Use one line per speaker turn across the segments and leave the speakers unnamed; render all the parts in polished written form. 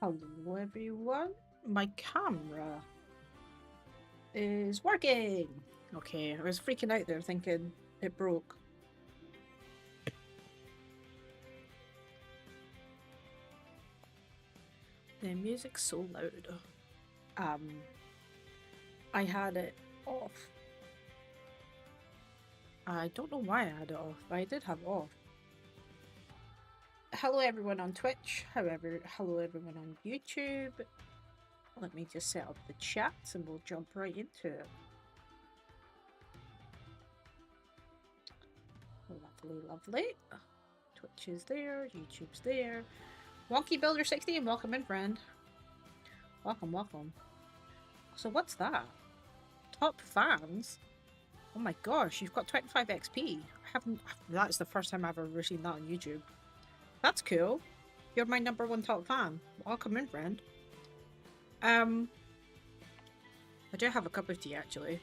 Hello everyone. My camera is working. Okay, I was freaking out there thinking it broke. The music's so loud. Um, I had it off. I don't know why I had it off, but I did have it off. Hello everyone on Twitch. Hello everyone on YouTube. Let me just set up the chats and we'll jump right into it. Lovely, lovely. Twitch is there, YouTube's there. Wonky Builder 16, welcome in, friend. Welcome, welcome. So what's that? Top fans? Oh my gosh, you've got 25 XP. That's the first time I've ever seen that on YouTube. That's cool. You're my #1 top fan. Welcome in, friend. I do have a cup of tea, actually.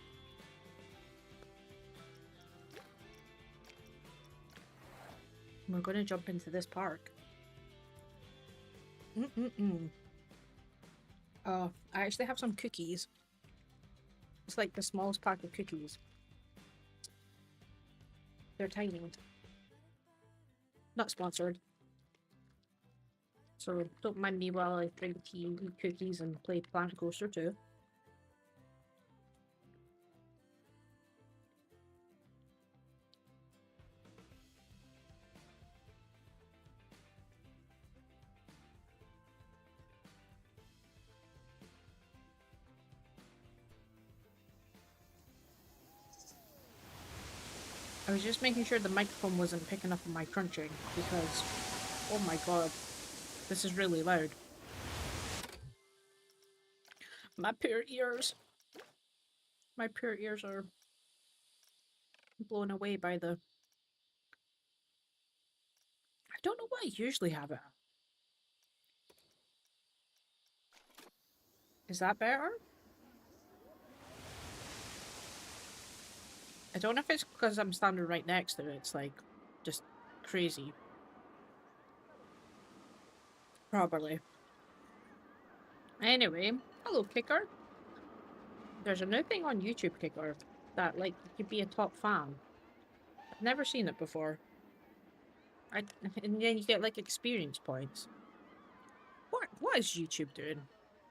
We're gonna jump into this park. Oh, I actually have some cookies. It's like the smallest pack of cookies. They're tiny. Not sponsored. So don't mind me while I drink tea, eat cookies, and play Planet Coaster too. I was just making sure the microphone wasn't picking up on my crunching because, oh my god, this is really loud. My poor ears. My poor ears are blown away by the... I don't know what I usually have it at. Is that better? I don't know if it's because I'm standing right next to it. It's like, just crazy. Probably. Anyway, hello Kicker. There's a new thing on YouTube, Kicker, that like you could be a top fan. I've never seen it before. And then you get like experience points. What is YouTube doing?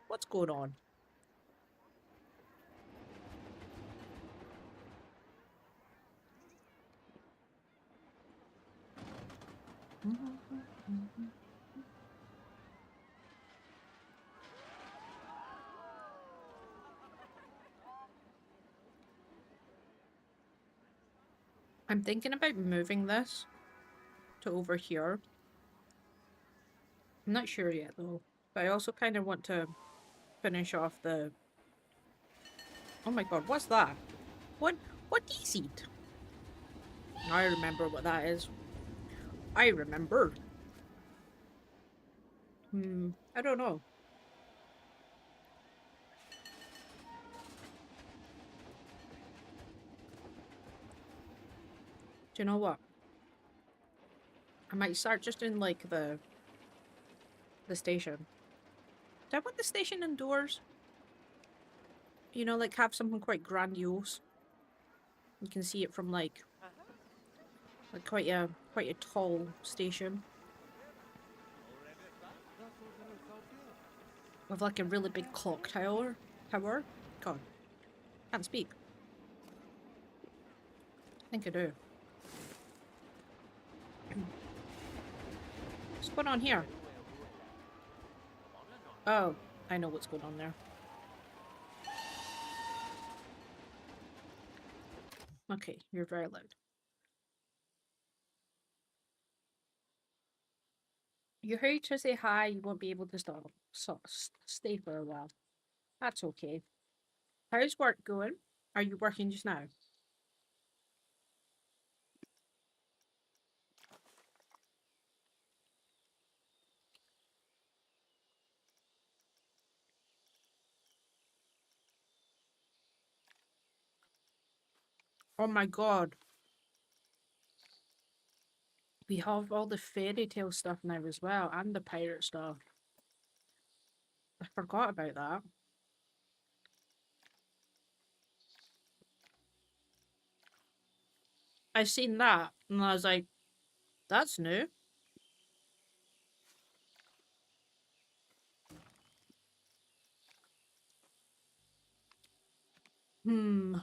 What's going on? I'm thinking about moving this to over here. I'm not sure yet though, but I also kind of want to finish off the... Oh my god, what's that? What is it? I remember what that is. I remember. I don't know. Do you know what? I might start just in like the station. Do I want the station indoors? You know, like have something quite grandiose. You can see it from like quite a tall station. With like a really big clock tower. God, can't speak. I think I do. What's going on here? Oh, I know what's going on there. Okay, you're very loud. You're here to say hi, you won't be able to stay for a while. That's okay. How's work going? Are you working just now? Oh my god. We have all the fairy tale stuff now as well, and the pirate stuff. Forgot about that. I seen that and I was like, that's new. Hmm.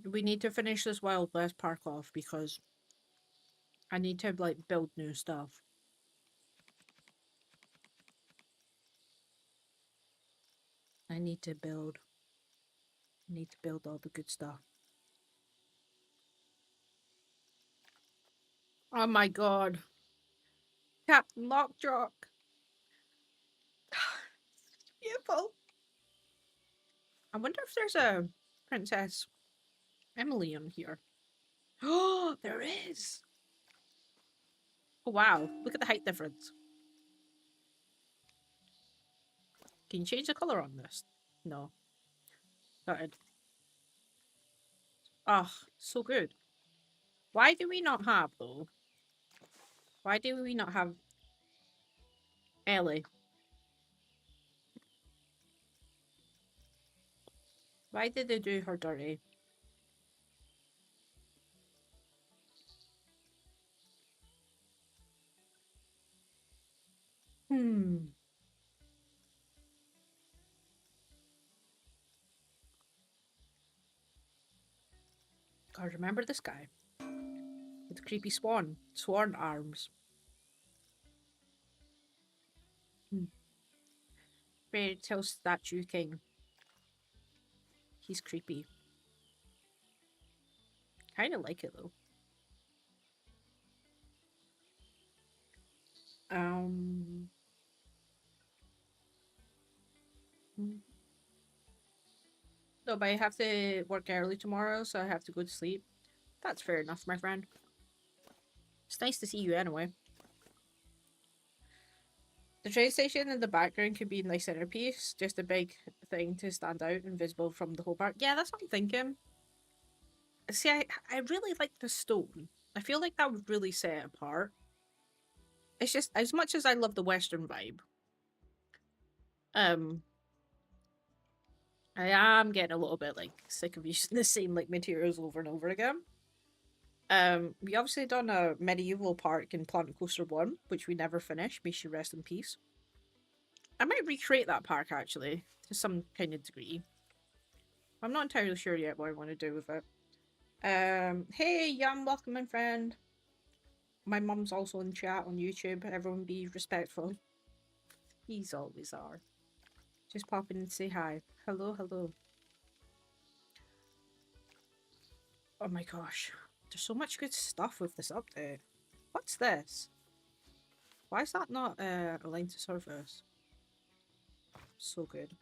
We need to finish this Wild West Park off because I need to like build new stuff. I need to build. I need to build all the good stuff. Oh my god. Captain Lockjaw. Beautiful. I wonder if there's a Princess Emily on here. Oh, there is. Oh wow. Look at the height difference. Can you change the colour on this? No. Started. Oh, so good. Why do we not have though? Why do we not have Ellie? Why did they do her dirty? Hmm. God, remember this guy with the creepy swan arms. Hmm. Fairy tale statue king. He's creepy. Kind of like it though. Um. hmm. No, but I have to work early tomorrow, so I have to go to sleep. That's fair enough, my friend. It's nice to see you anyway. The train station in the background could be a nice centerpiece, just a big thing to stand out and visible from the whole park. Yeah, that's what I'm thinking. See, I really like the stone. I feel like that would really set it apart. It's just as much as I love the Western vibe. Um, I am getting a little bit like sick of using the same like materials over and over again. We obviously done a medieval park in Planet Coaster 1, which we never finished. May she rest in peace. I might recreate that park actually, to some kind of degree. I'm not entirely sure yet what I want to do with it. Hey, Yum, welcome in, friend. My mum's also in chat on YouTube. Everyone be respectful. He's always are. Just pop in and say hi. Hello, hello. Oh my gosh. There's so much good stuff with this update. What's this? Why is that not aligned to surface? So good.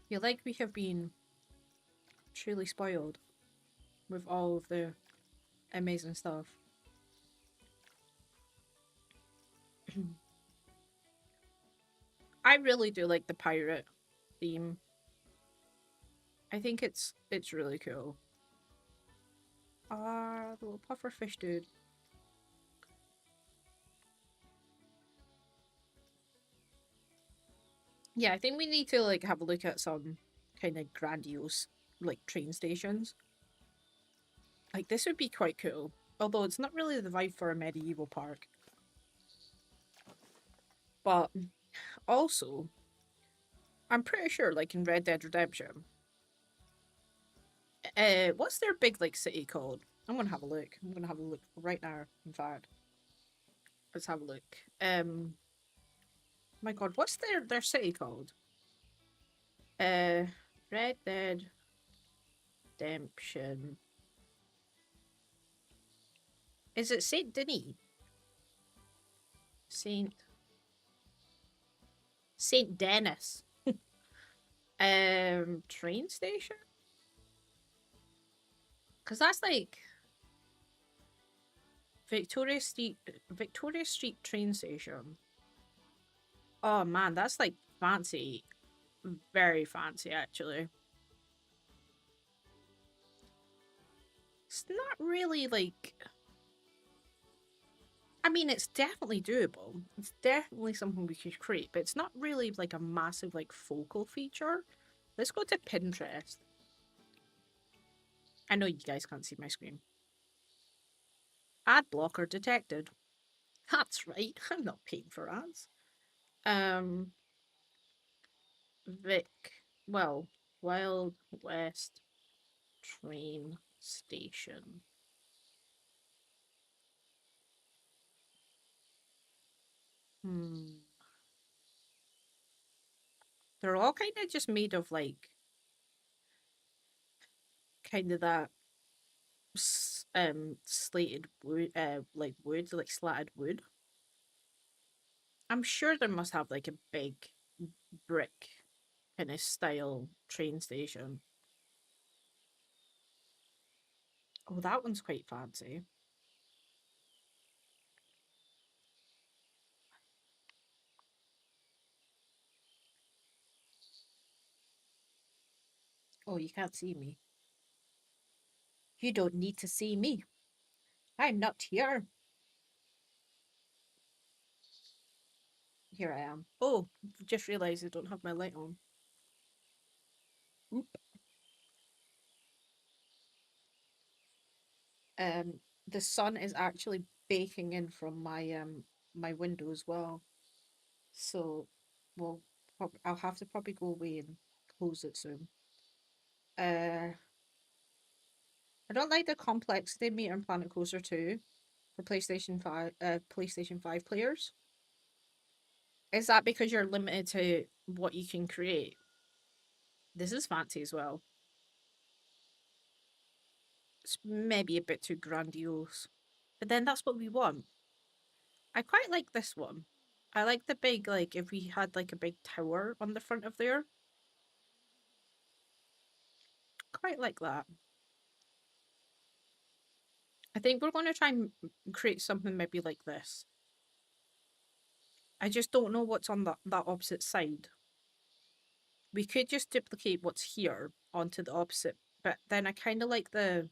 Feel like we have been truly spoiled with all of the amazing stuff. I really do like the pirate theme. I think it's really cool. Ah, the little pufferfish dude. Yeah, I think we need to like have a look at some kind of grandiose like train stations. Like this would be quite cool. Although it's not really the vibe for a medieval park. But also, I'm pretty sure like in Red Dead Redemption, what's their big like city called? I'm gonna have a look. I'm gonna have a look right now, in fact. Let's have a look. My god, what's their city called? Uh Red Dead Redemption. Is it Saint Denis? Saint Saint Denis. Train station? Cause that's like Victoria Street train station. Oh man, that's like fancy. Very fancy actually. It's not really like I mean, it's definitely doable. It's definitely something we could create, but it's not really like a massive like focal feature. Let's go to Pinterest. I know you guys can't see my screen. Ad blocker detected. That's right. I'm not paying for ads. Um, Vic. Well, Wild West train station. Hmm. They're all kind of just made of like kind of that slated wood, like wood, like slatted wood. I'm sure there must have like a big brick kind of style train station. Oh, that one's quite fancy. Oh, you can't see me. You don't need to see me. I'm not here. Here I am. Oh, just realised I don't have my light on. Oop. Um, the sun is actually baking in from my window as well. So, well, I'll have to probably go away and close it soon. Uh, I don't like the complexity meter in Planet Coaster 2 for PlayStation 5 players. Is that because you're limited to what you can create? This is fancy as well. It's maybe a bit too grandiose. But then that's what we want. I quite like this one. I like the big, like, if we had like a big tower on the front of there. Quite like that. I think we're going to try and create something maybe like this. I just don't know what's on that opposite side. We could just duplicate what's here onto the opposite, but then I kind of like the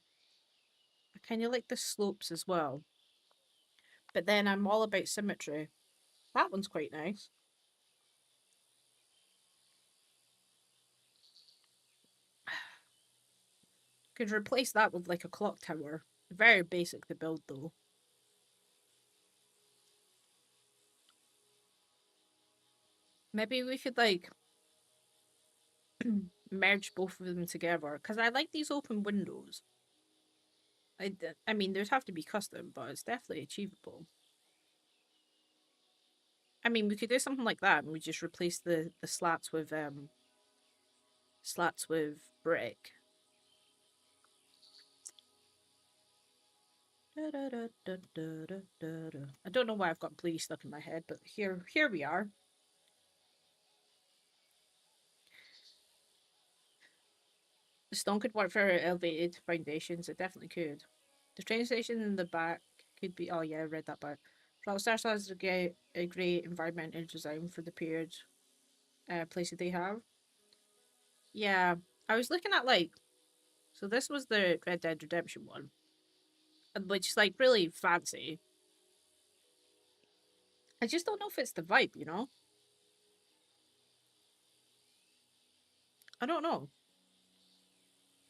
slopes as well. But then I'm all about symmetry. That one's quite nice. Could replace that with like a clock tower. Very basic to build though. Maybe we could like merge both of them together because I like these open windows. I mean, there'd have to be custom, but it's definitely achievable. I mean, we could do something like that, and we just replace the slats with brick. I don't know why I've got bleedy stuck in my head, but here we are. The stone could work for elevated foundations. It definitely could. The train station in the back could be. Oh yeah, I read that part. Rockstar has a great environmental design for the period places they have. Yeah, I was looking at like so this was the Red Dead Redemption one, which is like really fancy. I just don't know if it's the vibe, you know. I don't know.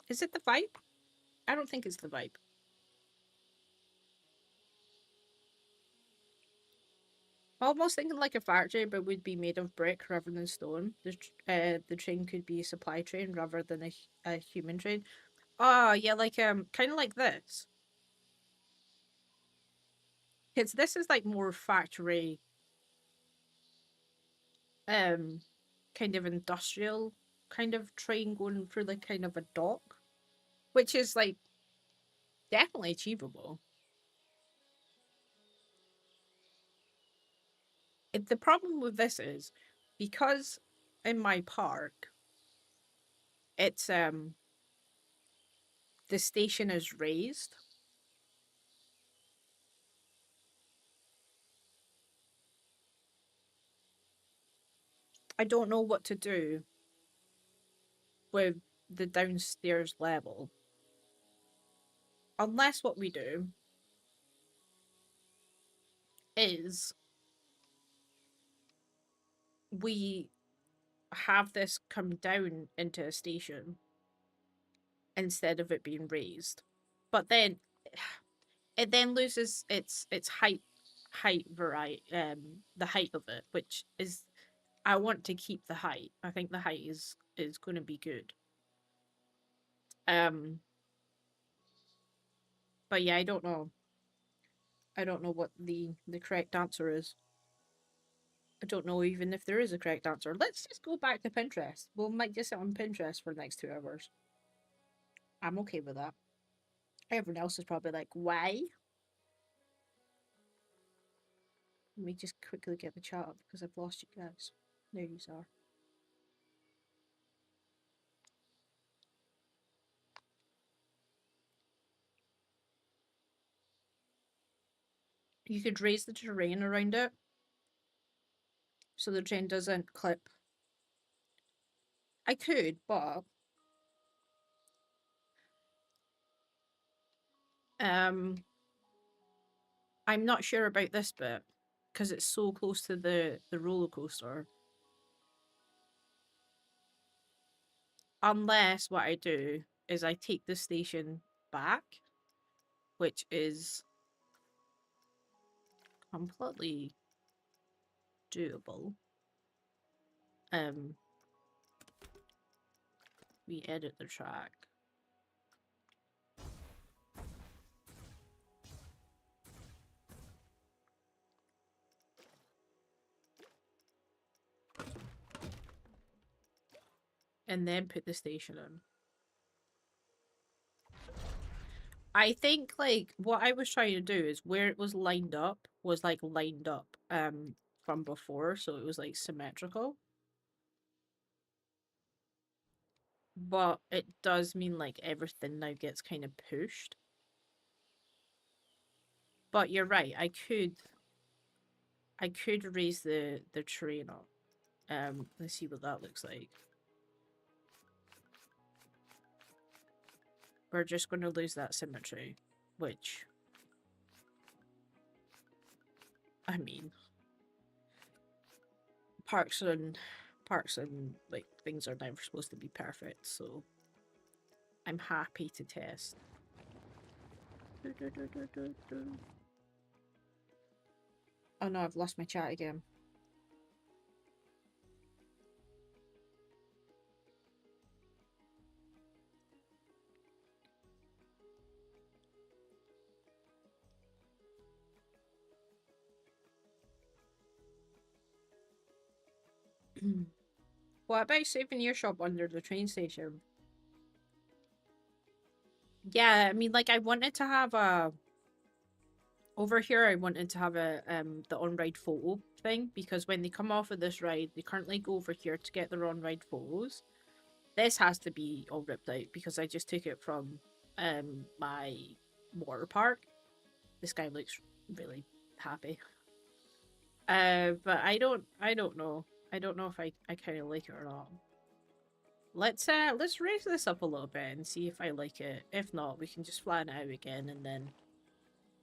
Is it the vibe? I don't think it's the vibe. Almost thinking like a factory, but would be made of brick rather than stone. The train could be a supply train rather than a human train. Oh yeah, like kind of like this. Because this is like more factory, um, kind of industrial kind of train going through like kind of a dock, which is like definitely achievable. The problem with this is because in my park, it's the station is raised. I don't know what to do with the downstairs level. Unless what we do is we have this come down into a station instead of it being raised. But then it then loses its height variety, the height of it, which is, I want to keep the height. I think the height is going to be good. Um, but yeah, I don't know. I don't know what the correct answer is. I don't know even if there is a correct answer. Let's just go back to Pinterest. We might just sit on Pinterest for the next 2 hours. I'm okay with that. Everyone else is probably like, why? Let me just quickly get the chat up because I've lost you guys. There you are. You could raise the terrain around it so the terrain doesn't clip. I could, but I'm not sure about this bit because it's so close to the roller coaster. Unless what I do is I take the station back, which is completely doable. We edit the track. And then put the station in. I think like what I was trying to do is where it was lined up was like lined up from before, so it was like symmetrical. But it does mean like everything now gets kind of pushed. But you're right, I could raise the terrain up. Let's see what that looks like. We're just going to lose that symmetry, which, I mean, parks and like things are never supposed to be perfect, so I'm happy to test. Oh no, I've lost my chat again. What about souvenir shop under the train station? Yeah, I mean, like, I wanted to have a... Over here, I wanted to have a the on-ride photo thing, because when they come off of this ride, they currently go over here to get their on-ride photos. This has to be all ripped out, because I just took it from my water park. This guy looks really happy. But I don't know. I don't know if I kind of like it or not. Let's raise this up a little bit and see if I like it. If not, we can just flatten it out again and then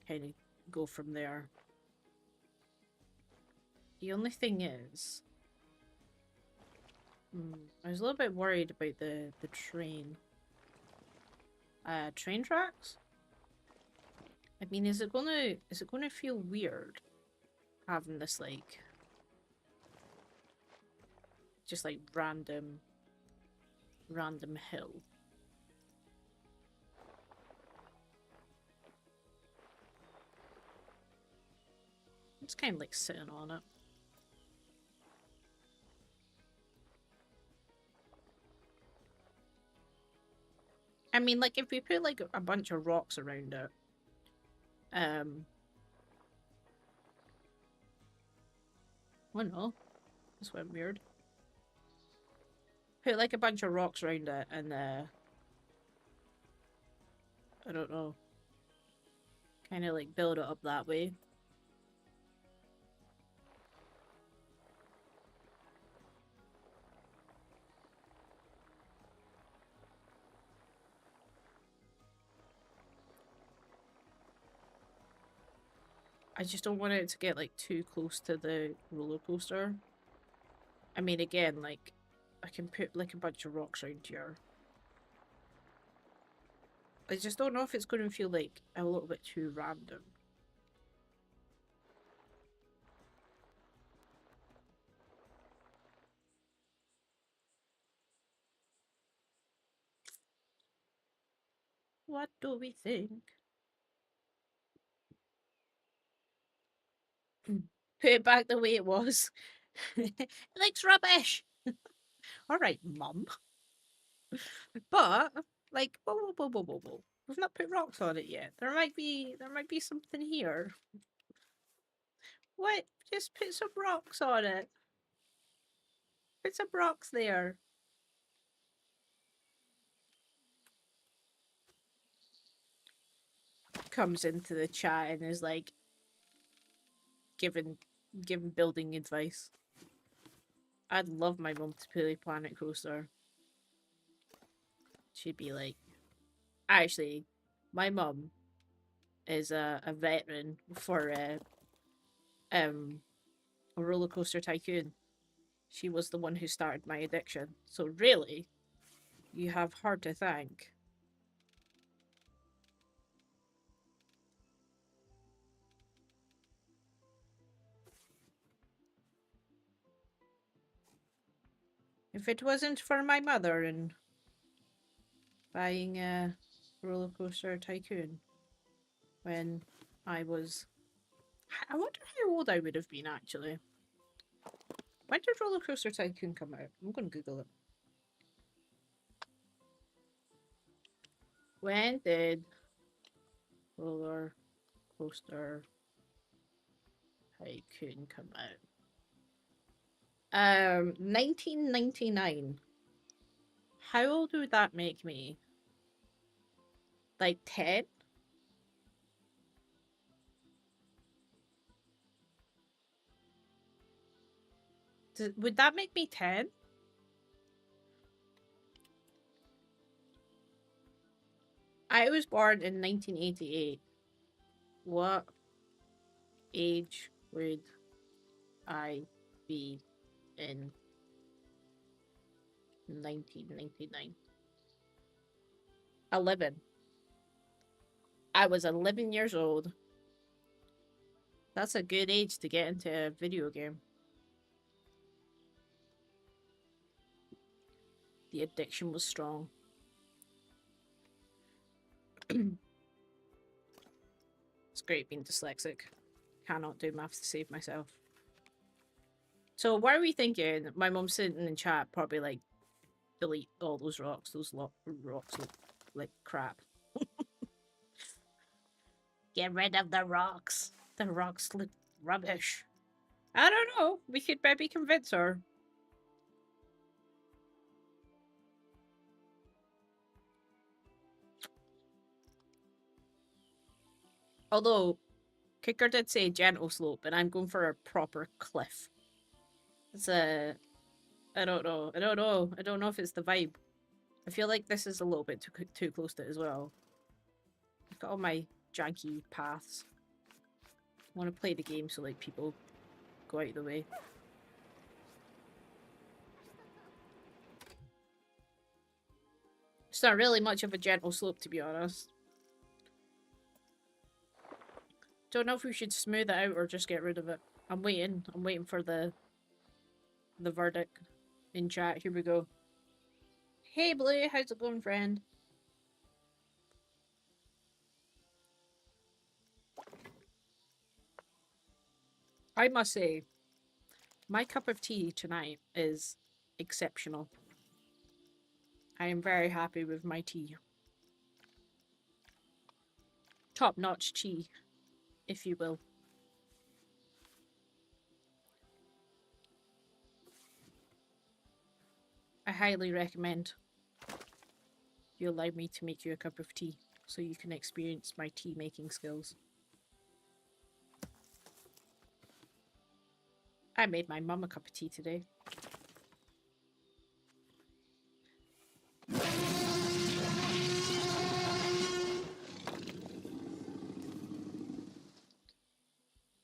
kind of go from there. The only thing is, I was a little bit worried about the train. Train tracks? I mean, is it gonna feel weird having this like just like random hill? It's kind of like sitting on it. I mean, like, if we put, like, a bunch of rocks around it, oh no, this went weird. Put, like, a bunch of rocks around it, and, I don't know, kind of, like, build it up that way. I just don't want it to get like too close to the roller coaster. I mean, again, like I can put like a bunch of rocks around here. I just don't know if it's going to feel like a little bit too random. What do we think? Put it back the way it was. It looks rubbish. All right, mum. But like, whoa, whoa, whoa, whoa, whoa, whoa. We've not put rocks on it yet. There might be something here. What? Just put some rocks on it. Put some rocks there. Comes into the chat and is like giving building advice. I'd love my mum to play Planet Coaster. She'd be like, actually, my mum is a veteran for a roller coaster tycoon. She was the one who started my addiction. So really, you have her to thank. If it wasn't for my mother and buying a roller coaster tycoon when I wonder how old I would have been actually. When did Roller Coaster Tycoon come out? I'm gonna Google it. When did Roller Coaster Tycoon come out? 1999. How old would that make me? Like 10? Would that make me 10? I was born in 1988. What age would I be in 1999? 11. I was 11 years old. That's a good age to get into a video game. The addiction was strong. It's great being dyslexic. Cannot do maths to save myself. So what are we thinking? My mum's sitting in chat, probably like, delete all those rocks. Those rocks look like crap. Get rid of the rocks. The rocks look rubbish. I don't know. We could maybe convince her. Although, Kicker did say gentle slope, and I'm going for a proper cliff. It's a... I don't know. I don't know. I don't know if it's the vibe. I feel like this is a little bit too close to it as well. I've got all my janky paths. I want to play the game so like people go out of the way. It's not really much of a gentle slope, to be honest. Don't know if we should smooth it out or just get rid of it. I'm waiting. I'm waiting for the verdict in chat. Here we go. Hey Blue, how's it going, friend? I must say, my cup of tea tonight is exceptional. I am very happy with my tea. Top-notch tea, if you will. I highly recommend you allow me to make you a cup of tea so you can experience my tea making skills. I made my mum a cup of tea today.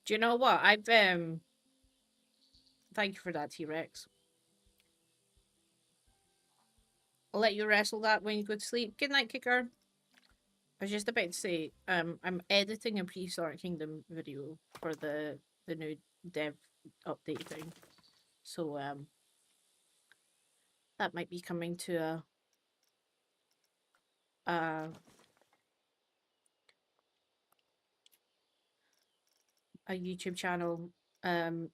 Do you know what? Thank you for that, T-Rex. I'll let you wrestle that when you go to sleep. Good night, Kicker. I was just about to say, I'm editing a Prehistoric Kingdom video for the new dev update thing. So that might be coming to a a YouTube channel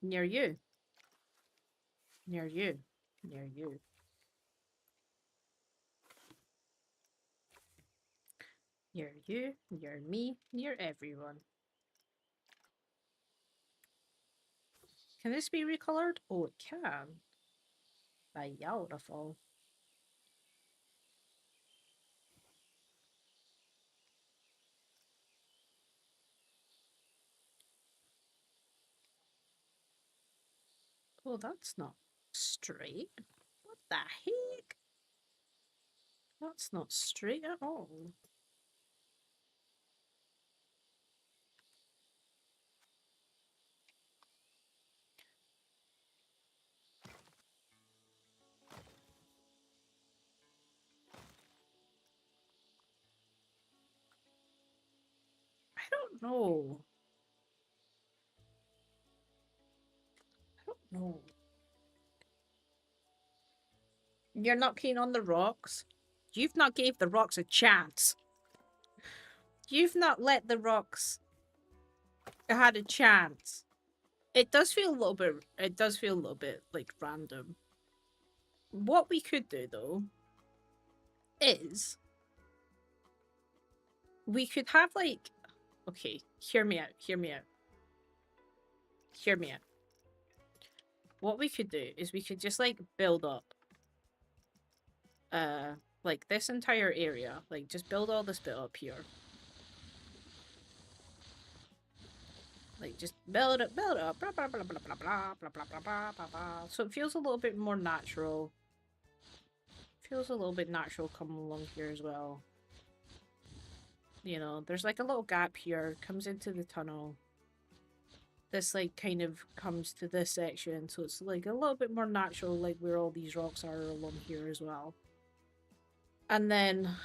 near you. Near you. Near you. Near you, near me, near everyone. Can this be recolored? Oh, it can. Beautiful. Oh, that's not straight. What the heck? That's not straight at all. I don't know. I don't know. You're not keen on the rocks? You've not gave the rocks a chance. You've not let the rocks had a chance. It does feel a little bit, like random. What we could do though is we could have like, okay, hear me out, hear me out, hear me out. What we could do is we could just like build up like this entire area, like just build all this bit up here. Like just build it up, blah blah blah blah blah blah blah blah blah blah blah blah. So it feels a little bit more natural. Feels a little bit natural coming along here as well. You know, there's like a little gap here, comes into the tunnel. This like kind of comes to this section, so it's like a little bit more natural, like where all these rocks are along here as well. And then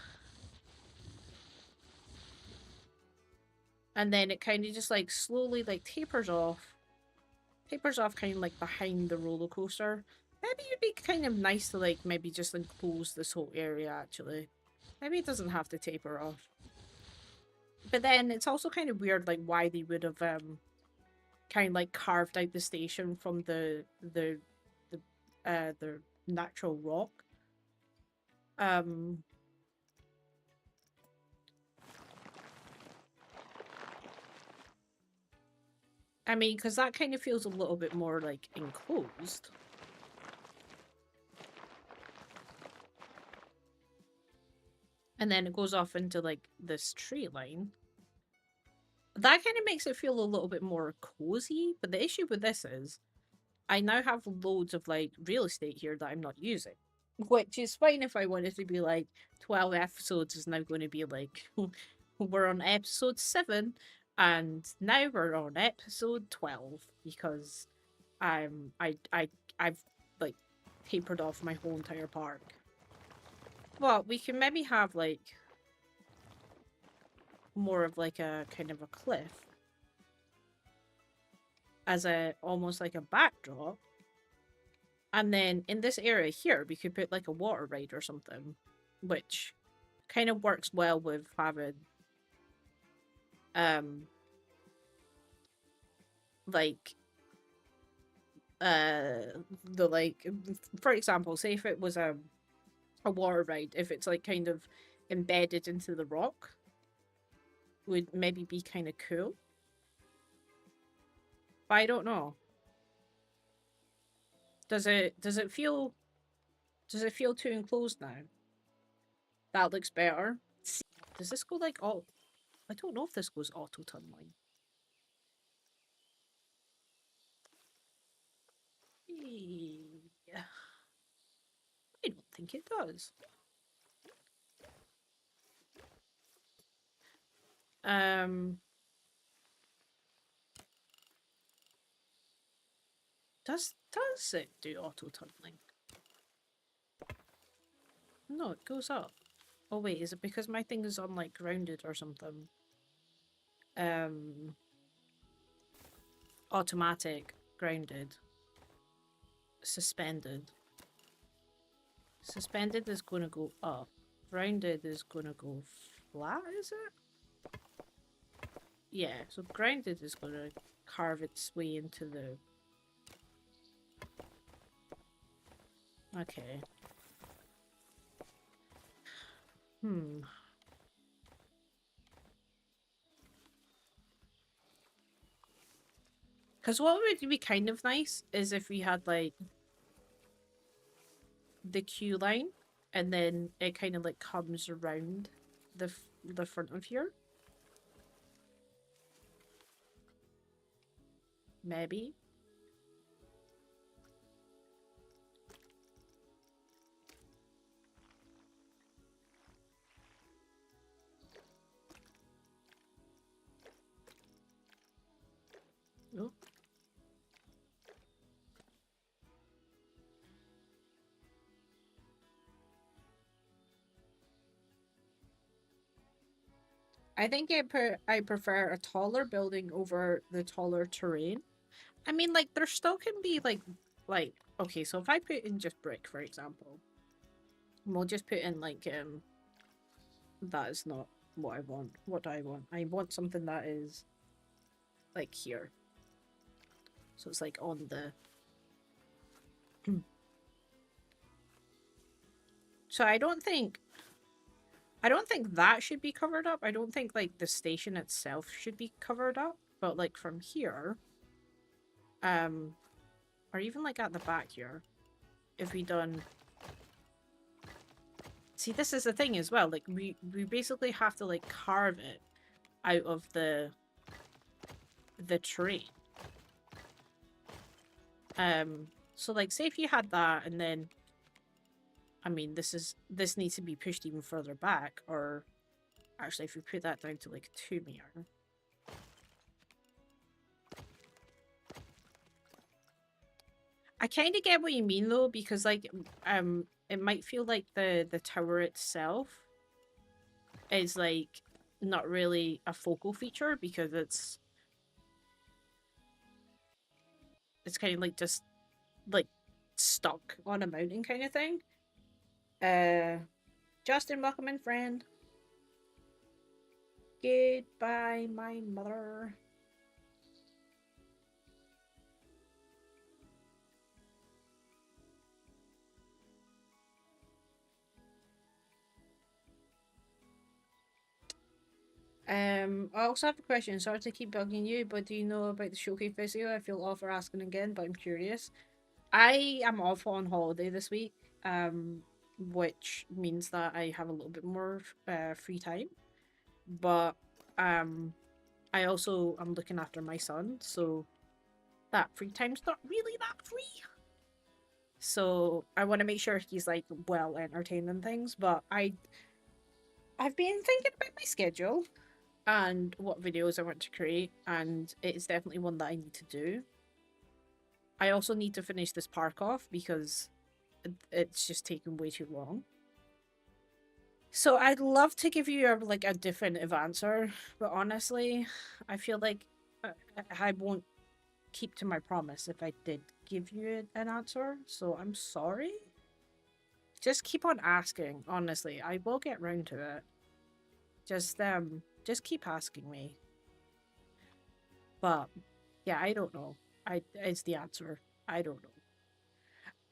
it kind of just like slowly like tapers off kind of like behind the roller coaster. Maybe it'd be kind of nice to like maybe just enclose this whole area actually. Maybe it doesn't have to taper off. But then it's also kind of weird like why they would have kind of like carved out the station from the natural rock. I mean, because that kind of feels a little bit more like enclosed. And then it goes off into like this tree line. That kind of makes it feel a little bit more cozy. But the issue with this is I now have loads of like real estate here that I'm not using. Which is fine if I wanted to be like 12 episodes is now going to be like we're on episode 7 and now we're on episode 12 because I've like tapered off my whole entire park. Well, we can maybe have like more of like a kind of a cliff as a almost like a backdrop. And then in this area here, we could put like a water ride or something, which kind of works well with having like the like for example, say if it was a water ride, if it's like kind of embedded into the rock, would maybe be kind of cool. But I don't know. Does it feel too enclosed now? That looks better. Does this go like all? I don't know if this goes auto tunneling. Yeah. I don't think it does. Um. Does it do auto tunneling? No, it goes up. Oh wait, is it because my thing is on like grounded or something? Automatic, grounded, suspended. Suspended is gonna go up. Grounded is gonna go flat, is it? Yeah, so grounded is gonna carve its way into the... Okay. Hmm. Because what would be kind of nice is if we had like the queue line and then it kind of like comes around the front of here. Maybe. Oh. I think I prefer a taller building over the taller terrain. I mean, like, there still can be, like, okay, so if I put in just brick, for example, we'll just put in, like, that is not what I want. What do I want? I want something that is, like, here. So it's, like, on the... So I don't think that should be covered up. I don't think, like, the station itself should be covered up. But, like, from here, or even, like, at the back here, if we done... See, this is the thing as well. Like, we basically have to, like, carve it out of the terrain. So, like, say if you had that, and then... I mean, this needs to be pushed even further back, or... Actually, if we put that down to, like, 2 meter... I kind of get what you mean, though, because, like, it might feel like the tower itself is, like, not really a focal feature, because it's kind of, like, just, like, stuck on a mountain kind of thing. Justin, welcome in, friend. Goodbye, my mother. I also have a question. Sorry to keep bugging you, but do you know about the showcase video? I feel off for asking again, but I'm curious. I am off on holiday this week, which means that I have a little bit more free time. But I also am looking after my son, so that free time's not really that free. So I want to make sure he's like well entertained and things. But I've been thinking about my schedule and what videos I want to create, and it's definitely one that I need to do. I also need to finish this park off because it's just taking way too long. So I'd love to give you like a definitive answer, but honestly, I feel like I won't keep to my promise if I did give you an answer. So I'm sorry. Just keep on asking. Honestly, I will get round to it. Just keep asking me. But yeah, I don't know. It's the answer. I don't know.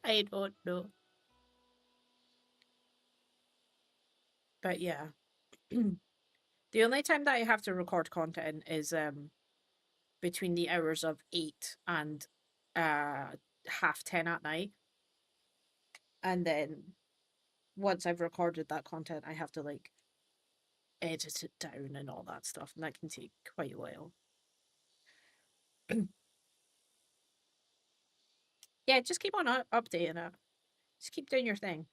I don't know. But yeah. The only time that I have to record content is between the hours of 8 and 10:30 at night. And then once I've recorded that content, I have to like edit it down and all that stuff, and that can take quite a while. Yeah, just keep on updating it. Just keep doing your thing.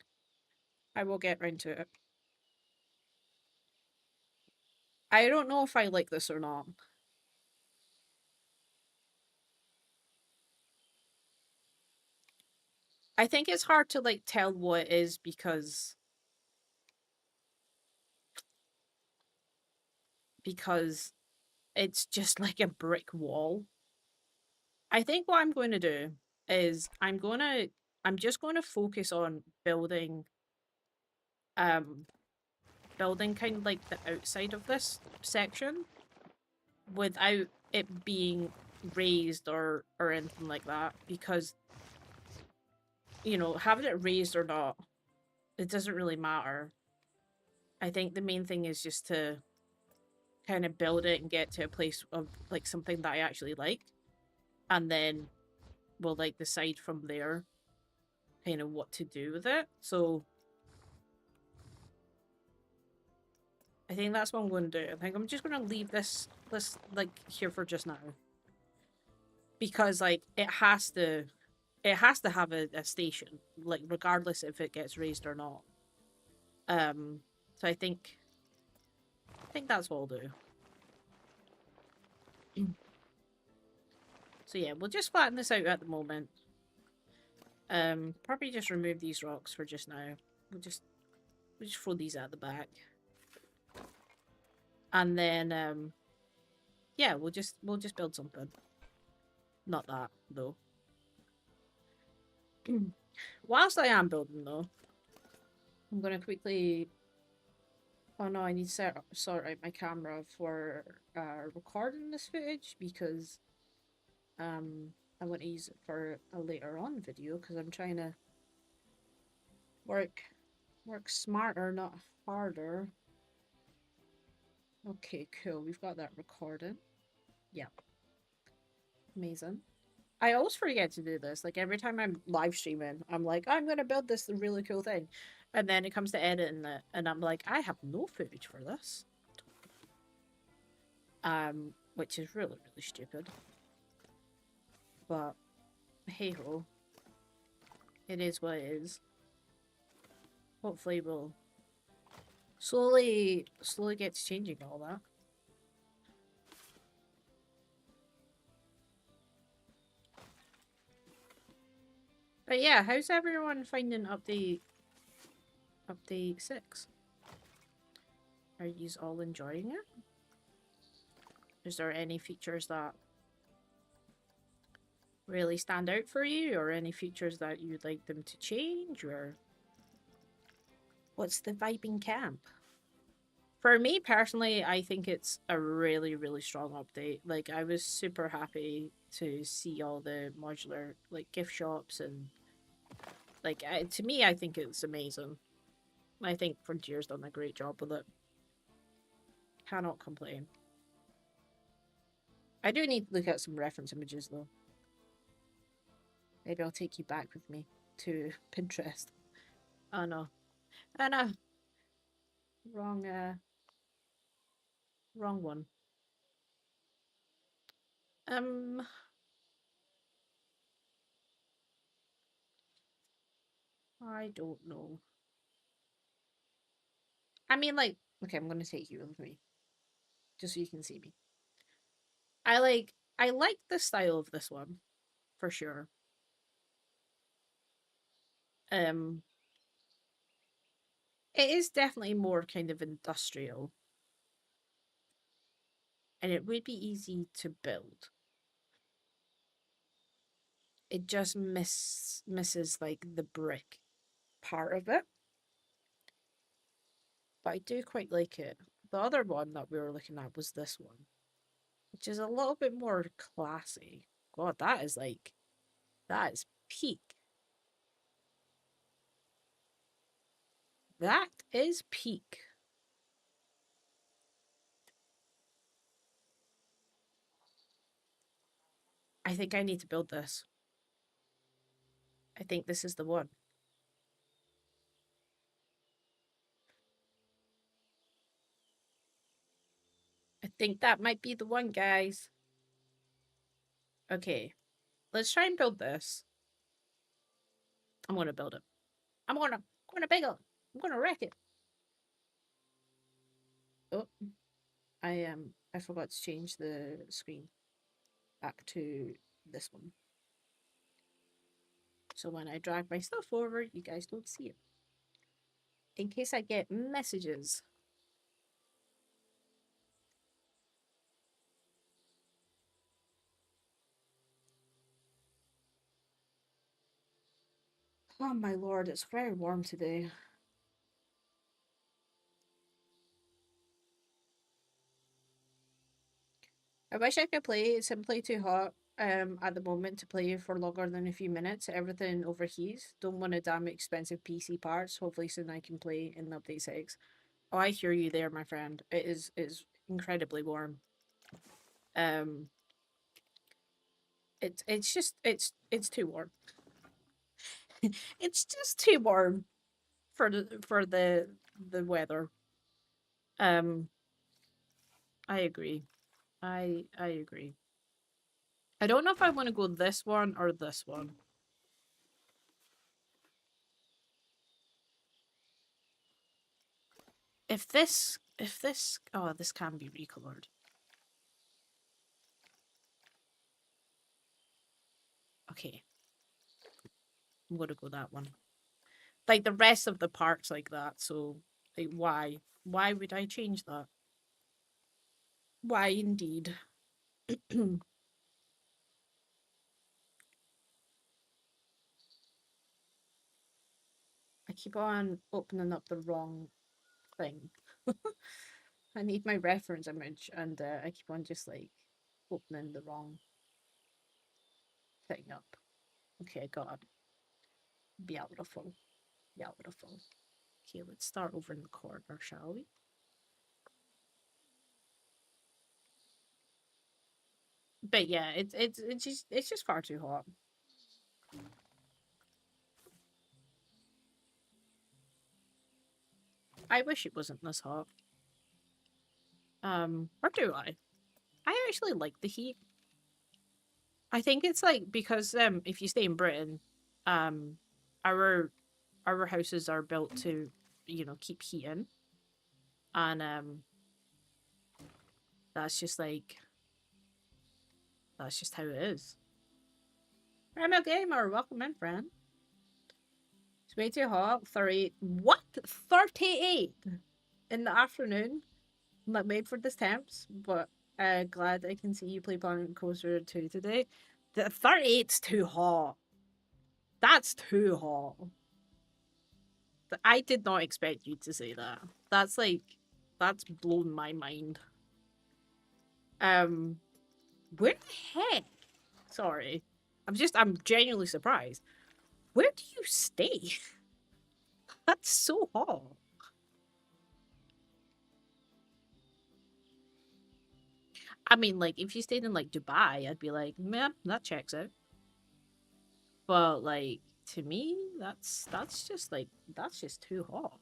I will get round to it. I don't know if I like this or not. I think it's hard to like tell what it is because it's just like a brick wall. I think what I'm going to do is I'm just going to focus on um building kind of like the outside of this section without it being raised or anything like that, because having it raised or not, it doesn't really matter. I think the main thing is just to kind of build it and get to a place of like something that I actually like, and then we'll like decide from there kind of what to do with it. So I think that's what I'm going to do. I think I'm just going to leave this like here for just now, because like it has to have a station, like regardless if it gets raised or not. So I think that's what I'll do. So yeah, we'll just flatten this out at the moment. Probably just remove these rocks for just now. We'll just throw these at the back. And then yeah, we'll just build something. Not that though. Whilst I am building though, I'm gonna quickly. Oh no, I need to sort out my camera for recording this footage, because I want to use it for a later on video, because I'm trying to work smarter, not harder. Okay, cool. We've got that recorded. Yeah, amazing. I always forget to do this. Like every time I'm live streaming, I'm like, I'm gonna build this really cool thing, and then it comes to editing it, and I'm like, I have no footage for this. Which is really really stupid. But hey ho, it is what it is. Hopefully, we'll slowly get to changing all that. But yeah, how's everyone finding update 6? Are you all enjoying it? Is there any features that really stand out for you, or any features that you'd like them to change, or what's the vibe in camp? For me personally, I think it's a really, really strong update. Like, I was super happy to see all the modular, like, gift shops, and, like, to me, I think it's amazing. I think Frontier's done a great job with it. Cannot complain. I do need to look at some reference images, though. Maybe I'll take you back with me to Pinterest. Oh, no. Oh, no. Wrong, wrong one. Um, I don't know. I mean, like, okay, I'm gonna take you with me, just so you can see me. I like the style of this one, for sure. Um, it is definitely more kind of industrial, and it would be easy to build. It just misses like the brick part of it, but I do quite like it. The other one that we were looking at was this one, which is a little bit more classy. God, that is peak. That is peak. I think I need to build this. I think this is the one. I think that might be the one, guys. Okay, let's try and build this. I'm gonna build it. I'm gonna build it. I'm gonna wreck it. Oh, I forgot to change the screen back to this one. So when I drag my stuff forward, you guys don't see it. In case I get messages. Oh my lord, it's very warm today. I wish I could play. It's simply too hot at the moment to play for longer than a few minutes. Everything overheats. Don't want to damn expensive PC parts. Hopefully soon I can play in the update 6. Oh, I hear you there, my friend. It is incredibly warm. Um it's just it's too warm. It's just too warm for the weather. Um I agree. I agree. I don't know if I want to go this one or this one. If this oh, this can be recolored. Okay, I'm gonna go that one. Like the rest of the parts like that, so like why? Why would I change that? Why indeed? I keep on opening up the wrong thing. I need my reference image and I keep on just like opening the wrong thing up. Okay, I got it. Beautiful. Beautiful. Okay, let's start over in the corner, shall we? But yeah, it's just far too hot. I wish it wasn't this hot. Or do I? I actually like the heat. I think it's like because if you stay in Britain, um our our houses are built to, keep heat in. And that's just like that's just how it is. I'm a gamer, welcome in, friend. It's way too hot. 38. What? 38 in the afternoon? I'm not made for this temps, but glad I can see you play Planet Coaster 2 today. The 38's too hot. That's too hot. I did not expect you to say that. That's like that's blown my mind. Um where the heck? Sorry. I'm genuinely surprised. Where do you stay? That's so hot. I mean, like, if you stayed in like Dubai, I'd be like, man, that checks out. But like to me, that's just too hot.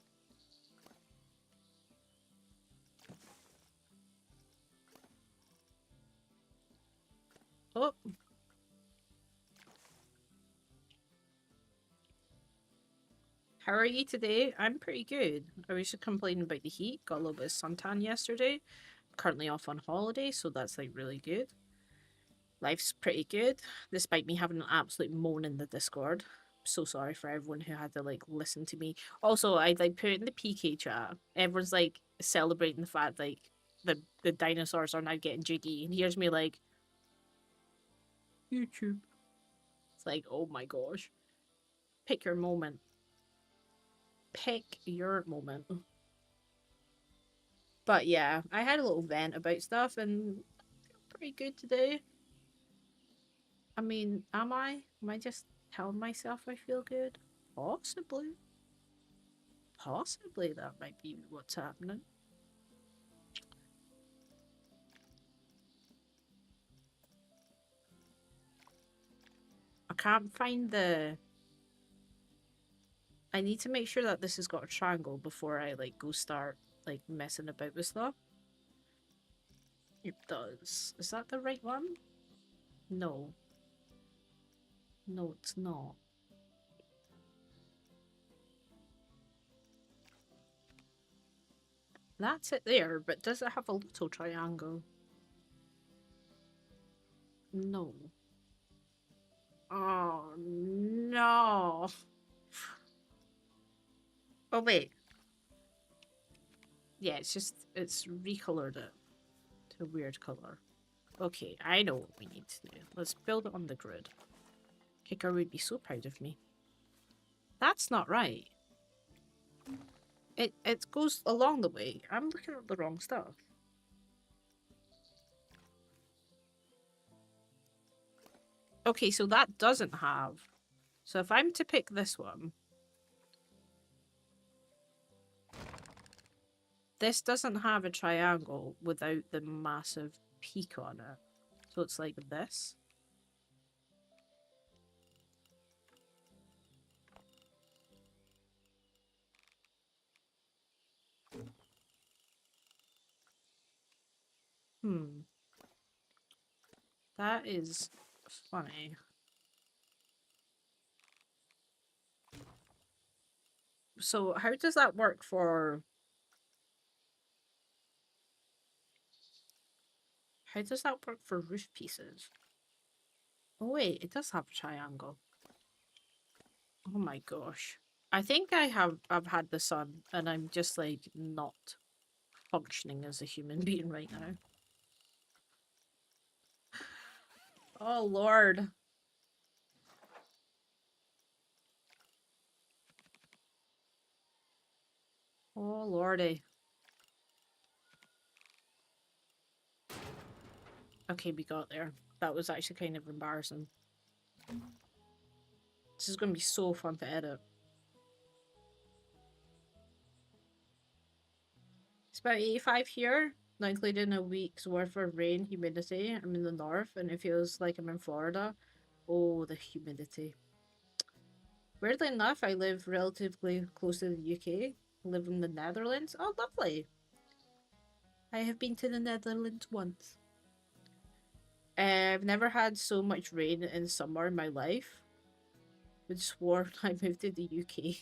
Oh, how are you today? I'm pretty good. I was just complaining about the heat. Got a little bit of suntan yesterday. Currently off on holiday, so that's like really good. Life's pretty good, despite me having an absolute moan in the Discord. So sorry for everyone who had to like listen to me. Also, I like put in the PK chat. Everyone's like celebrating the fact like the dinosaurs are now getting jiggy, and here's me like YouTube. It's like, oh my gosh, pick your moment. Pick your moment. But yeah, I had a little vent about stuff and I feel pretty good today. I mean, am I? Am I just telling myself I feel good? Possibly. Possibly that might be what's happening. I can't find the. I need to make sure that this has got a triangle before I like go start like messing about with stuff. It does. Is that the right one? No. No, it's not. That's it there, but does it have a little triangle? No. Oh, no. Oh, wait. Yeah, it's recolored it to a weird color. Okay, I know what we need to do. Let's build it on the grid. Kicker would be so proud of me. That's not right. It goes along the way. I'm looking at the wrong stuff. Okay, so that doesn't have. So if I'm to pick this one, this doesn't have a triangle without the massive peak on it. So it's like this. Hmm. That is funny. So how does that work for... How does that work for roof pieces? Oh wait, it does have a triangle. Oh my gosh. I think I've had the sun and I'm just like not functioning as a human being right now. Oh lord. Oh lordy. Okay, we got there. That was actually kind of embarrassing. This is going to be so fun to edit. It's about 85 here, not including a week's worth of rain, humidity. I'm in the north and it feels like I'm in Florida. Oh, the humidity. Weirdly enough, I live relatively close to the UK. I live in the Netherlands. Oh, lovely. I have been to the Netherlands once. I've never had so much rain in summer in my life. I swore I moved to the UK.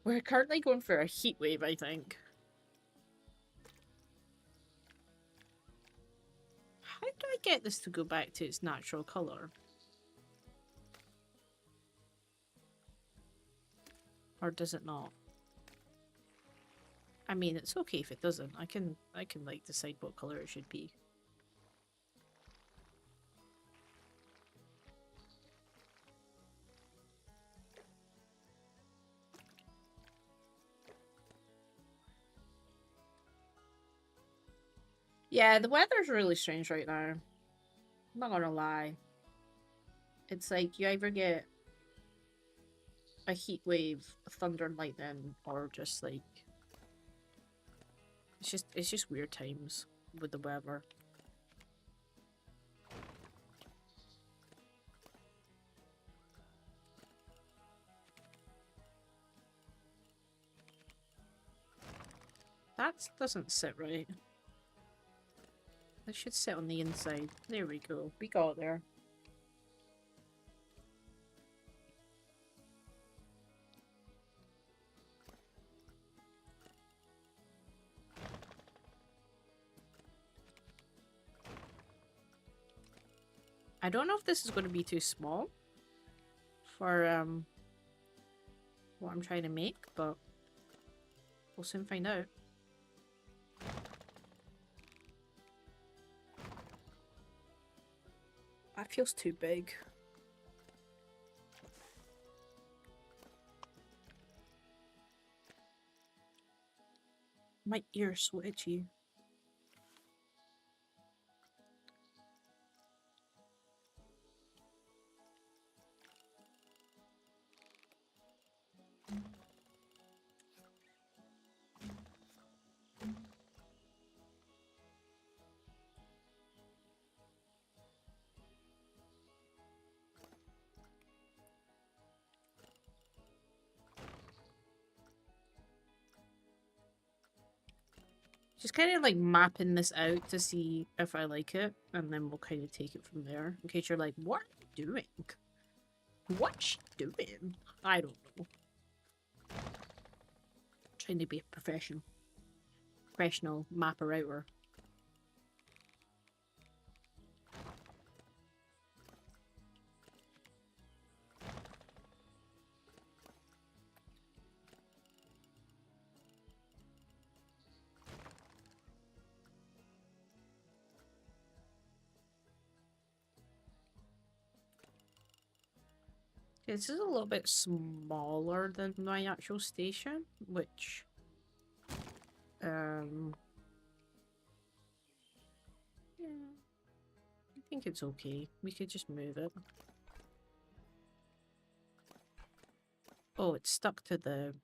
We're currently going for a heat wave, I think. How do I get this to go back to its natural colour? Or does it not? I mean, it's okay if it doesn't. I can like decide what colour it should be. Yeah, the weather's really strange right now. I'm not gonna lie. It's like you either get a heat wave, thunder and lightning, or just like it's just weird times with the weather. That doesn't sit right. It should sit on the inside. There we go. We got there. I don't know if this is going to be too small for what I'm trying to make, but we'll soon find out. That feels too big. My ear's so itchy. Just kind of like mapping this out to see if I like it, and then we'll kind of take it from there. In case you're like, what are you doing? What's she doing? I don't know. Trying to be a professional mapper outer. This is a little bit smaller than my actual station, which yeah, I think it's okay. We could just move it. Oh, it's stuck to the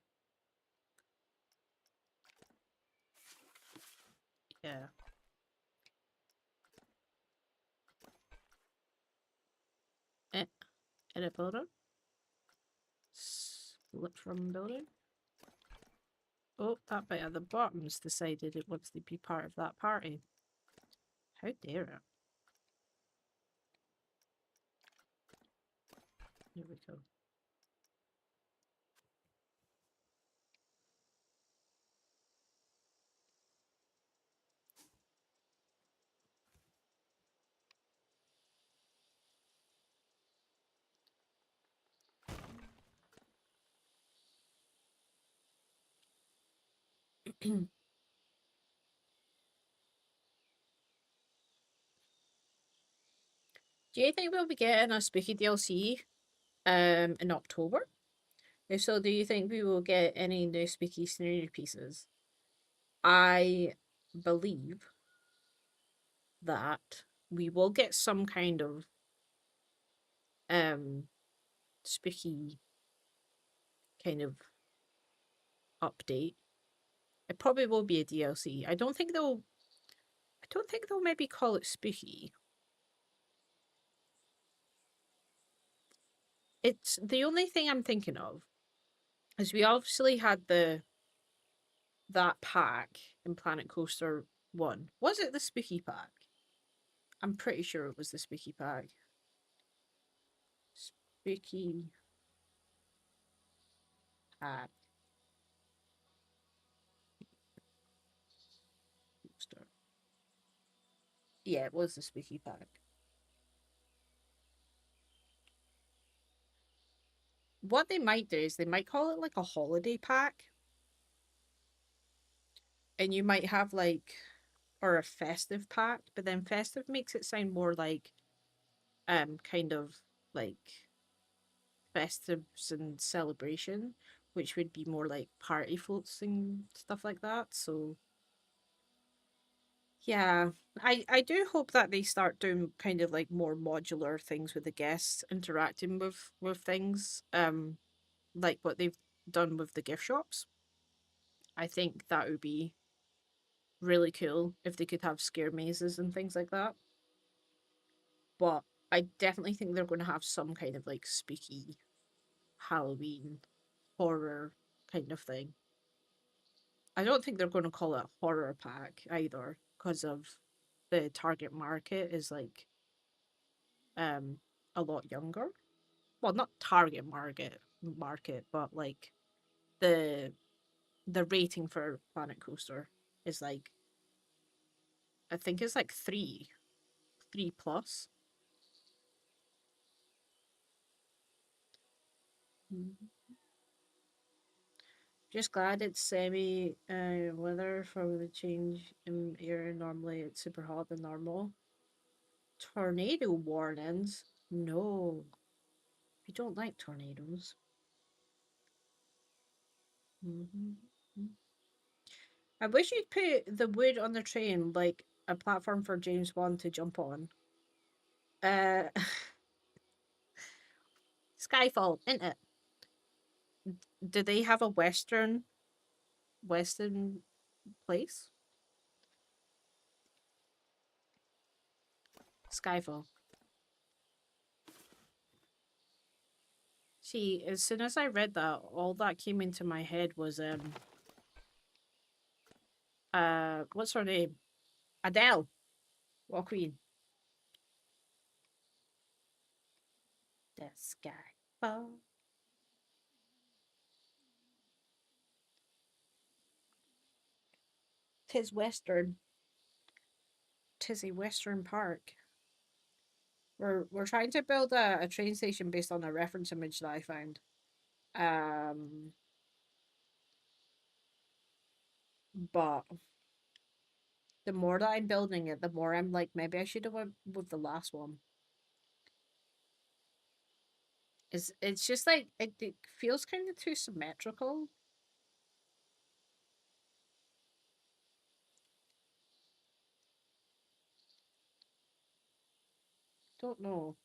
yeah. Eh, edit builder. Split from building. Oh, that bit at the bottom's decided it wants to be part of that party. How dare it? Here we go. Do you think we'll be getting a spooky DLC in October? If so, do you think we will get any new spooky scenario pieces? I believe that we will get some kind of um spooky kind of update. It probably will be a DLC. I don't think they'll maybe call it spooky. It's the only thing I'm thinking of is we obviously had that pack in Planet Coaster 1. Was it the spooky pack? I'm pretty sure it was the spooky pack. Spooky pack coaster. Yeah, it was the spooky pack. What they might do is they might call it like a holiday pack. And you might have like or a festive pack, but then festive makes it sound more like kind of like festives and celebration, which would be more like party floats and stuff like that. So yeah, I do hope that they start doing kind of like more modular things with the guests interacting with things, like what they've done with the gift shops. I think that would be really cool if they could have scare mazes and things like that. But I definitely think they're going to have some kind of like spooky Halloween horror kind of thing. I don't think they're going to call it horror pack either because of the target market is like um a lot younger. Well, not target market, but like the the rating for Planet Coaster is like I think it's like 3 plus. Mhm. Just glad it's semi weather from the change in air. Normally it's super hot than normal. Tornado warnings? No. I don't like tornadoes. I wish you'd put the wood on the train like a platform for James Bond to jump on. Uh, Skyfall, isn't it? Do they have a Western place? Skyfall. See, as soon as I read that, all that came into my head was what's her name? Adele. What queen? The Skyfall. Tis Western. Tis a Western park. We're trying to build a train station based on a reference image that I found. Um, but the more that I'm building it, the more I'm like, maybe I should have went with the last one. It's just like it feels kind of too symmetrical. Don't know.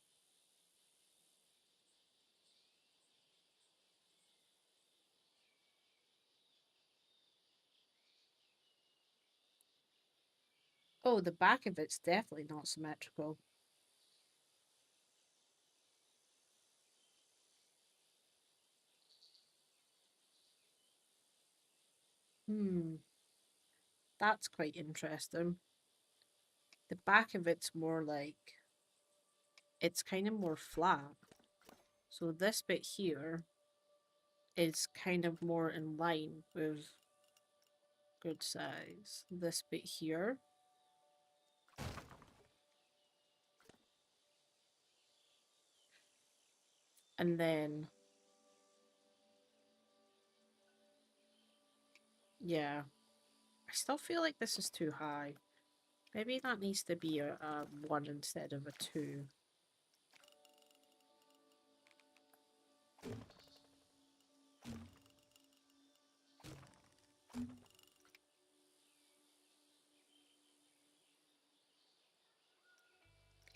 Oh, the back of it's definitely not symmetrical. Hmm, that's quite interesting. The back of it's more like it's kind of more flat. So this bit here is kind of more in line with good size. This bit here. And then, yeah. I still feel like this is too high. Maybe that needs to be a 1 instead of a 2.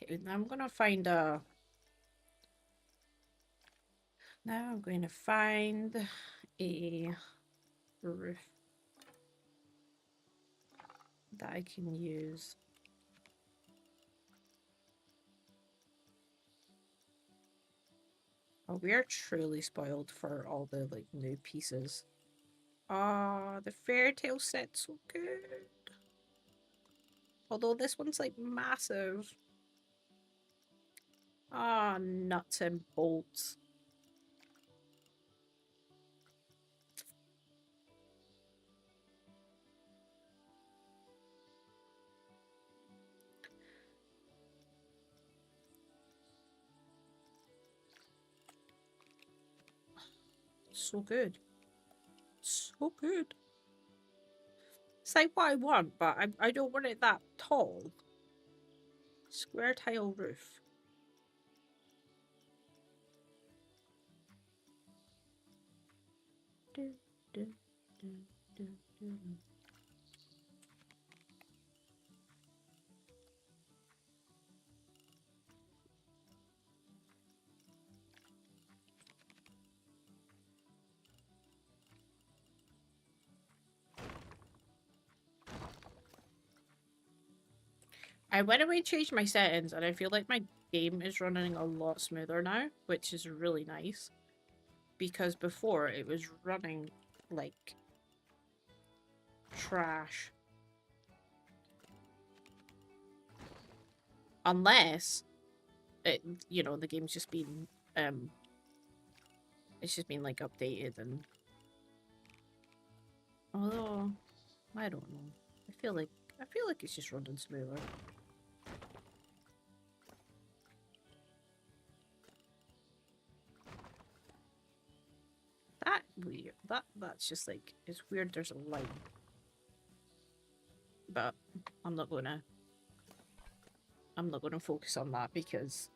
Okay, now I'm gonna find a... Now I'm going to find a roof that I can use. Oh, we are truly spoiled for all the like new pieces. Ah, the fairy tale set's so good. Although this one's like massive. Ah, nuts and bolts. So good. So good. It's like what I want, but I don't want it that tall. Square tile roof. Do, do, do, do, do. I went away and changed my settings, and I feel like my game is running a lot smoother now, which is really nice. Because before it was running like trash. Unless it, you know, the game's just been it's just been like updated. And although I don't know, I feel like it's just running smoother. That weird. That's just like it's weird. There's a line, but I'm not gonna I'm not gonna focus on that because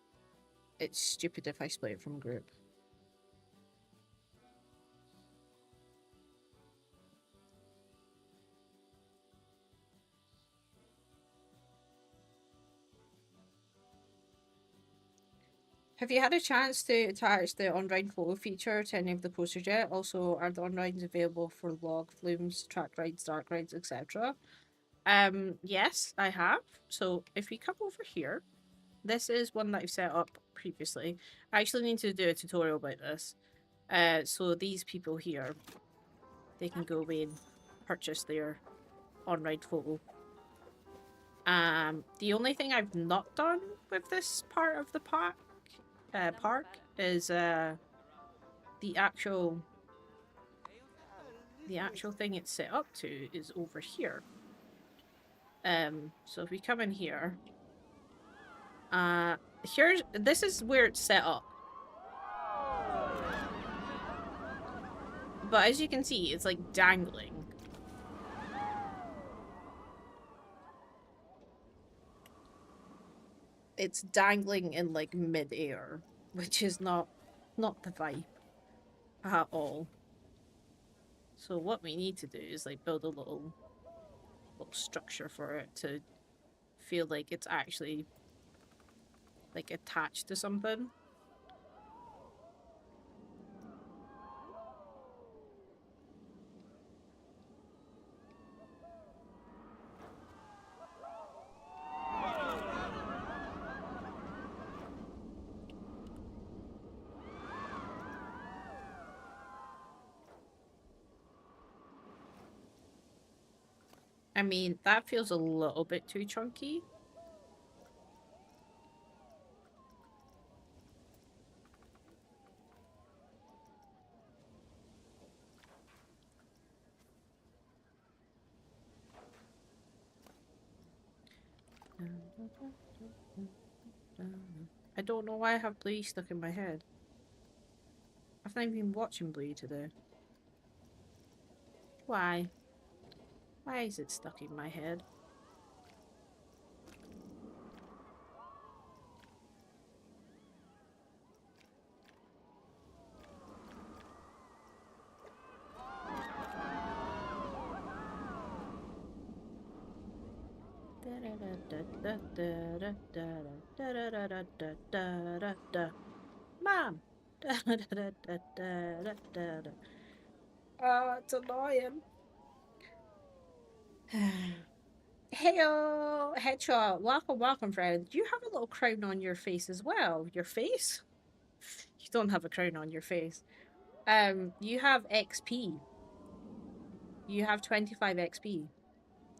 it's stupid if I split it from group. Have you had a chance to attach the online photo feature to any of the posters yet? Also, are the onlines available for log, flumes, track rides, dark rides, etc.? Yes, I have. So if we come over here, this is one that I've set up previously. I actually need to do a tutorial about this. So these people here, they can go away and purchase their on-ride photo. The only thing I've not done with this part of the park is the actual thing it's set up to is over here. So if we come in here, this is where it's set up. But as you can see, it's like dangling. It's dangling in like mid-air, which is not not the vibe at all. So what we need to do is like build a little structure for it to feel like it's actually like attached to something. I mean, that feels a little bit too chunky. I don't know why I have Bluey stuck in my head. I've not even been watching Bluey today. Why? Why is it stuck in my head? Mom! It's annoying. Heyo, Headshot. Welcome, welcome, friend. You have a little crown on your face as well. Your face? You don't have a crown on your face. You have XP. You have 25 XP.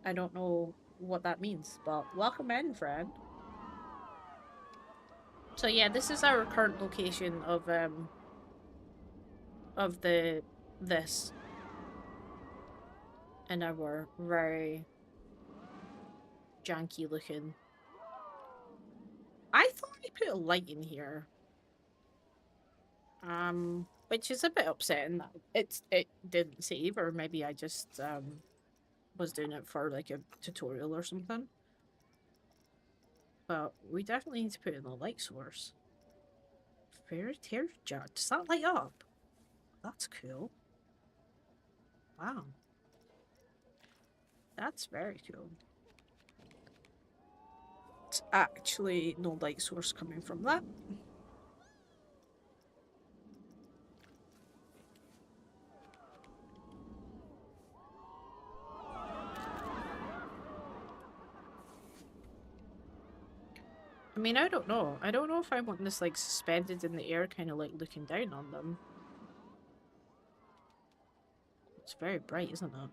I don't know what that means, but welcome in, friend. So yeah, this is our current location of this in our very janky looking. I thought I put a light in here. Which is a bit upsetting that it didn't save, or maybe I just was doing it for like a tutorial or something. But we definitely need to put in a light source. Fairy tear jar. Does that light up? That's cool. Wow. That's very cool. It's actually no light source coming from that. I mean, I don't know. I don't know if I want this like suspended in the air, kind of like looking down on them. It's very bright, isn't it?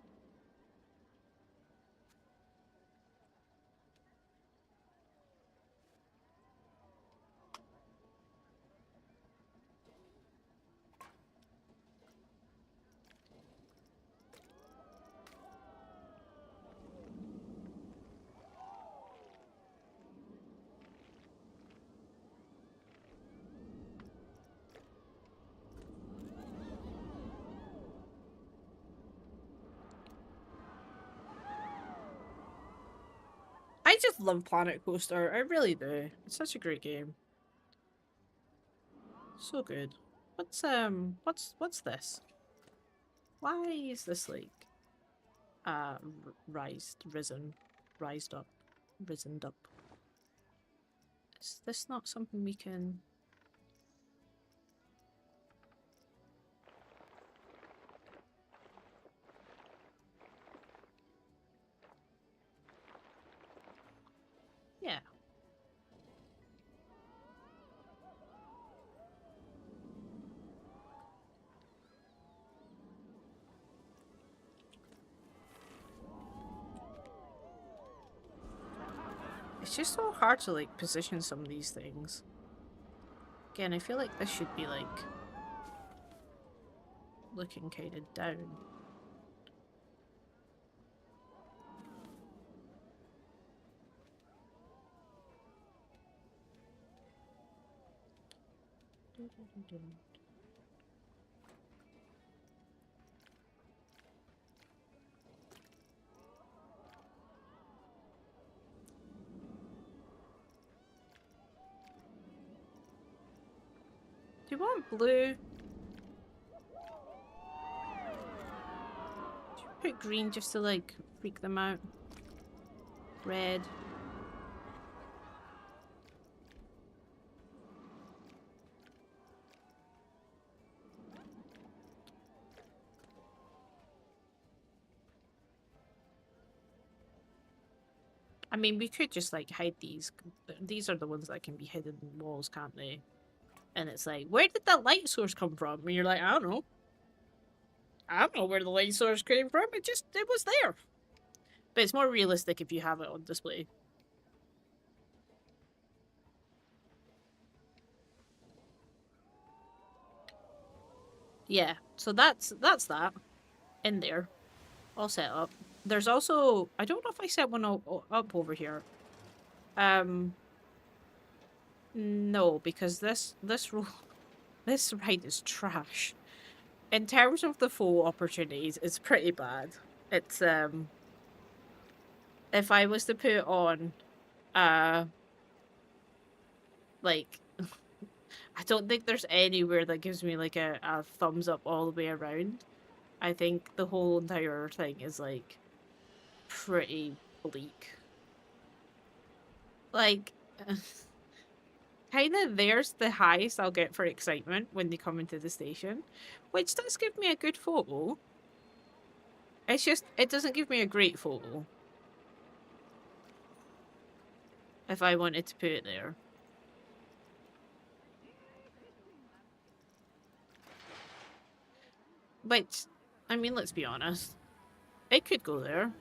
I just love Planet Coaster. I really do. It's such a great game. So good. What's this? Why is this like rised up, risened up? Is this not something we can? Yeah. It's just so hard to like position some of these things. Again, I feel like this should be like looking kind of down. Do you want blue? Put green just to like freak them out. Red. I mean, we could just like hide these. These are the ones that can be hidden in walls, can't they? And it's like, where did that light source come from? And you're like, I don't know. I don't know where the light source came from. It was there. But it's more realistic if you have it on display. Yeah, so that's that in there, all set up. There's also, I don't know if I set one up over here. No, because this ride is trash. In terms of the full opportunities, it's pretty bad. It's if I was to put on uh like I don't think there's anywhere that gives me like a thumbs up all the way around. I think the whole entire thing is like pretty bleak. Like kind of there's the highest I'll get for excitement when they come into the station, which does give me a good photo. It's just it doesn't give me a great photo if I wanted to put it there. But I mean, let's be honest. It could go there.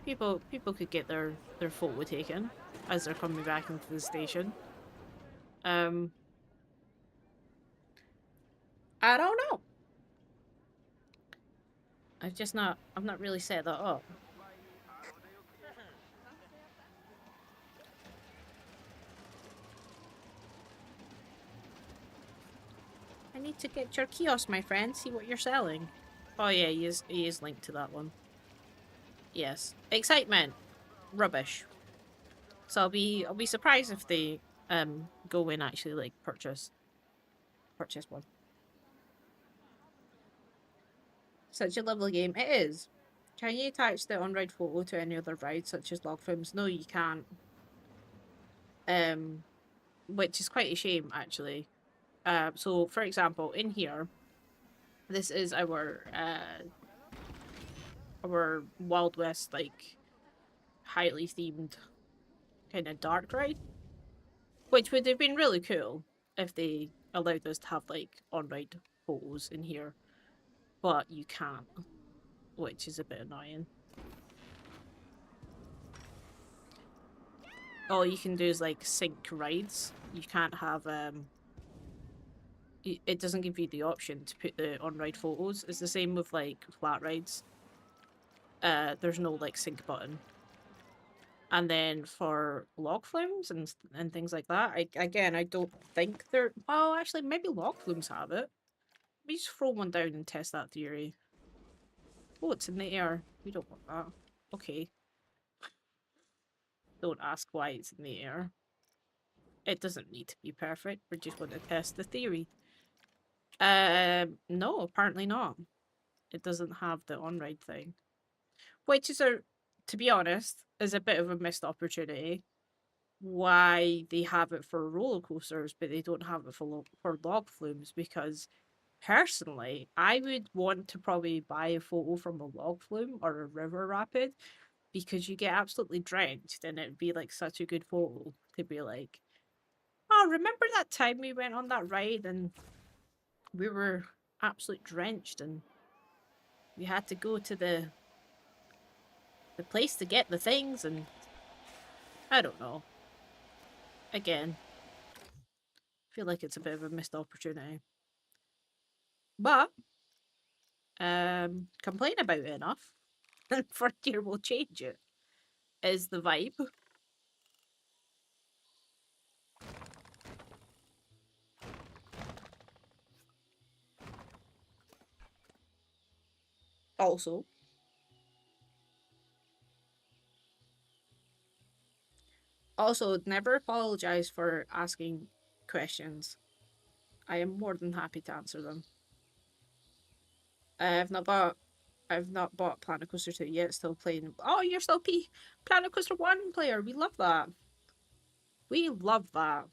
People could get their photo taken as they're coming back into the station. Um, I don't know. I've not really set that up. I need to get your kiosk, my friend. See what you're selling. Oh yeah, he is linked to that one. Yes, excitement, rubbish. So I'll be surprised if they go in actually like purchase one. Such a lovely game. It is. Can you attach the on-ride photo to any other ride, such as log films? No, you can't. Which is quite a shame, actually. So for example, in here, this is our Wild West like highly themed kind of dark ride, which would have been really cool if they allowed us to have like on-ride photos in here, but you can't, which is a bit annoying. All you can do is like sync rides. You can't have it doesn't give you the option to put the on-ride photos. It's the same with like flat rides. There's no like sync button. And then for log flumes and things like that, I don't think they're well. Actually, maybe log flumes have it. Let me just throw one down and test that theory. Oh, it's in the air. We don't want that. Okay. Don't ask why it's in the air. It doesn't need to be perfect. We just want to test the theory. No, apparently not. It doesn't have the on-ride thing. Which is to be honest, is a bit of a missed opportunity. Why they have it for roller coasters, but they don't have it for log flumes, because personally, I would want to probably buy a photo from a log flume or a river rapid, because you get absolutely drenched and it'd be like such a good photo to be like, oh, remember that time we went on that ride and we were absolutely drenched and we had to go to the place to get the things, and I don't know. Again, I feel like it's a bit of a missed opportunity. But complain about it enough and Frontier will change it. Is the vibe. Also, never apologize for asking questions. I am more than happy to answer them. I've not bought Planet Coaster 2 yet, still playing. Oh, you're still Planet Coaster 1 player. We love that. We love that.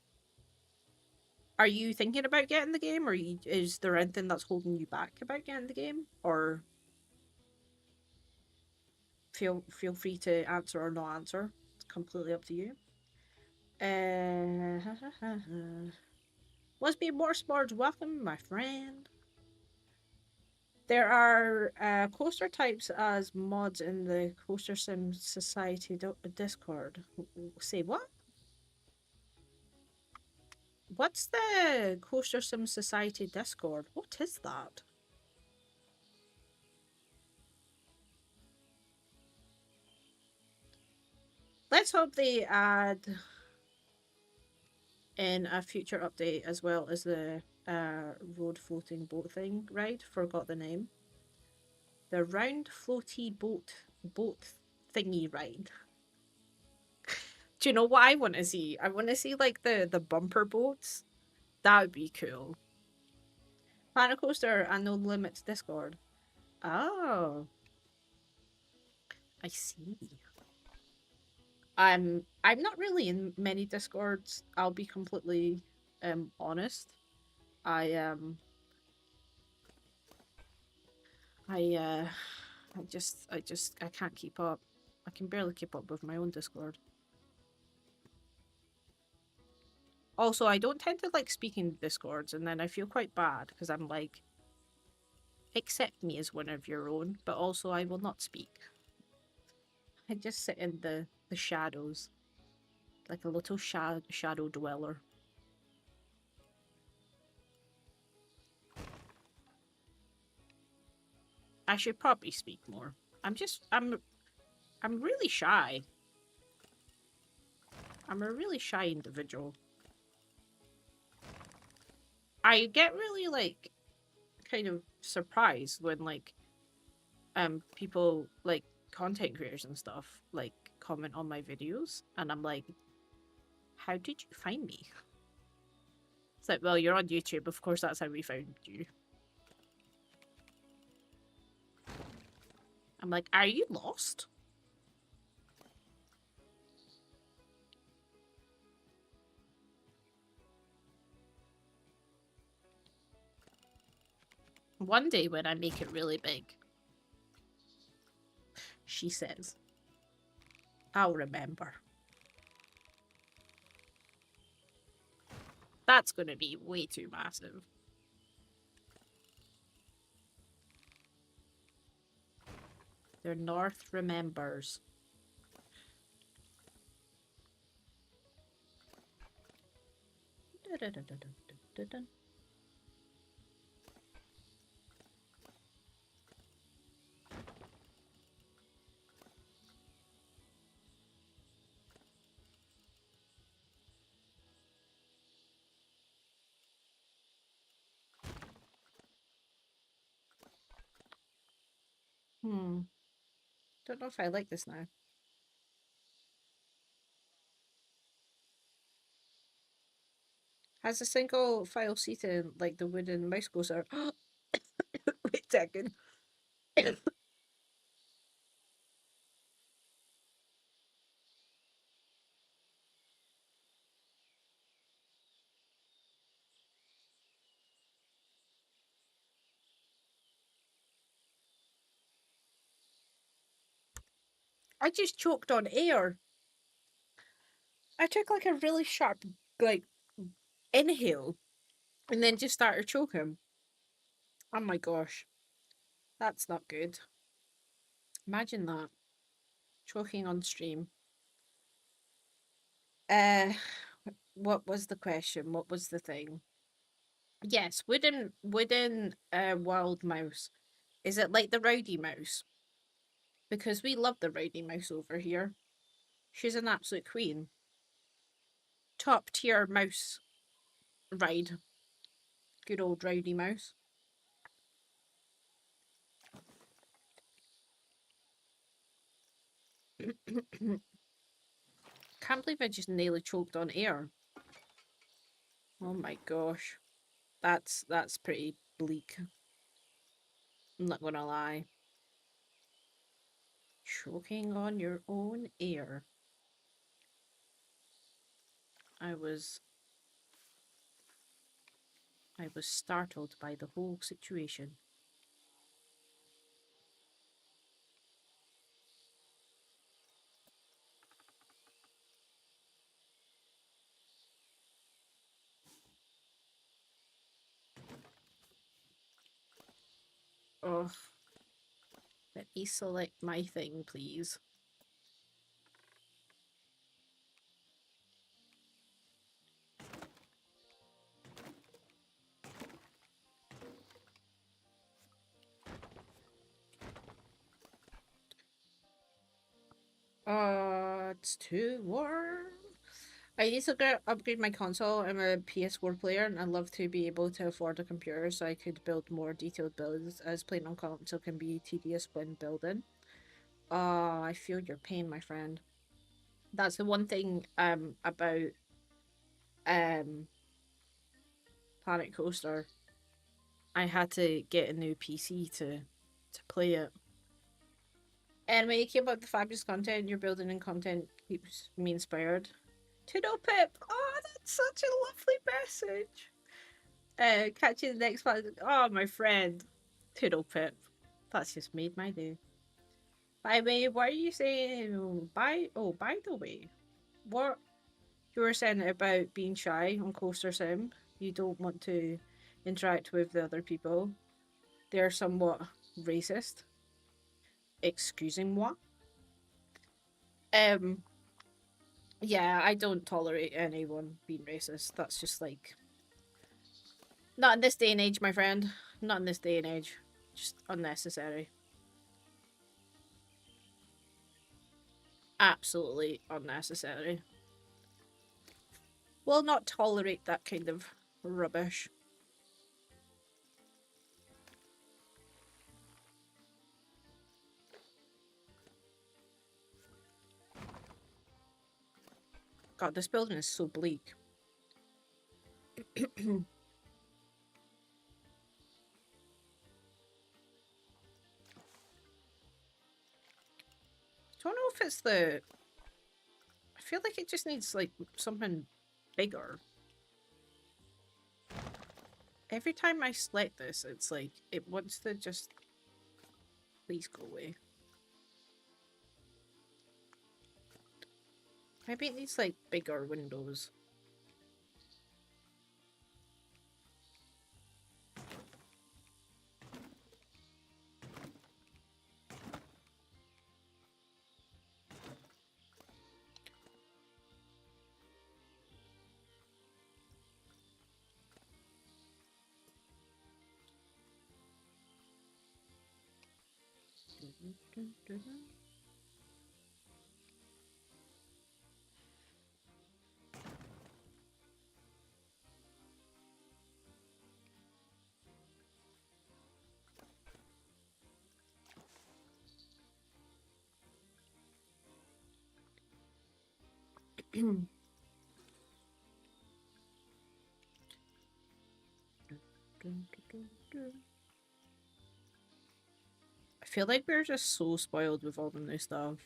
Are you thinking about getting the game, or is there anything that's holding you back about getting the game? Or feel free to answer or not answer. It's completely up to you. Must be more sports. Welcome, my friend. There are coaster types as mods in the Coaster Sim Society Discord. Say what? What's the Coaster Sim Society Discord? What is that? Let's hope they add in a future update as well as the road floating boat thing, right? Forgot the name. The round floaty boat thingy ride. Do you know what I want to see? I want to see like the bumper boats. That would be cool. Planet Coaster and No Limits Discord. Oh, I see. I'm not really in many Discords. I'll be completely honest. I I I can't keep up. I can barely keep up with my own Discord. Also, I don't tend to like speaking Discords, and then I feel quite bad because I'm like, accept me as one of your own, but also I will not speak. I just sit in the shadows, like a little shadow dweller. I should probably speak more. I'm really shy. I'm a really shy individual. I get really like kind of surprised when like people like content creators and stuff like comment on my videos, and I'm like, how did you find me? It's like, well, you're on YouTube, of course that's how we found you. I'm like, are you lost? One day when I make it really big, she says, I'll remember. That's gonna be way too massive. The North remembers. Don't know if I like this now. Has a single file seating like the wooden mouse coaster. Wait a second. I just choked on air. I took like a really sharp like inhale and then just started choking. Oh my gosh. That's not good. Imagine that. Choking on stream. Uh what was the question? What was the thing? Yes, wooden wild mouse. Is it like the rowdy mouse? Because we love the rowdy mouse over here. She's an absolute queen. Top tier mouse ride. Good old rowdy mouse. Can't believe I just nearly choked on air. Oh my gosh. That's pretty bleak. I'm not gonna lie. Choking on your own air. I was I was startled by the whole situation. Oh, let me select my thing, please. It's too warm. I need to upgrade my console. I'm a PS4 player and I'd love to be able to afford a computer so I could build more detailed builds, as playing on console can be tedious when building. I feel your pain, my friend. That's the one thing about um Planet Coaster. I had to get a new PC to play it. And when you keep up the fabulous content you're building, and content keeps me inspired. Toodle Pip! Oh, that's such a lovely message. Catch you in the next one. Oh, my friend. Toodle Pip. That's just made my day. By the way, what are you saying? By the way, what you were saying about being shy on Coaster Sim? You don't want to interact with the other people. They're somewhat racist. Excusez-moi. Um, yeah, I don't tolerate anyone being racist. That's just like not in this day and age, my friend. Not in this day and age. Just unnecessary. Absolutely unnecessary. Will not tolerate that kind of rubbish. God, this building is so bleak. Don't know if it's the. I feel like it just needs like something bigger. Every time I select this, it's like it wants to just please go away. Maybe it needs like bigger windows. I feel like we're just so spoiled with all the new stuff.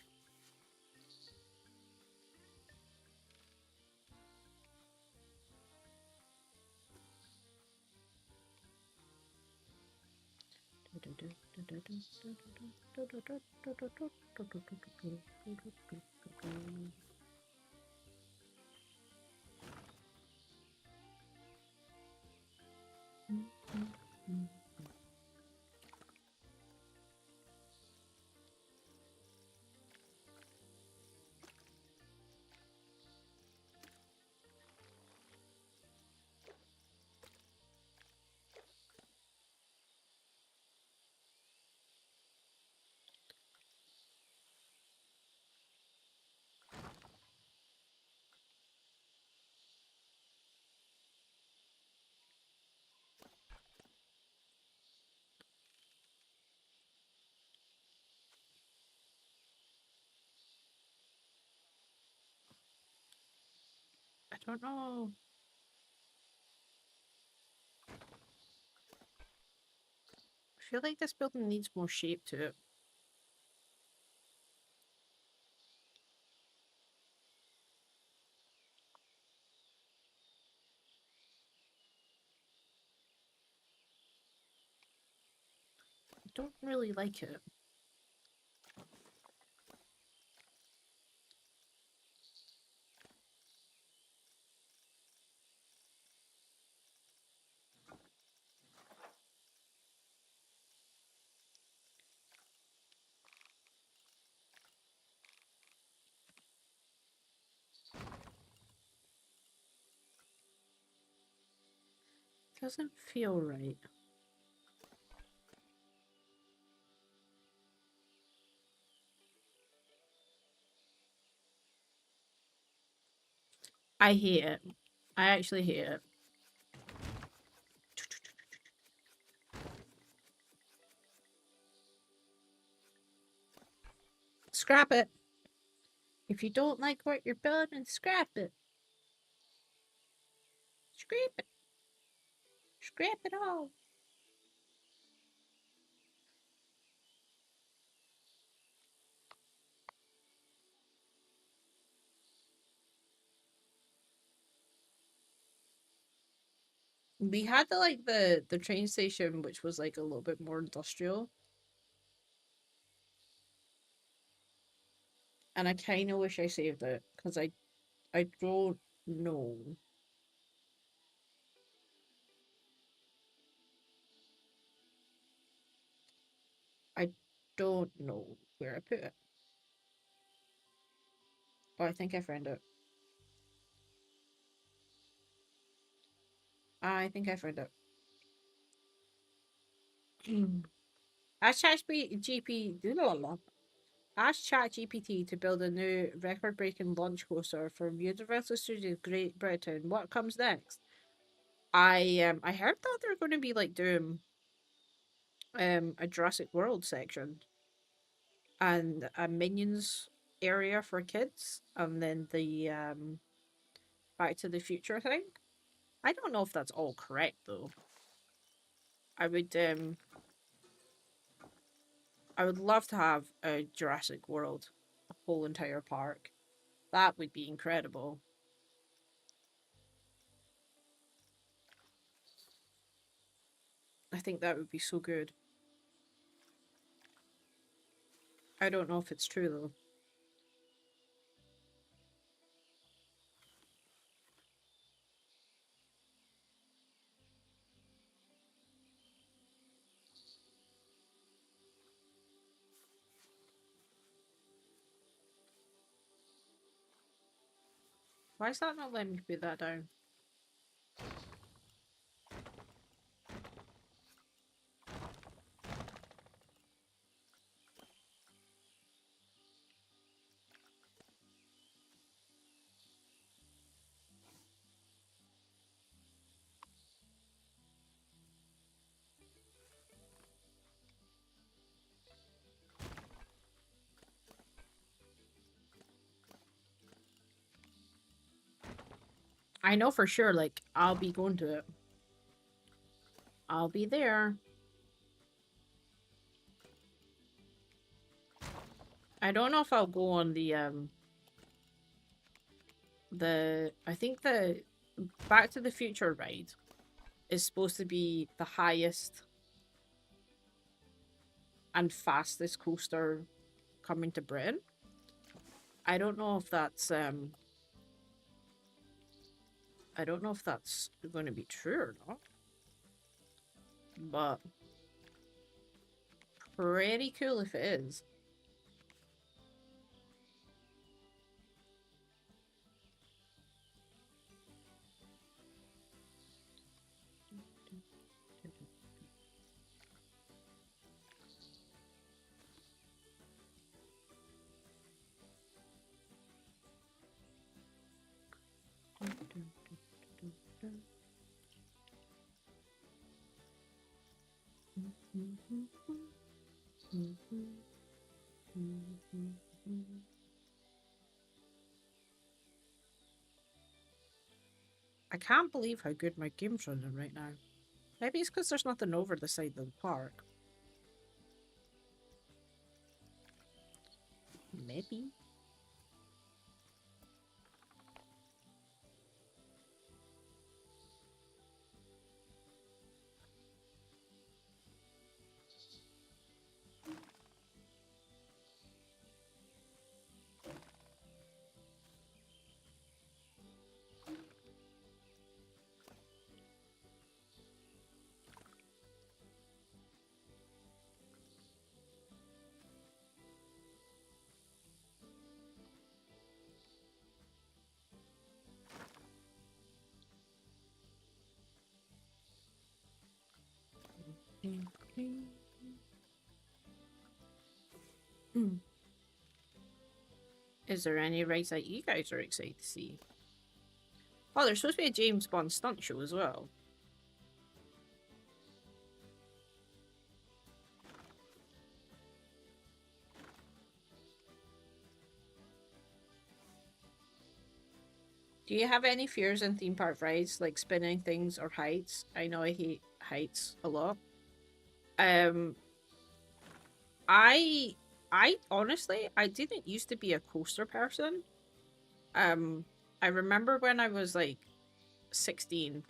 I don't know. feel like this building needs more shape to it. I don't really like it. Doesn't feel right. I hate it. I actually hate it. Scrap it. If you don't like what you're building, scrap it. Scrap it. Scrap it all. We had the train station, which was like a little bit more industrial, and I kind of wish I saved it because I don't know. I don't know where I put it. Oh, I think I found it. I think I found it. Ask ChatGPT to build a new record-breaking launch coaster for Universal Studios Great Britain. What comes next? I heard that they're going to be like doing a Jurassic World section and a Minions area for kids, and then the Back to the Future thing. I don't know if that's all correct though. I would um I would love to have a Jurassic World, a whole entire park. That would be incredible. I think that would be so good. I don't know if it's true though. Why is that not letting me put that down? I know for sure, like, I'll be going to it. I'll be there. I don't know if I'll go on the I think the Back to the Future ride is supposed to be the highest and fastest coaster coming to Britain. I don't know if that's I don't know if that's going to be true or not, but pretty cool if it is. I can't believe how good my game's running right now. Maybe it's because there's nothing over the side of the park. Maybe. Is there any rides that you guys are excited to see? Oh, there's supposed to be a James Bond stunt show as well. Do you have any fears in theme park rides, like spinning things or heights? I know I hate heights a lot. Um, I, I honestly, I didn't used to be a coaster person. Um, I remember when I was like 16,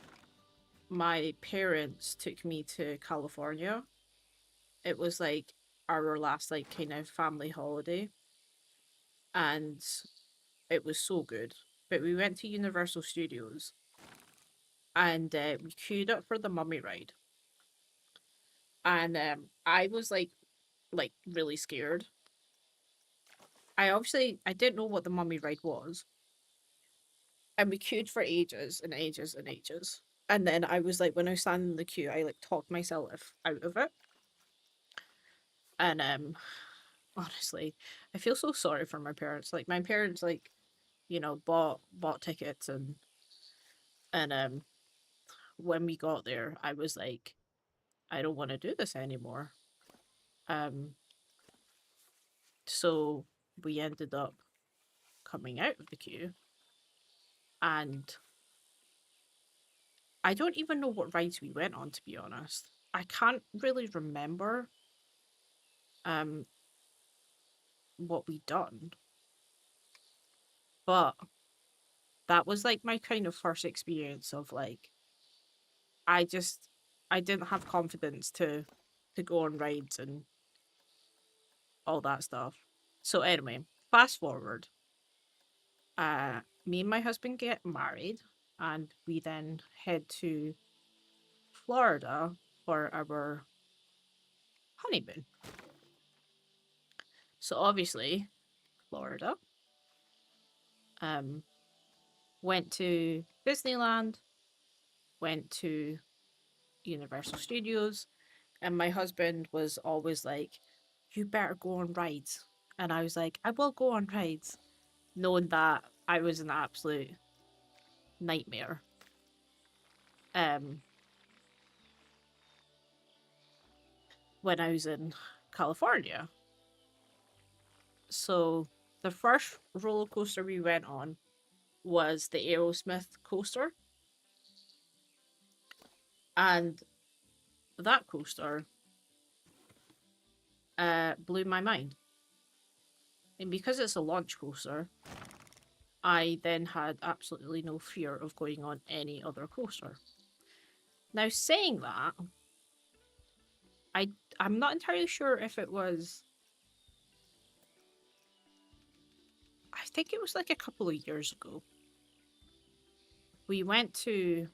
my parents took me to California. It was like our last like kind of family holiday, and it was so good. But we went to Universal Studios, and we queued up for the Mummy ride, and I was like really scared. I didn't know what the Mummy ride was, and we queued for ages and ages and ages. And then I was like, when I was standing in the queue, I like talked myself out of it. And honestly, I feel so sorry for my parents. Like my parents, like bought tickets, and when we got there, I was like, I don't want to do this anymore. Um, so we ended up coming out of the queue, and I don't even know what rides we went on, to be honest. I can't really remember um what we done, but that was like my kind of first experience of like I just I didn't have confidence to go on rides and all that stuff. So anyway, fast forward. Me and my husband get married, and we then head to Florida for our honeymoon. So obviously, Florida. Um, went to Disneyland, went to Universal Studios, and my husband was always like, "You better go on rides," and I was like, "I will go on rides," knowing that I was an absolute nightmare. Um, when I was in California, so the first roller coaster we went on was the Aerosmith coaster, and that coaster blew my mind. And because it's a launch coaster, I then had absolutely no fear of going on any other coaster. Now, saying that, I I'm not entirely sure if it was. I think it was like a couple of years ago. We went to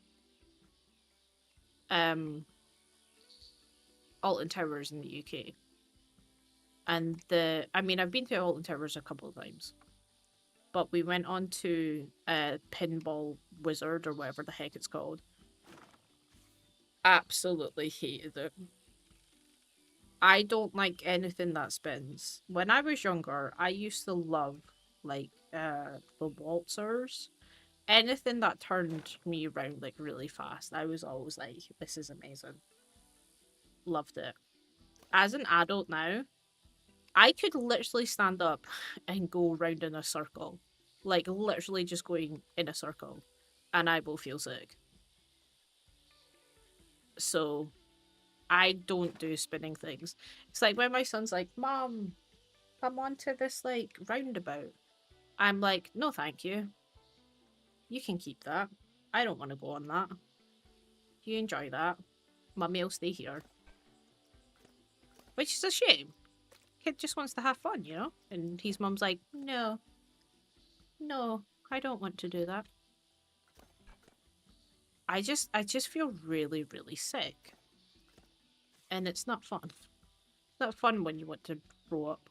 um Alton Towers in the UK, and I mean I've been to Alton Towers a couple of times, but we went on to Pinball Wizard or whatever the heck it's called. Absolutely hated it. I don't like anything that spins. When I was younger, I used to love like the waltzers. Anything that turned me around like really fast. I was always like, this is amazing. Loved it. As an adult now, I could literally stand up and go round in a circle. Like literally just going in a circle, and I will feel sick. So I don't do spinning things. It's like when my son's like, "Mom, come onto this, like, roundabout. I'm like, no, thank you. You can keep that. I don't want to go on that. You enjoy that. Mummy will stay here. Which is a shame. Kid just wants to have fun, you know? And his mum's like, no. No, I don't want to do that. I just feel really, really sick. And it's not fun. It's not fun when you want to grow up.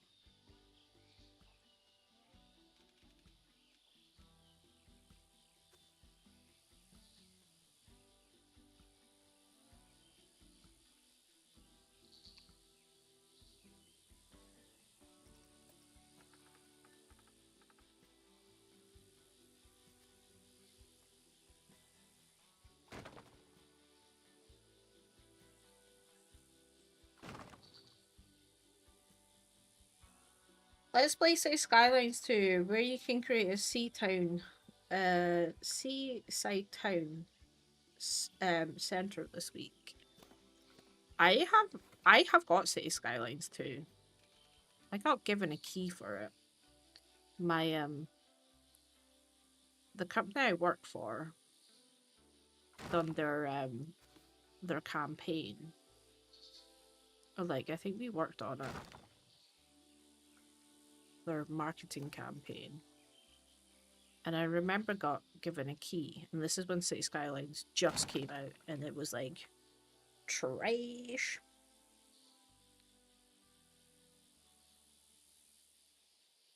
Let's play City Skylines 2, where you can create a seaside town center this week. I have got City Skylines 2. I got given a key for it. My the company I work for done their campaign. Or like I think we worked on it. Their marketing campaign. And I remember got given a key, and this is when City Skylines just came out, and it was like trash.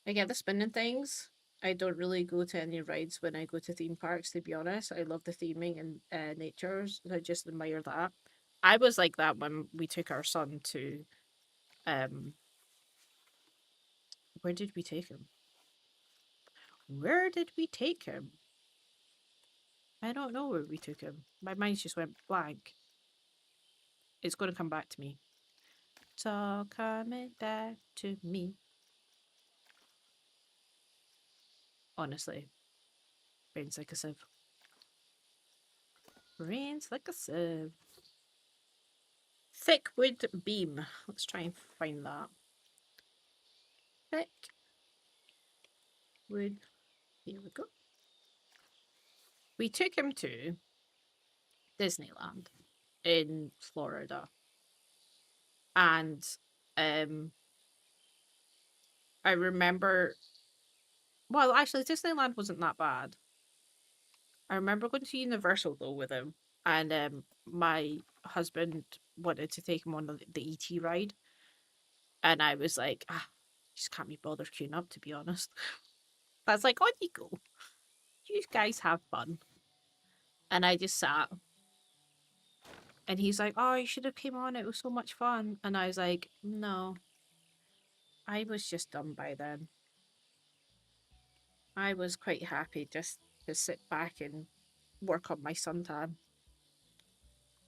I get the spinning things. I don't really go to any rides when I go to theme parks, to be honest. I love the theming and natures. I just admire that. I was like that when we took our son to where did we take him? Where did we take him? I don't know where we took him. My mind just went blank. It's gonna come back to me. It's all coming back to me. Honestly. Rains like a sieve. Rains like a sieve. Thick wood beam. Let's try and find that. Thick wood. Here we go. We took him to Disneyland in Florida. And I remember, well, actually Disneyland wasn't that bad. I remember going to Universal though with him, and my husband wanted to take him on the ET ride, and I was like, just can't be bothered queuing up, to be honest. That's like, on you go. You guys have fun. And I just sat. And he's like, oh, you should have came on. It was so much fun. And I was like, no. I was just done by then. I was quite happy just to sit back and work on my suntan.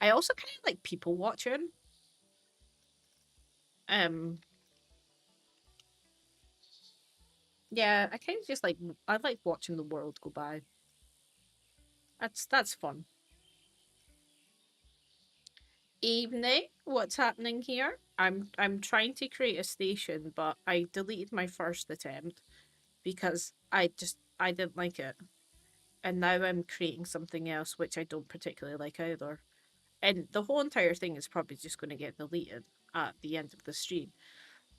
I also kind of like people watching. Yeah, I kind of just like, I like watching the world go by. That's fun. Evening, what's happening here? I'm trying to create a station, but I deleted my first attempt because I didn't like it. And now I'm creating something else which I don't particularly like either. And the whole entire thing is probably just going to get deleted at the end of the stream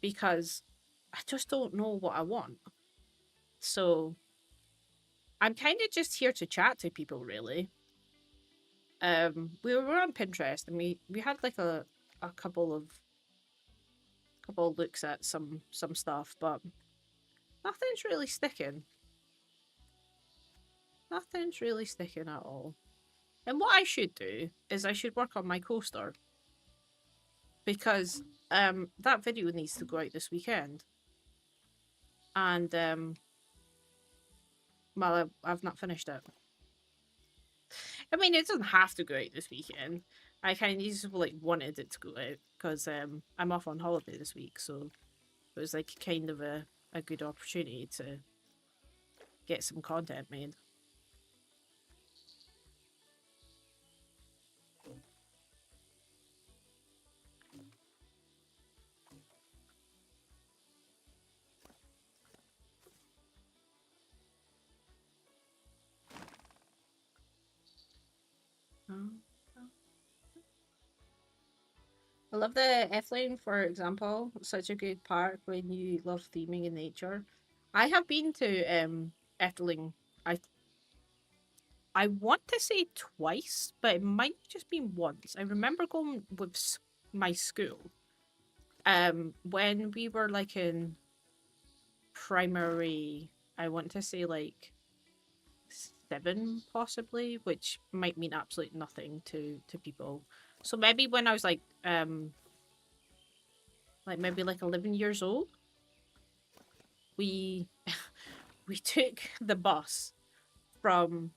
because I just don't know what I want. So I'm kind of just here to chat to people, really. We were on Pinterest and we had like a couple of looks at some stuff, but nothing's really sticking. Nothing's really sticking at all. And what I should do is I should work on my coaster because that video needs to go out this weekend, and well, I've not finished it. I mean, it doesn't have to go out this weekend. I kind of just like wanted it to go out because I'm off on holiday this week, so it was like kind of a good opportunity to get some content made. I love the Etheling, for example. Such a good park when you love theming in nature. I have been to Etheling. I I want to say twice, but it might have just been once. I remember going with my school. When we were like in primary, I want to say like seven possibly, which might mean absolutely nothing to people. So maybe when I was like maybe like 11 years old, we we took the bus from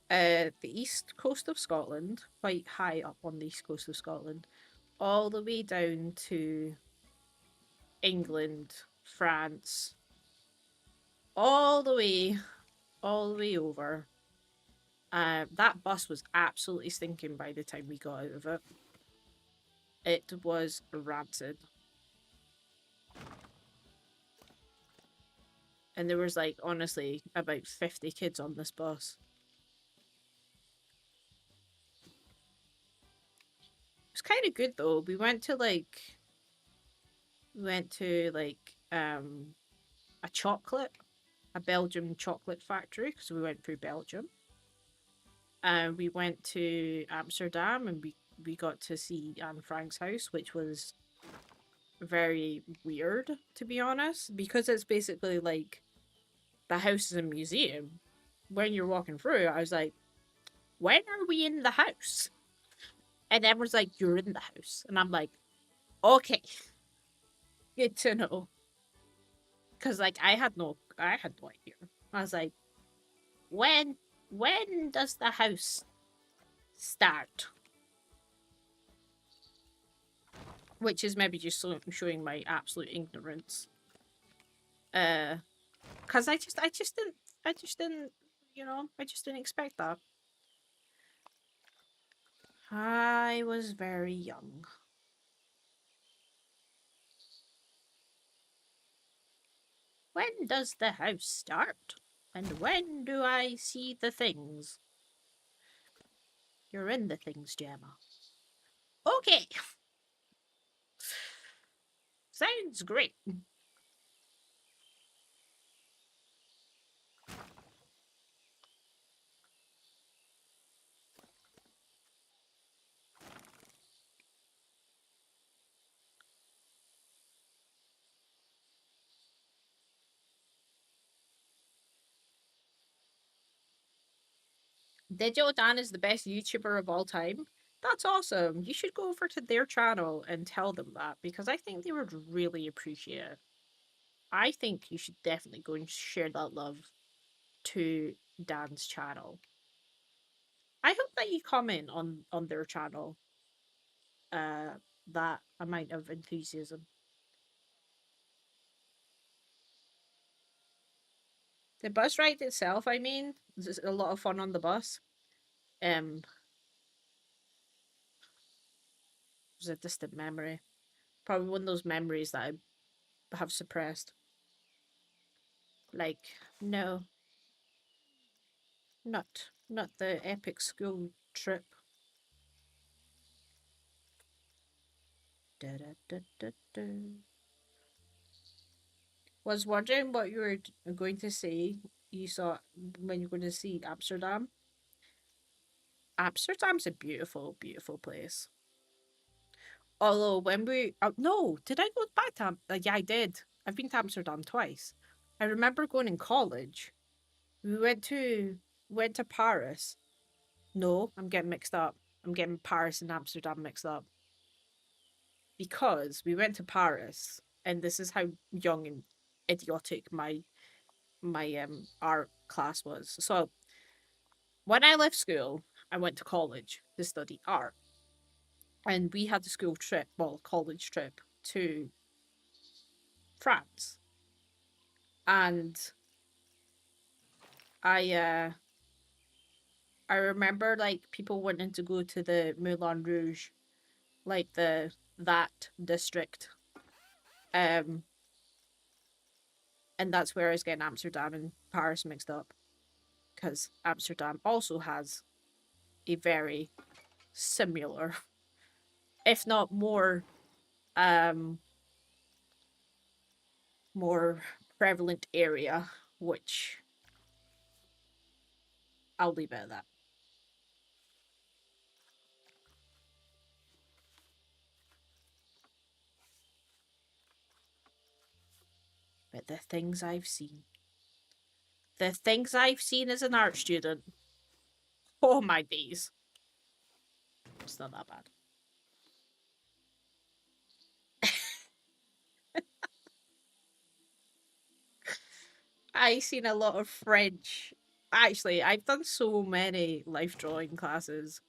the east coast of Scotland, quite high up on the east coast of Scotland, all the way down to England, France, all the way, all the way over. That bus was absolutely stinking by the time we got out of it. It was rancid. And there was like honestly about 50 kids on this bus. It was kind of good though. We went to a chocolate, a Belgian chocolate factory because we went through Belgium. And we went to Amsterdam and we got to see Anne Frank's house, which was very weird to be honest, because it's basically like the house is a museum. When you're walking through, I was like, when are we in the house? And everyone's like, you're in the house. And I'm like, okay, good to know. Cause like I had no idea. I was like, when when does the house start? Which is maybe just showing my absolute ignorance. Uh, cause I just didn't, I just didn't expect that. I was very young. When does the house start? And when do I see the things? You're in the things, Gemma. Okay, sounds great. Digital Dan is the best YouTuber of all time. That's awesome. You should go over to their channel and tell them that because I think they would really appreciate it. I think you should definitely go and share that love to Dan's channel. I hope that you comment on their channel. Uh, that amount of enthusiasm. The bus ride itself, I mean, there's a lot of fun on the bus. Um, it was a distant memory. Probably one of those memories that I have suppressed. Like, no, not the epic school trip. Da, da, da, da, da. Was wondering what you were going to say. You saw when you're going to see Amsterdam. Amsterdam's a beautiful, beautiful place. Although when we no, did I go back to yeah, I did. I've been to Amsterdam twice. I remember going in college. We went to Paris. No, I'm getting mixed up. I'm getting Paris and Amsterdam mixed up. Because we went to Paris and this is how young and idiotic my art class was. So when I left school, I went to college to study art. And we had a school trip, well, college trip to France. And I I remember like people wanting to go to the Moulin Rouge, like the that district. Um and that's where I was getting Amsterdam and Paris mixed up. Because Amsterdam also has a very similar if not um more prevalent area, which I'll leave it at that. But the things I've seen as an art student, oh my days, it's not that bad. I seen a lot of French. Actually, I've done so many life drawing classes.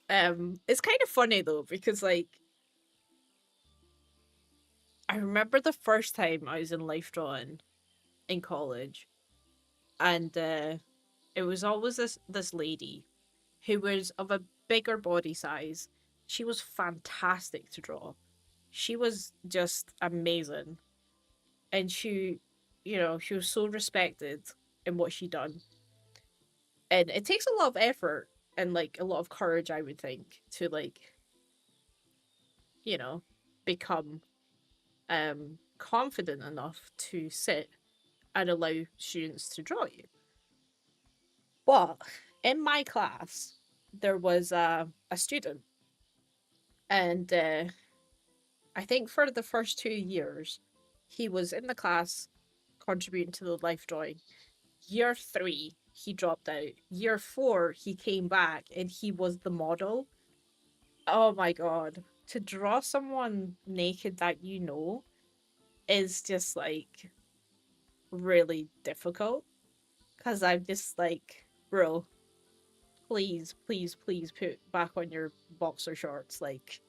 It's kind of funny though because like I remember the first time I was in life drawing in college, and it was always this lady who was of a bigger body size. She was fantastic to draw. She was just amazing, and she was so respected in what she done. And it takes a lot of effort and like a lot of courage, I would think, to like you know become confident enough to sit and allow students to draw you. But in my class, there was a student, and I think for the first 2 years, he was in the class contributing to the life drawing. Year three, he dropped out. Year four, he came back and he was the model. Oh my god. To draw someone naked that you know is just like really difficult. Because I'm just like, bro, please, please, please put back on your boxer shorts. Like,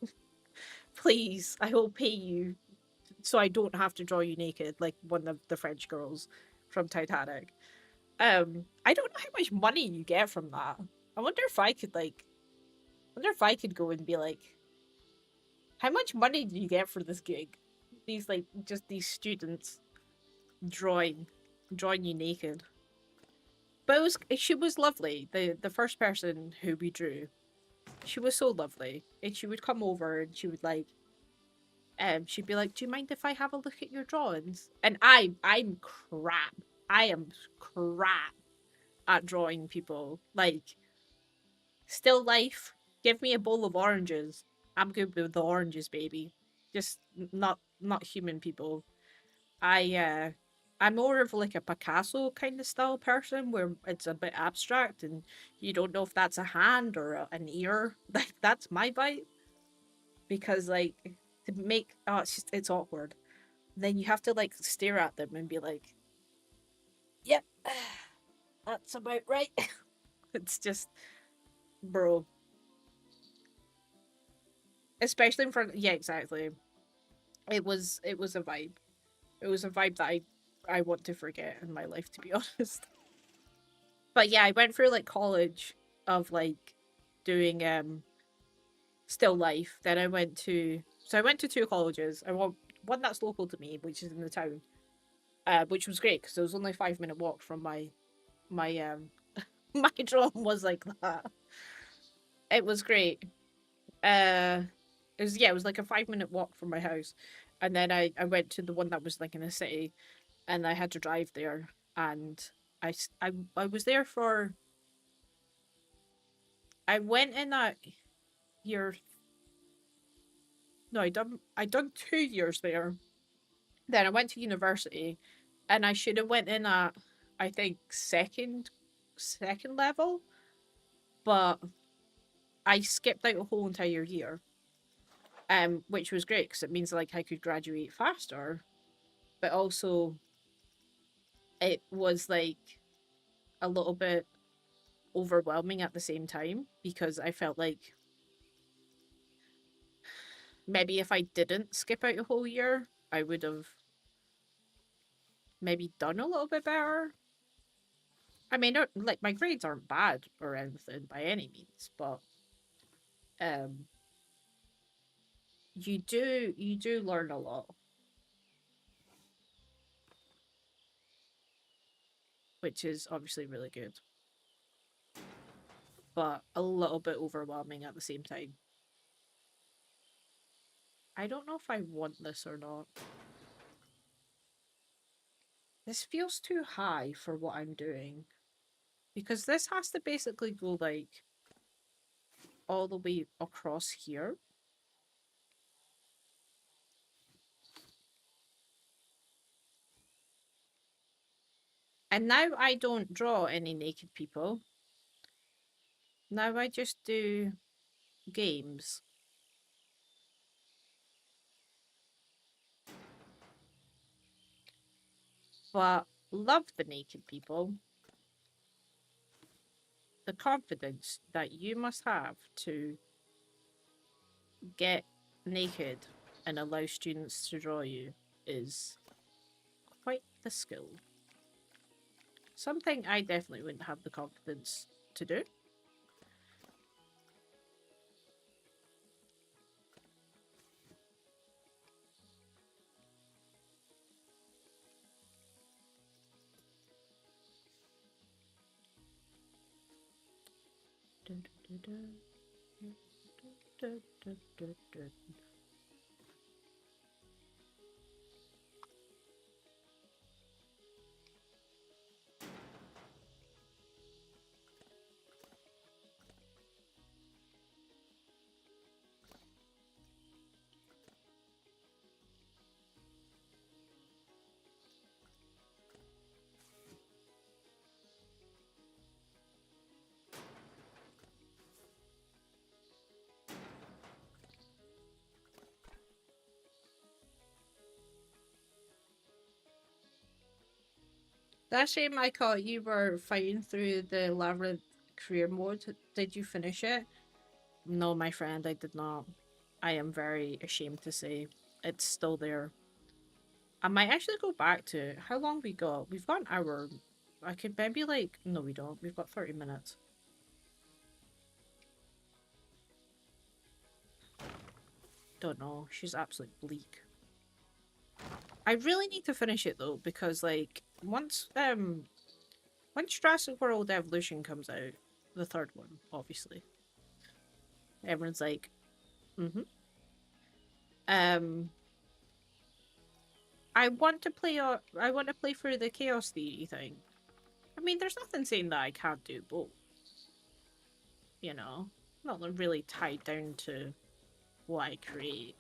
please, I will pay you so I don't have to draw you naked like one of the French girls from Titanic. I don't know how much money you get from that. I wonder if I could like wonder if I could go and be like, how much money do you get for this gig? These like just these students drawing drawing you naked. But she was lovely. The first person who we drew, she was so lovely. And she would come over and she would like she'd be like, "Do you mind if I have a look at your drawings?" And I'm crap. I am crap at drawing people. Like still life, give me a bowl of oranges. I'm good with the oranges, baby. Just not human people. I I'm more of like a Picasso kind of style person where it's a bit abstract and you don't know if that's a hand or an ear. Like that's my vibe because like to make it's awkward. Then you have to like stare at them and be like, "Yep, that's about right." It's just, bro, especially in front. Yeah, exactly. It was a vibe. It was a vibe that I want to forget in my life, to be honest. But yeah, I went through like college of like doing still life. Then I went to two colleges. I want one that's local to me, which is in the town, which was great because it was only 5 minute walk from my my drum was like that. It was great. Uh, it was like a 5 minute walk from my house, and then I went to the one that was like in a city, and I had to drive there, and I was there for I went in that year. No, I done 2 years there. Then I went to university, and I should have went in at I think second level, but I skipped out a whole entire year. Which was great because it means like I could graduate faster, but also it was like a little bit overwhelming at the same time because I felt like maybe if I didn't skip out a whole year, I would have maybe done a little bit better. I mean, like my grades aren't bad or anything by any means, but um, you do learn a lot, which is obviously really good, but a little bit overwhelming at the same time. I don't know if I want this or not. This feels too high for what I'm doing. Because this has to basically go like all the way across here. And now I don't draw any naked people. Now I just do games. But love the naked people. The confidence that you must have to get naked and allow students to draw you is quite the skill. Something I definitely wouldn't have the confidence to do. That shame I caught you were fighting through the labyrinth career mode. Did you finish it? No, my friend, I did not. I am very ashamed to say. It's still there. I might actually go back to it. How long we got? We've got an hour. I could maybe like no we don't. We've got 30 minutes. Don't know. She's absolutely bleak. I really need to finish it though, because like once Jurassic World Evolution comes out, the third one, obviously. Everyone's like, mm-hmm. Um I want to play through the Chaos Theory thing. I mean, there's nothing saying that I can't do both. You know? Not really tied down to what I create.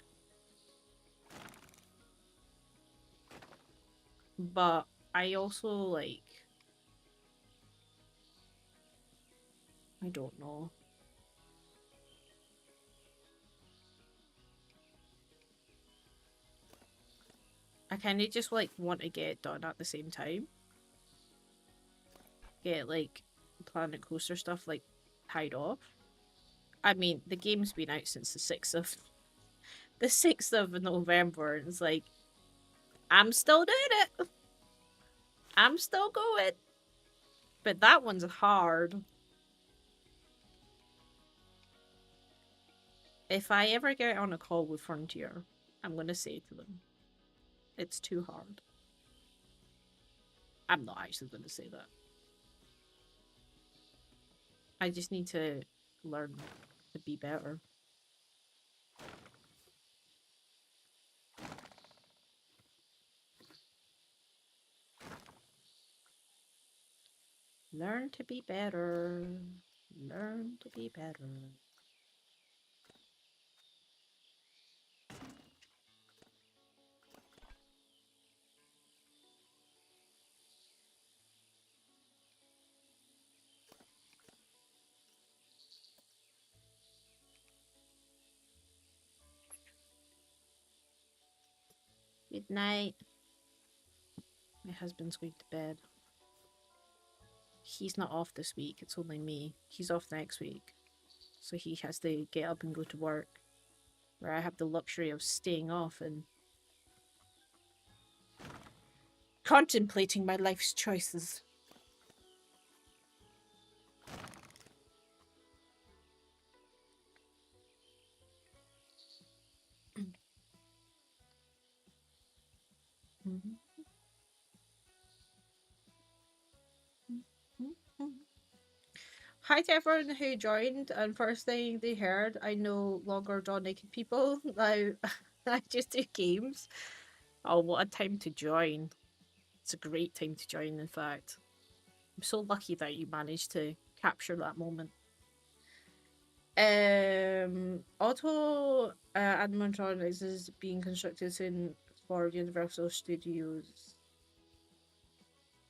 But I also like I don't know. I kinda just like want to get it done at the same time. Get like Planet Coaster stuff like tied off. I mean, the game's been out since the 6th of November, and it's like I'm still doing it. I'm still going. But that one's hard. If I ever get on a call with Frontier, I'm gonna say to them, it's too hard. I'm not actually gonna say that. I just need to learn to be better. Learn to be better. Learn to be better. Good night. My husband's going to bed. He's not off this week, it's only me. He's off next week. So he has to get up and go to work. Where I have the luxury of staying off and contemplating my life's choices. Hi to everyone who joined, and first thing they heard, I no longer draw naked people. Now, I just do games. Oh, what a time to join. It's a great time to join, in fact. I'm so lucky that you managed to capture that moment. Auto animatronics is being constructed soon for Universal Studios.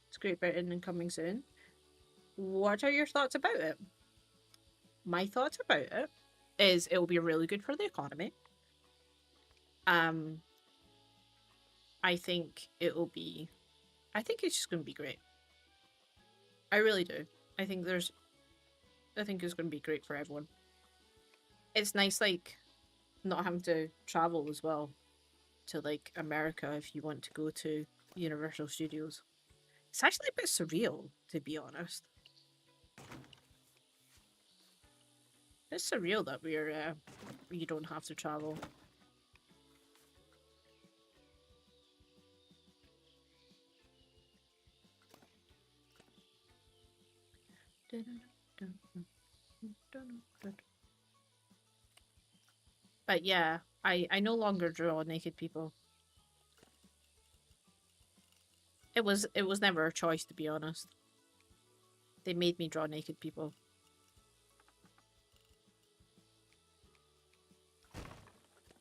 It's Great Britain and coming soon. What are your thoughts about it? My thoughts about it is it will be really good for the economy. Um, I think it will be. I think it's just going to be great. I really do. I think there's. I think it's going to be great for everyone. It's nice, like not having to travel as well to like America if you want to go to Universal Studios. It's actually a bit surreal, to be honest. It's surreal that you don't have to travel. But yeah, I no longer draw naked people. It was never a choice, to be honest. They made me draw naked people.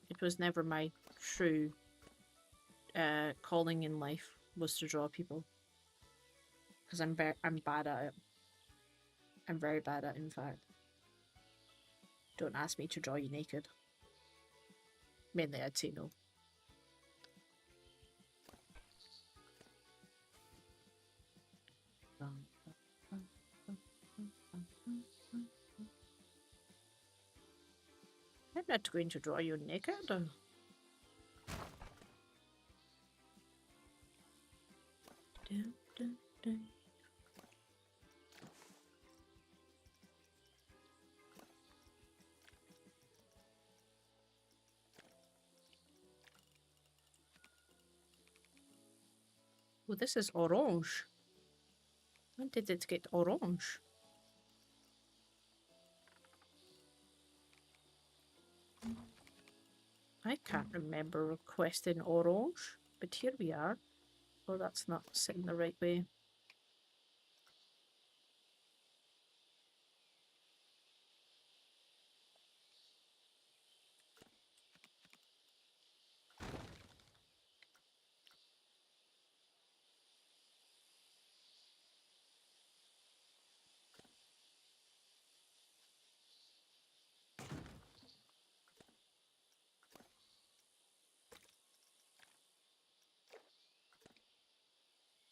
It was never my true calling in life was to draw people because I'm bad at it. I'm very bad at it, in fact. Don't ask me to draw you naked. Mainly, I'd say no. I'm not going to draw you naked. Well, this is orange. When did it get orange? I can't remember requesting orange, but here we are. Oh, that's not sitting the right way.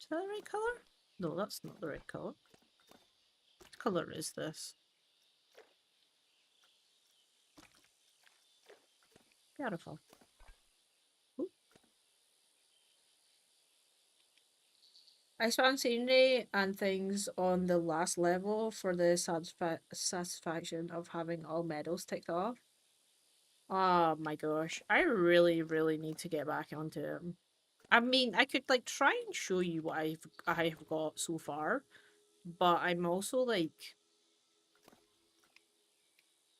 Is that the right colour? No, that's not the right colour. What colour is this? Beautiful. Ooh. I found scenery and things on the last level for the satisfaction of having all medals ticked off. Oh my gosh. I really, really need to get back onto it. I mean, I could like try and show you what I have got so far, but I'm also like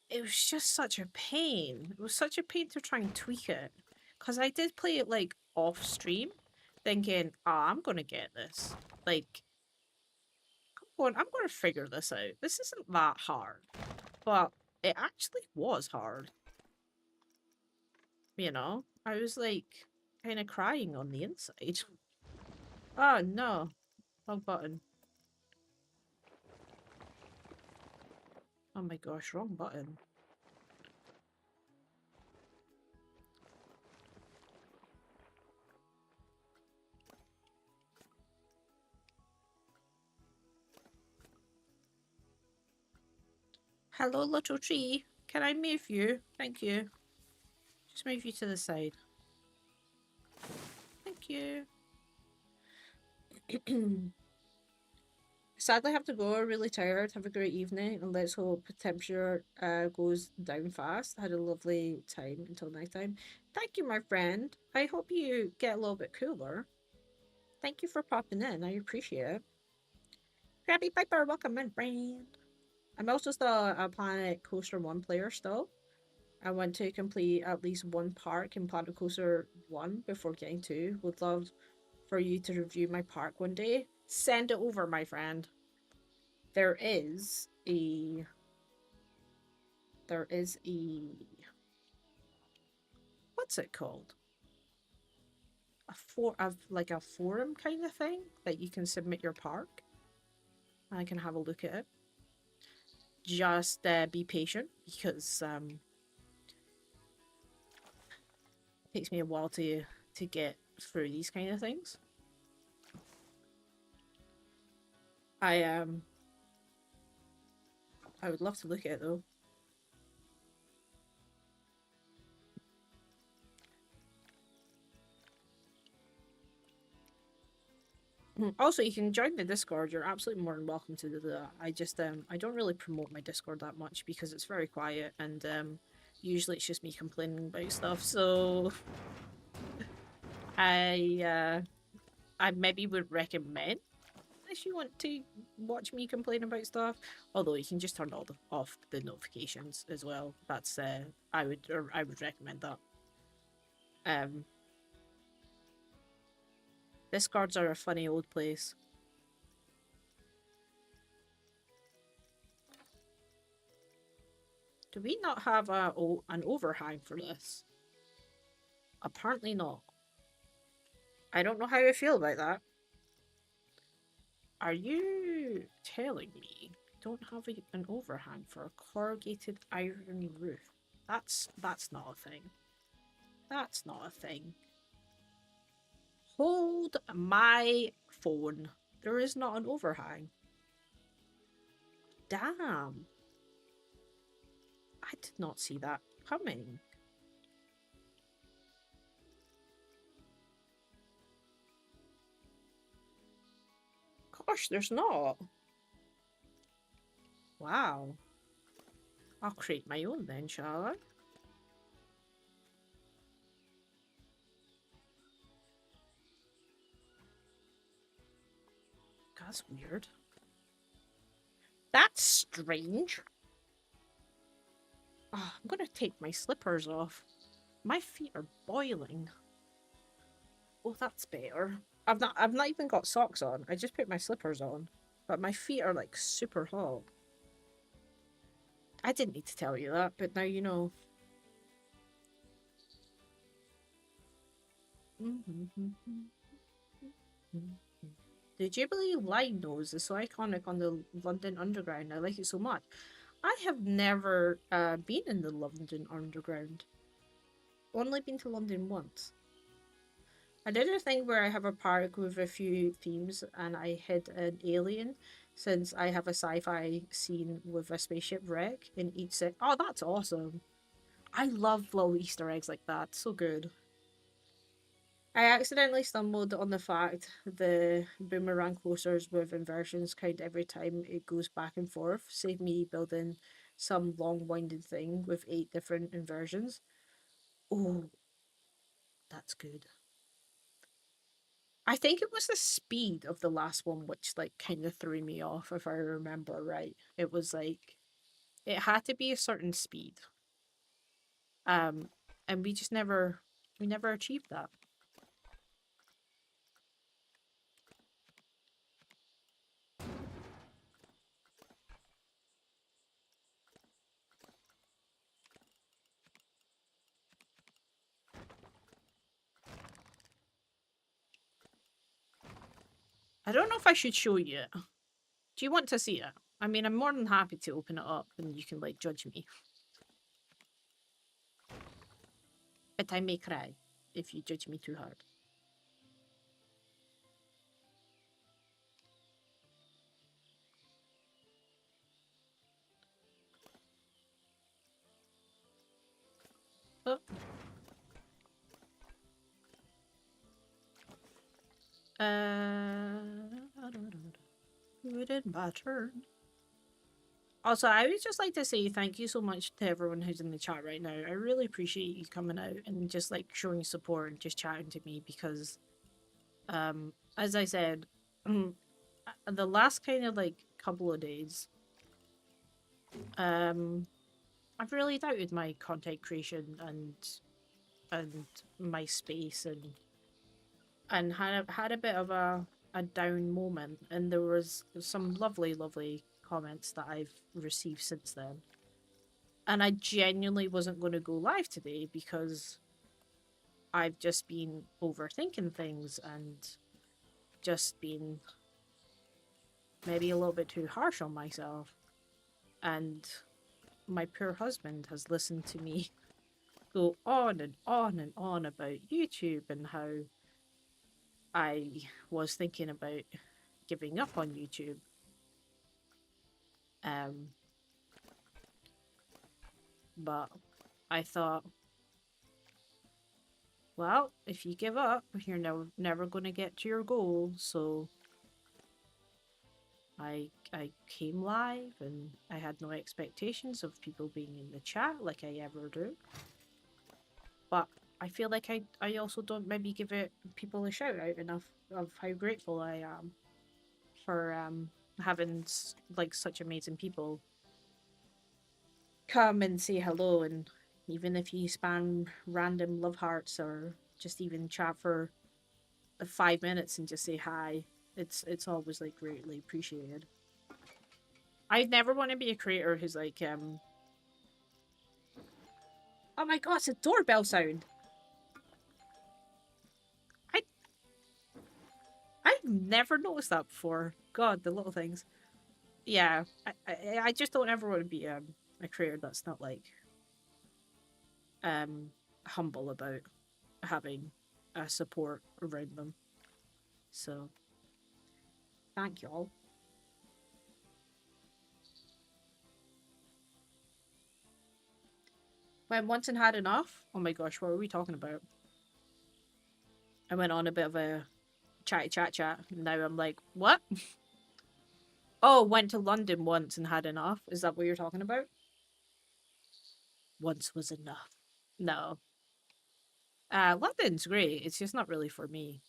it was just such a pain. It was such a pain to try and tweak it. Cause I did play it like off stream, thinking, I'm gonna get this. Like, I'm gonna figure this out. This isn't that hard. But it actually was hard. You know? I was like kinda crying on the inside. Oh no. Wrong button. Oh my gosh, wrong button. Hello, little tree. Can I move you? Thank you. Just move you to the side. Thank you. Sadly, I have to go. Really tired. Have a great evening, and let's hope the temperature goes down fast. Had a lovely time until night time. Thank you, my friend. I hope you get a little bit cooler. Thank you for popping in. I appreciate it. Grabby Piper, welcome in, friend. I'm also still a Planet Coaster 1 player still. I want to complete at least one park in Planet Coaster 1 before getting 2. Would love for you to review my park one day. Send it over, my friend. There is a... There is a... What's it called? Like a forum kind of thing that you can submit your park. I can have a look at it. Just be patient because it takes me a while to get through these kind of things. I would love to look at it though. Also, you can join the Discord. You're absolutely more than welcome to do that. I don't really promote my Discord that much because it's very quiet and usually it's just me complaining about stuff. So I maybe would recommend if you want to watch me complain about stuff. Although you can just turn off the notifications as well. That's I would recommend that. Um, Discords are a funny old place. Do we not have an overhang for this? Apparently not. I don't know how I feel about that. Are you telling me don't have an overhang for a corrugated iron roof? That's not a thing. That's not a thing. Hold my phone. There is not an overhang. Damn. I did not see that coming. Gosh, there's not. Wow. I'll create my own then, shall I? That's weird. That's strange. Oh, I'm gonna take my slippers off. My feet are boiling. Oh, that's better. I've not even got socks on. I just put my slippers on. But my feet are like super hot. I didn't need to tell you that, but now you know. The Jubilee line nose is so iconic on the London Underground. I like it so much. I have never been in the London Underground. Only been to London once. I did a thing where I have a park with a few themes and I hid an alien since I have a sci-fi scene with a spaceship wreck in each set. Oh, that's awesome. I love little Easter eggs like that. So good. I accidentally stumbled on the fact the boomerang coasters with inversions count every time it goes back and forth. Save me building some long-winded thing with 8 different inversions. Oh, that's good. I think it was the speed of the last one which like kind of threw me off, if I remember right. It was like it had to be a certain speed. Um, and we never achieved that. I don't know if I should show you it. Do you want to see it? I mean, I'm more than happy to open it up and you can like judge me. But I may cry if you judge me too hard. Oh. Wouldn't my turn. Also, I would just like to say thank you so much to everyone who's in the chat right now. I really appreciate you coming out and just like showing support and just chatting to me because, as I said, the last kind of like couple of days, um, I've really doubted my content creation and my space and had a bit of a down moment, and there was some lovely comments that I've received since then. And I genuinely wasn't going to go live today because I've just been overthinking things and just been maybe a little bit too harsh on myself. And my poor husband has listened to me go on and on and on about YouTube and how I was thinking about giving up on YouTube. Um, but I thought, well, if you give up, you're never going to get to your goal. So I came live and I had no expectations of people being in the chat like I ever do. But I feel like I also don't maybe give it people a shout out enough of how grateful I am for having like such amazing people come and say hello, and even if you spam random love hearts or just even chat for 5 minutes and just say hi, it's always like greatly appreciated. I never want to be a creator who's like oh my god, it's a doorbell sound. I I've never noticed that before. God, the little things. Yeah, I just don't ever want to be a creator that's not like um humble about having a support around them. So thank y'all. When once and had enough. Oh my gosh, what were we talking about? I went on a bit of a chat. And now I'm like, what? Oh, went to London once and had enough. Is that what you're talking about? Once was enough. No. London's great. It's just not really for me.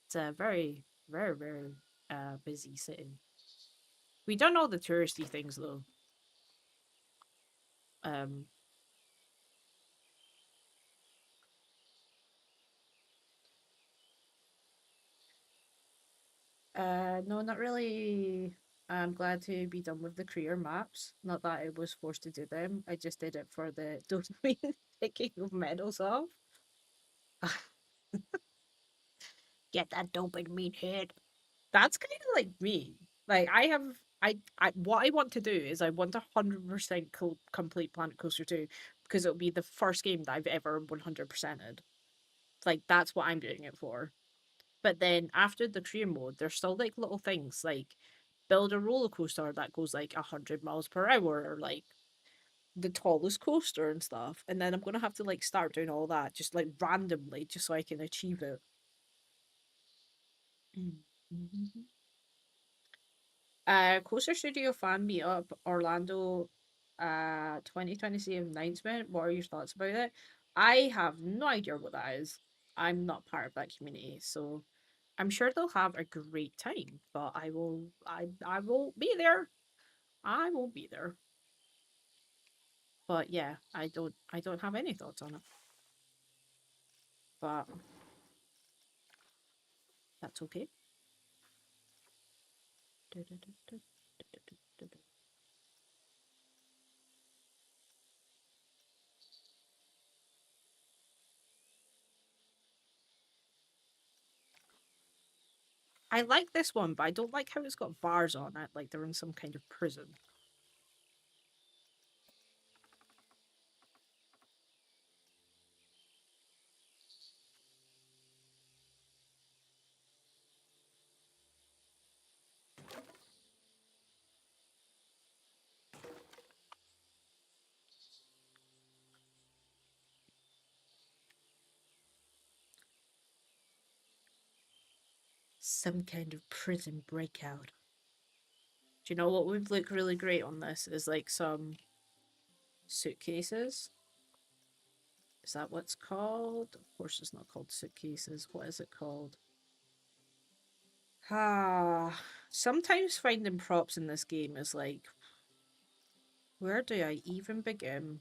It's a very busy city. We done all the touristy things though. Um, no, not really. I'm glad to be done with the career maps. Not that I was forced to do them. I just did it for the dopamine taking of medals off. Get that dopamine hit. That's kind of like me. Like I what I want to do is I want 100% complete Planet Coaster 2 because it'll be the first game that I've ever 100%ed. Like that's what I'm doing it for. But then after the career mode, there's still like little things like build a roller coaster that goes like 100 miles per hour or like the tallest coaster and stuff. And then I'm gonna have to like start doing all that just like randomly just so I can achieve it. Mm-hmm. Coaster Studio fan meetup Orlando 2020 announcement. What are your thoughts about it? I have no idea what that is. I'm not part of that community, so I'm sure they'll have a great time, but I won't be there. I won't be there. But yeah, I don't have any thoughts on it. But that's okay. I like this one, but I don't like how it's got bars on it, like they're in some kind of prison. Some kind of prison breakout. Do you know what would look really great on this? Is like some suitcases. Is that what's called? Of course, it's not called suitcases. What is it called? Ah, sometimes finding props in this game is like Where do I even begin?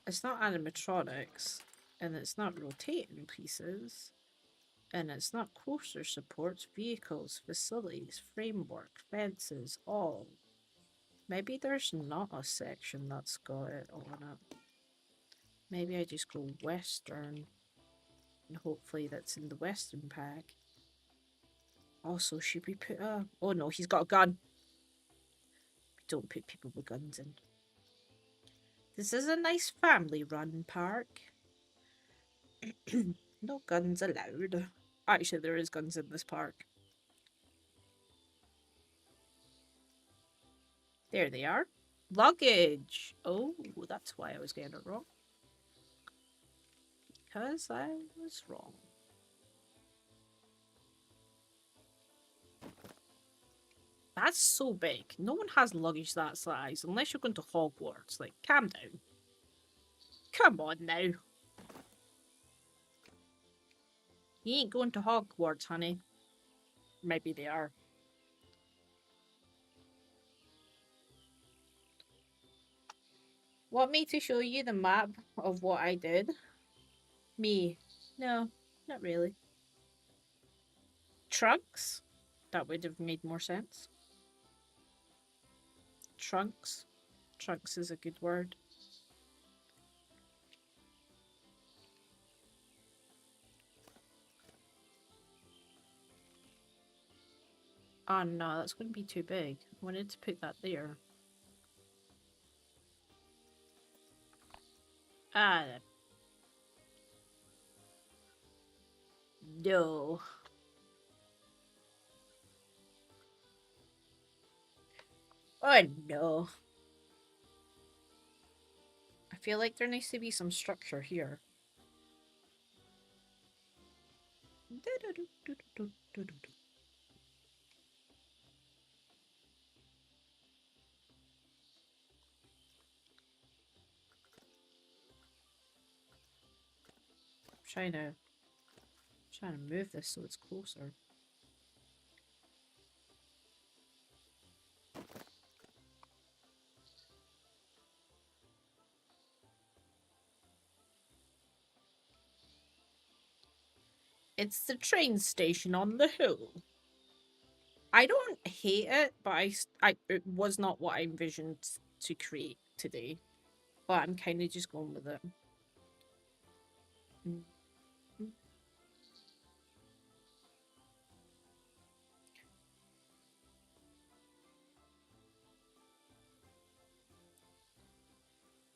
It's not animatronics, and it's not rotating pieces, and it's not coaster supports, vehicles, facilities, framework, fences, all. Maybe there's not a section that's got it on it. Maybe I just go Western, and hopefully that's in the Western pack. Also, should we put a... Oh no, he's got a gun. We don't put people with guns in. This is a nice family-run park. No guns allowed. Actually, there is guns in this park. There they are. Luggage. Oh, that's why I was getting it wrong. Because I was wrong. That's so big. No one has luggage that size unless you're going to Hogwarts. Like, calm down. Come on now. You ain't going to Hogwarts, honey. Maybe they are. Want me to show you the map of what I did? Me. No, not really. Trunks? That would have made more sense. Trunks. Trunks is a good word. Oh no, that's going to be too big. I wanted to put that there. Ah, no. Oh no. I feel like there needs to be some structure here. Trying to move this so it's closer. It's the train station on the hill. I don't hate it, but it was not what I envisioned to create today. But I'm kind of just going with it. Mm.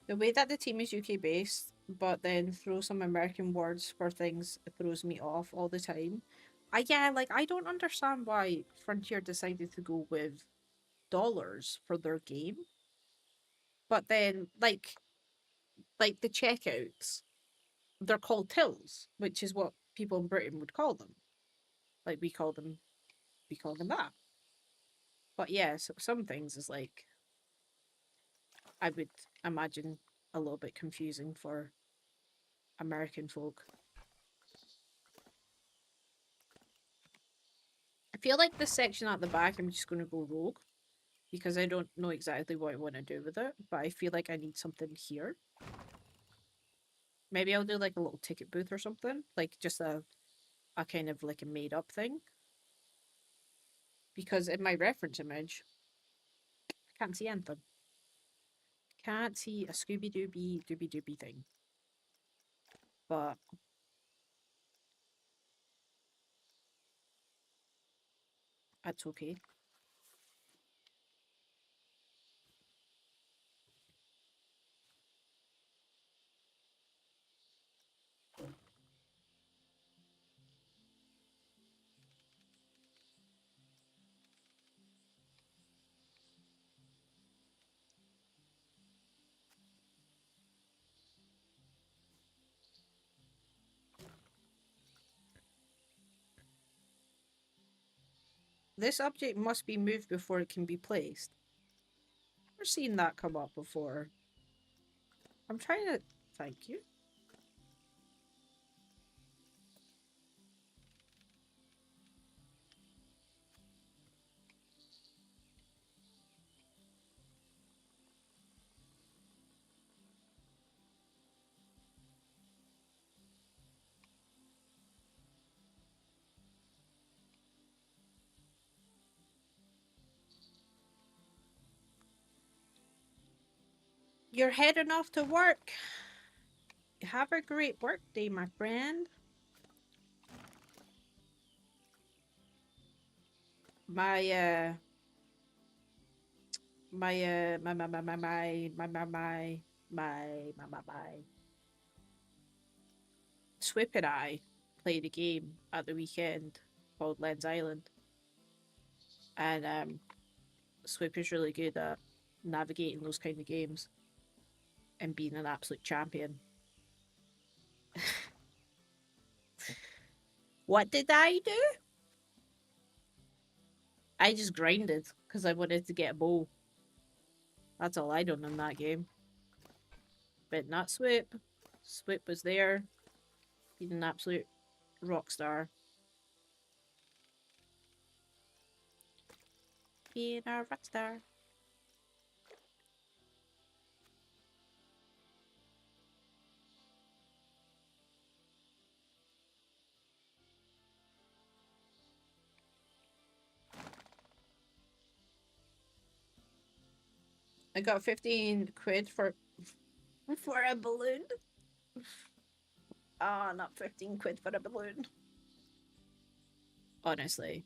The way that the team is UK based, but then throw some American words for things throws me off all the time. I don't understand why Frontier decided to go with dollars for their game. But then like the checkouts, they're called tills, which is what people in Britain would call them. Like we call them that. But yeah, so some things is like I would imagine a little bit confusing for American folk. I feel like this section at the back, I'm just going to go rogue because I don't know exactly what I want to do with it, but I feel like I need something here. Maybe I'll do like a little ticket booth or something, like just a kind of like a made up thing. Because in my reference image, I can't see anything. Can't see a Scooby Dooby thing. But that's okay. This object must be moved before it can be placed. Never seen that come up before. I'm trying to... Thank you. You're heading off to work. Have a great work day, my friend. My my Swip and I played a game at the weekend called Lens Island, and Swip is really good at navigating those kind of games and being an absolute champion. What did I do? I just grinded because I wanted to get a bow. That's all I done in that game. But not Swip. Swip was there, being an absolute rock star. Being a rock star. I got 15 quid for a balloon. Ah, not 15 quid for a balloon. Honestly.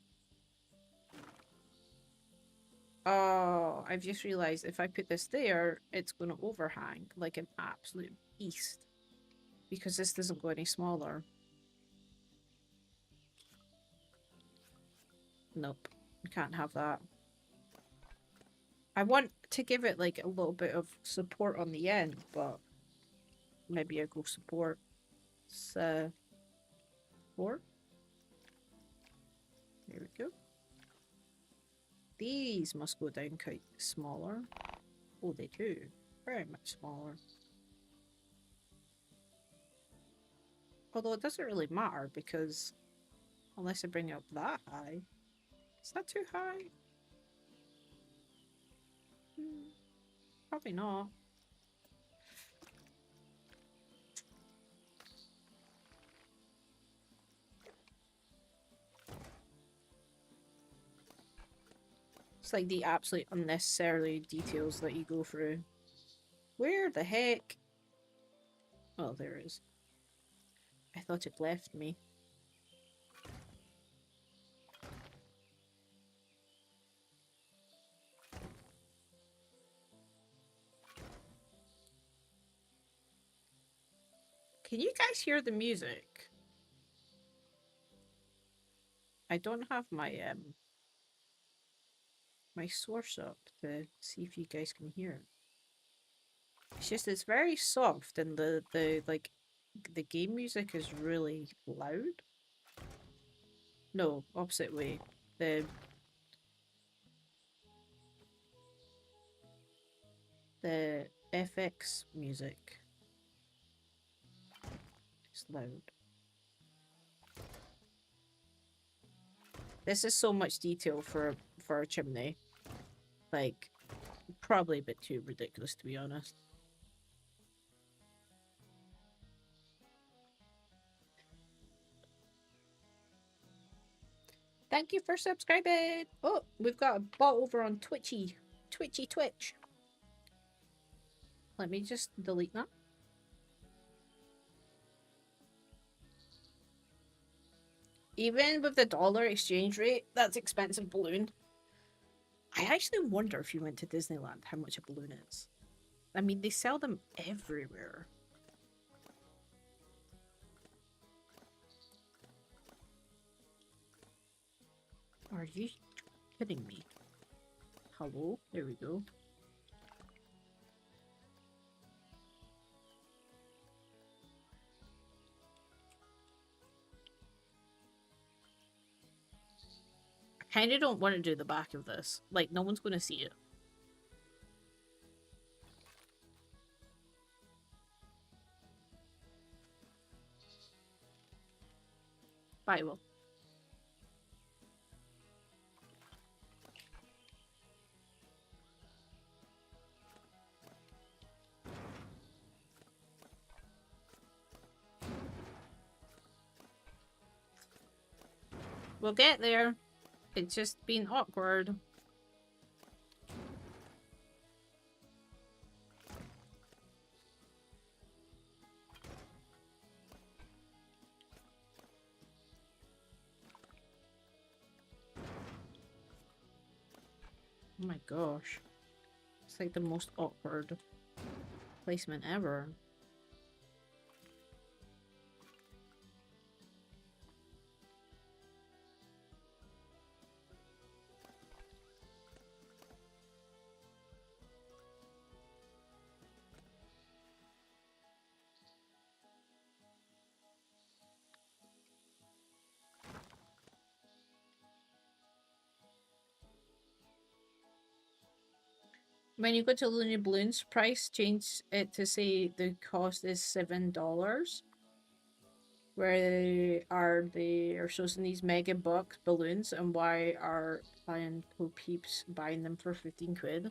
Oh, I've just realised if I put this there, it's going to overhang like an absolute beast. Because this doesn't go any smaller. Nope. We can't have that. I want to give it like a little bit of support on the end, but maybe I go support 4. There we go. These must go down quite smaller. Oh, they do. Very much smaller. Although it doesn't really matter because unless I bring it up that high. Is that too high? Probably not. It's like the absolute unnecessarily details that you go through. Where the heck? Oh, there it is. I thought it left me. Can you guys hear the music? I don't have my my source up to see if you guys can hear it. It's just it's very soft and the like the game music is really loud. No, opposite way. The FX music is loud. This is so much detail for a chimney. Like, probably a bit too ridiculous to be honest. Thank you for subscribing. Oh, we've got a bot over on Twitchy. Twitch. Let me just delete that. Even with the dollar exchange rate, that's expensive balloon. I actually wonder if you went to Disneyland how much a balloon is. I mean, they sell them everywhere. Are you kidding me? Hello? There we go. I kind of don't want to do the back of this. Like, no one's going to see it. Bye, Will. We'll get there. It's just been awkward. Oh my gosh. It's like the most awkward placement ever. When you go to Looney Balloons price, change it to say the cost is $7. Where they are sourcing these mega box balloons, and why are Lion Co peeps buying them for 15 quid?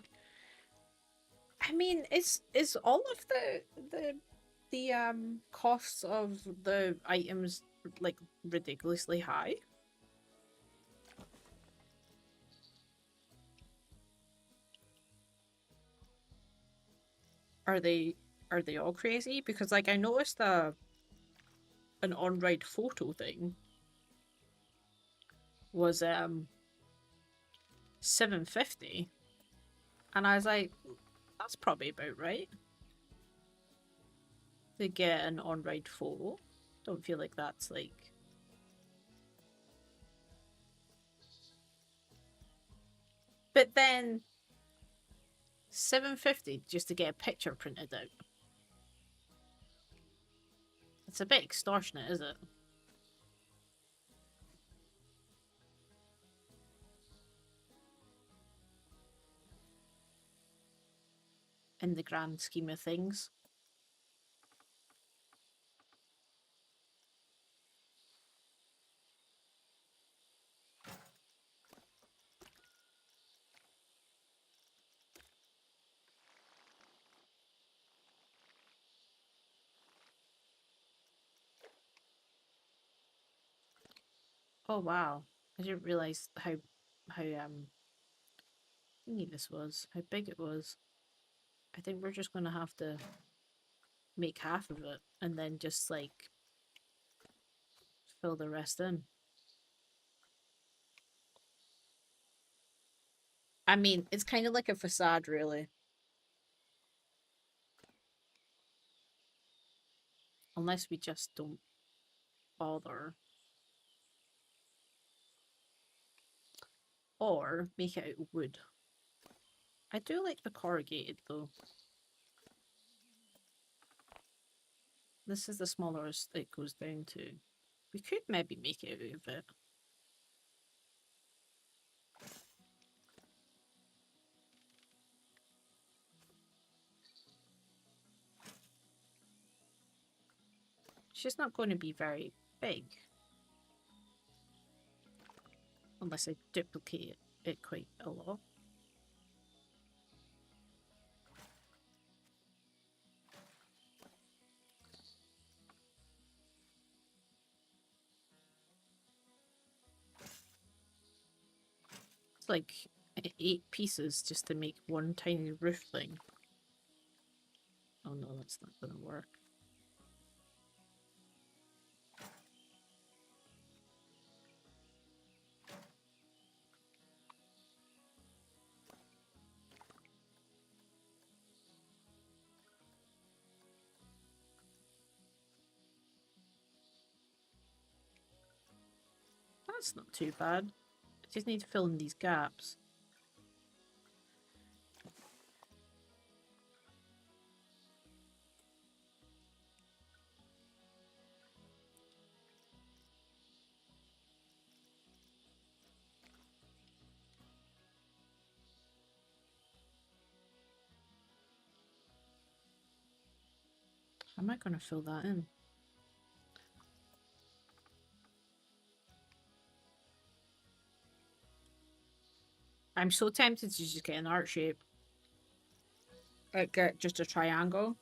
I mean, is all of the costs of the items like ridiculously high? Are they are they all crazy? Because like I noticed an on-ride photo thing was 750, and I was like, that's probably about right to get an on-ride photo. Don't feel like that's like. But then 750 just to get a picture printed out. It's a bit extortionate, is it? In the grand scheme of things. Oh wow. I didn't realise how thingy this was, how big it was. I think we're just gonna have to make half of it and then just like fill the rest in. I mean, it's kind of like a facade, really. Unless we just don't bother. Or make it out of wood. I do like the corrugated though. This is the smallest it goes down to. We could maybe make it out of it. It's just not going to be very big. Unless I duplicate it quite a lot. It's like 8 pieces just to make one tiny roof thing. Oh no, that's not going to work. That's not too bad. I just need to fill in these gaps. How am I going to fill that in? I'm so tempted to just get an art shape. Like get just a triangle.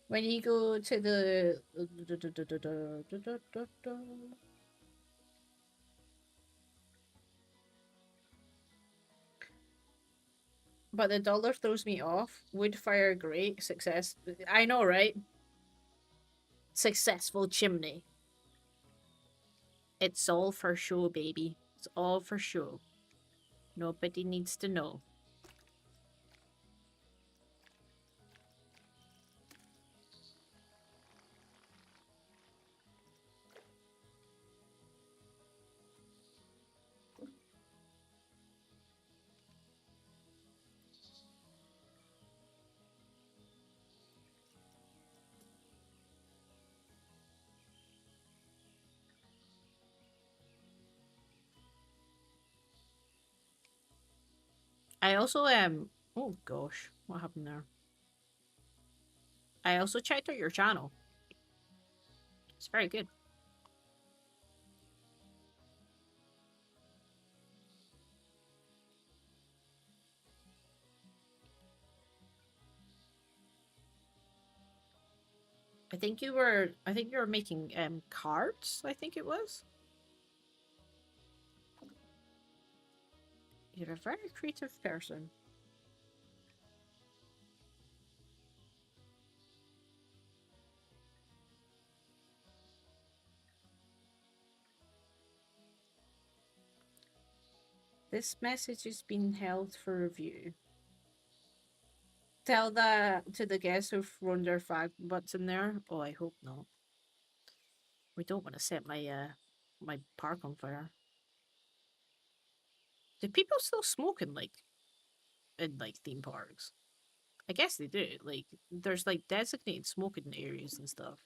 When you go to the But the dollar throws me off. Wood fire great. Success. I know, right? Successful chimney. It's all for show, baby. It's all for show. Nobody needs to know. I also oh gosh, what happened there? I also checked out your channel. It's very good. I think you were making cards, I think it was. You're a very creative person. This message is being held for review. Tell that to the guests who've thrown their fag butts in there. Oh, I hope not. We don't want to set my park on fire. Do people still smoke in like theme parks? I guess they do. Like there's like designated smoking areas and stuff.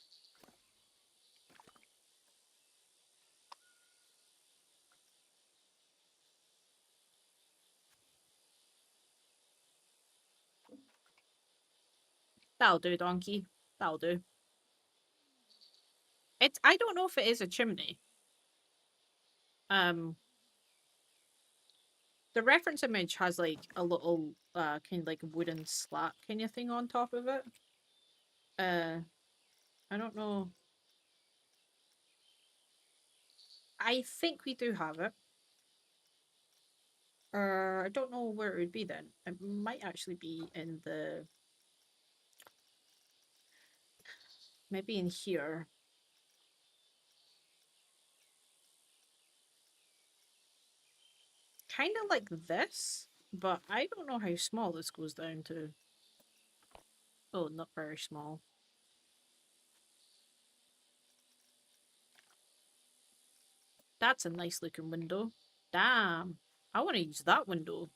That'll do, donkey. That'll do. It's I don't know if it is a chimney. Um the reference image has like a little kind of like wooden slat kind of thing on top of it. Uh I don't know. I think we do have it. I don't know where it would be then. It might actually be in the maybe in here. Kind of like this, but I don't know how small this goes down to. Oh, not very small. That's a nice looking window. Damn. I want to use that window.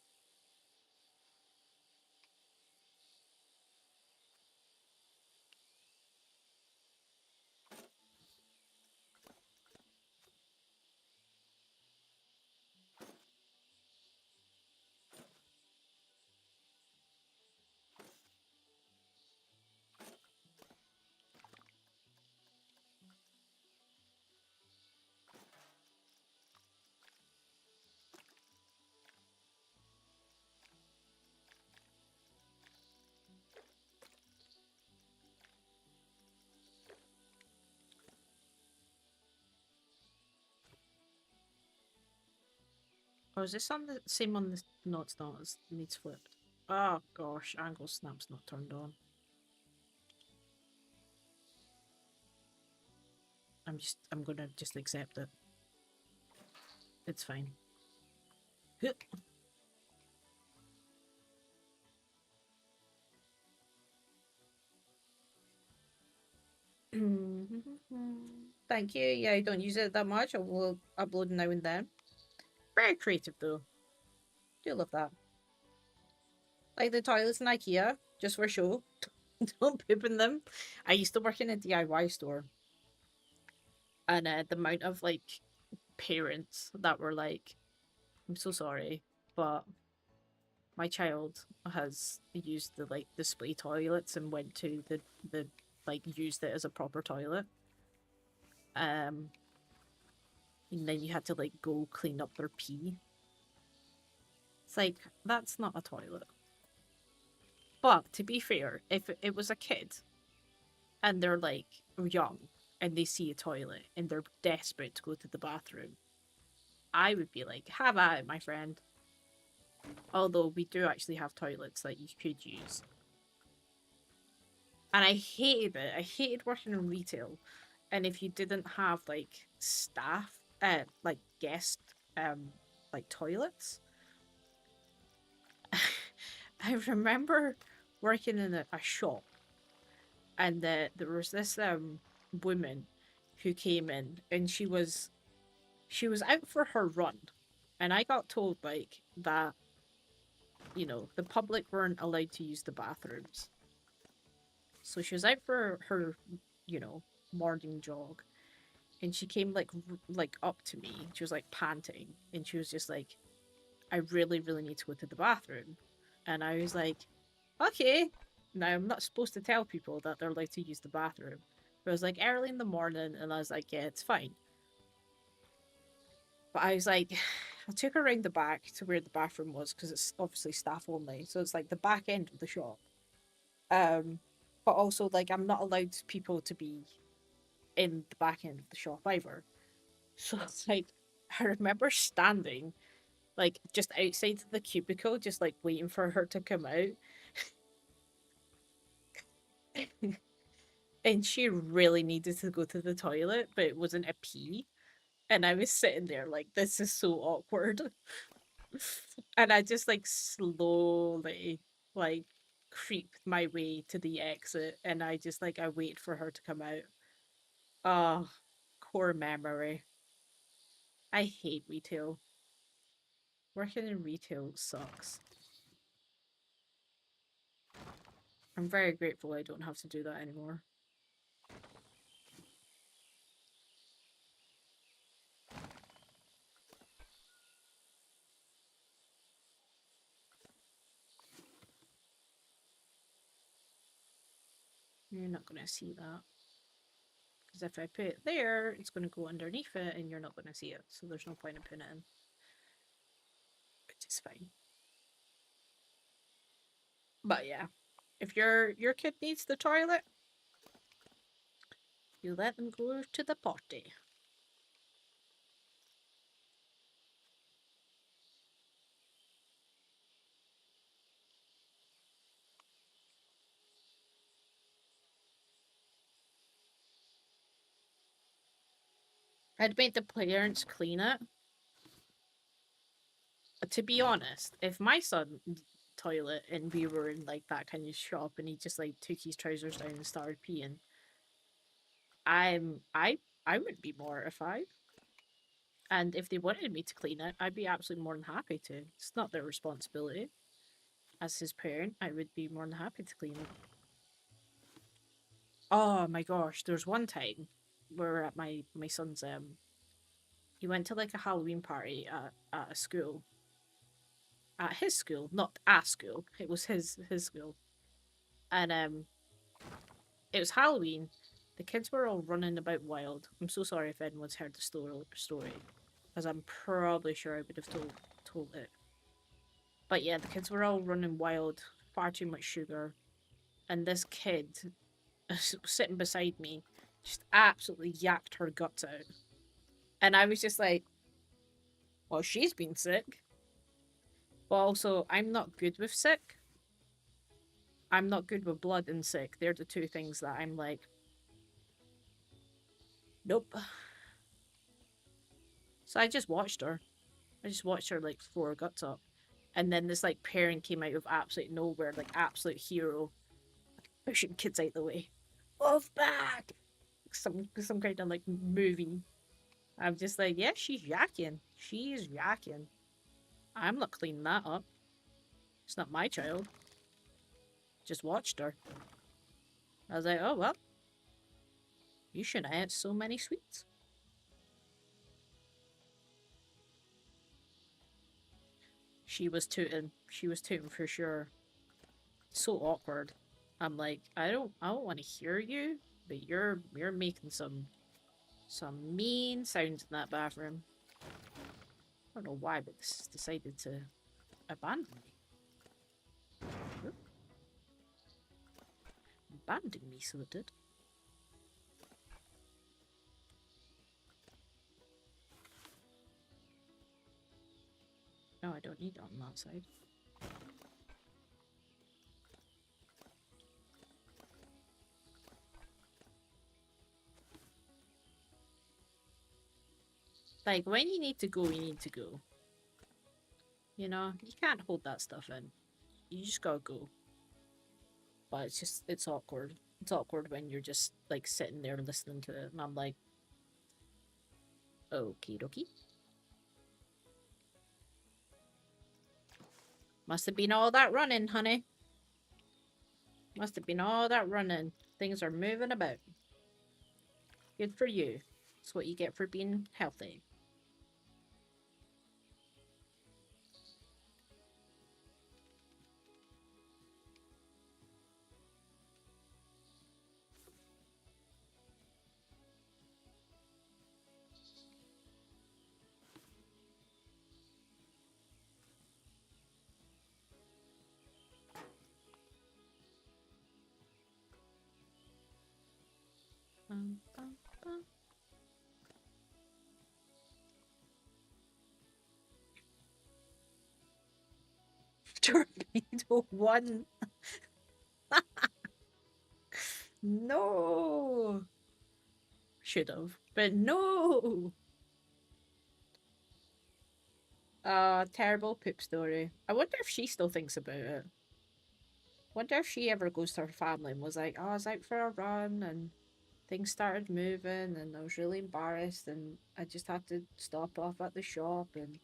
Oh, is this on the same on the? No, it's not. It needs flipped. Oh gosh, angle snap's not turned on. I'm gonna just accept it. It's fine. Thank you. Yeah, I don't use it that much. I will upload now and then. Very creative though. Do love that. Like the toilets in IKEA, just for show. Don't poop in them. I used to work in a DIY store, and the amount of like parents that were like, "I'm so sorry, but my child has used the like display toilets and went to the like used it as a proper toilet." Um, and then you had to like go clean up their pee. It's like that's not a toilet. But to be fair, if it was a kid and they're like young and they see a toilet and they're desperate to go to the bathroom, I would be like, have at it, my friend. Although we do actually have toilets that you could use. And I hated it. I hated working in retail. And if you didn't have like staff, like guest, like toilets, I remember working in a shop, and there was this woman who came in, and she was out for her run, and I got told like that, the public weren't allowed to use the bathrooms. So she was out for her, you know, morning jog, and she came like up to me. She was like panting, and she was just like, "I really, really need to go to the bathroom." And I was like, "Okay." Now I'm not supposed to tell people that they're allowed to use the bathroom. But it was like early in the morning, and I was like, "Yeah, it's fine." But I was like, I took her around the back to where the bathroom was because it's obviously staff only, so it's like the back end of the shop. Um, but also like I'm not allowed people to be in the back end of the shop either. So it's like I remember standing like just outside the cubicle, just like waiting for her to come out. And she really needed to go to the toilet, but it wasn't a pee. And I was sitting there like, this is so awkward. And I just like slowly like creeped my way to the exit, and I just like I wait for her to come out. Oh, core memory. I hate retail. Working in retail sucks. I'm very grateful I don't have to do that anymore. You're not gonna see that. Because if I put it there, it's gonna go underneath it and you're not gonna see it. So there's no point in putting it in. Which is fine. But yeah. If your kid needs the toilet, you let them go to the potty. I'd make the parents clean it. To be honest, if my son toilet and we were in like that kind of shop and he just like took his trousers down and started peeing, I'm I would be mortified. And if they wanted me to clean it, I'd be absolutely more than happy to. It's not their responsibility. As his parent, I would be more than happy to clean it. Oh my gosh, there's one time where at my son's he went to like a Halloween party at a school. At his school, not a school. It was his school. And it was Halloween. The kids were all running about wild. I'm so sorry if anyone's heard the story, as I'm probably sure I would have told it. But yeah, the kids were all running wild, far too much sugar, and this kid sitting beside me just absolutely yacked her guts out. And I was just like, well, she's been sick. But also, I'm not good with sick. I'm not good with blood and sick. They're the two things that I'm like, nope. So I just watched her. I just watched her like throw her guts up. And then this like parent came out of absolute nowhere, like absolute hero, pushing kids out the way. Love back! Some kind of like movie. I'm just like, yeah, she's yakking. She's yakking. I'm not cleaning that up. It's not my child. Just watched her. I was like, oh well, you shouldn't have had so many sweets. She was tooting. She was tooting for sure. So awkward. I'm like, I don't want to hear you, but you're making some mean sounds in that bathroom. I don't know why, but this has decided to abandon me. Oop, abandon me, so it did. No, I don't don't need it on that side. Like, when you need to go, you need to go. You know? You can't hold that stuff in. You just gotta go. But it's just, it's awkward. It's awkward when you're just, like, sitting there listening to it. And I'm like, okie dokie. Must have been all that running, honey. Must have been all that running. Things are moving about. Good for you. That's what you get for being healthy. Bum, bum, bum. Torpedo 1. No. Should have, but no. Terrible poop story. I wonder if she still thinks about it. Wonder if she ever goes to her family and was like, "Oh, I was out for a run and things started moving and I was really embarrassed and I just had to stop off at the shop and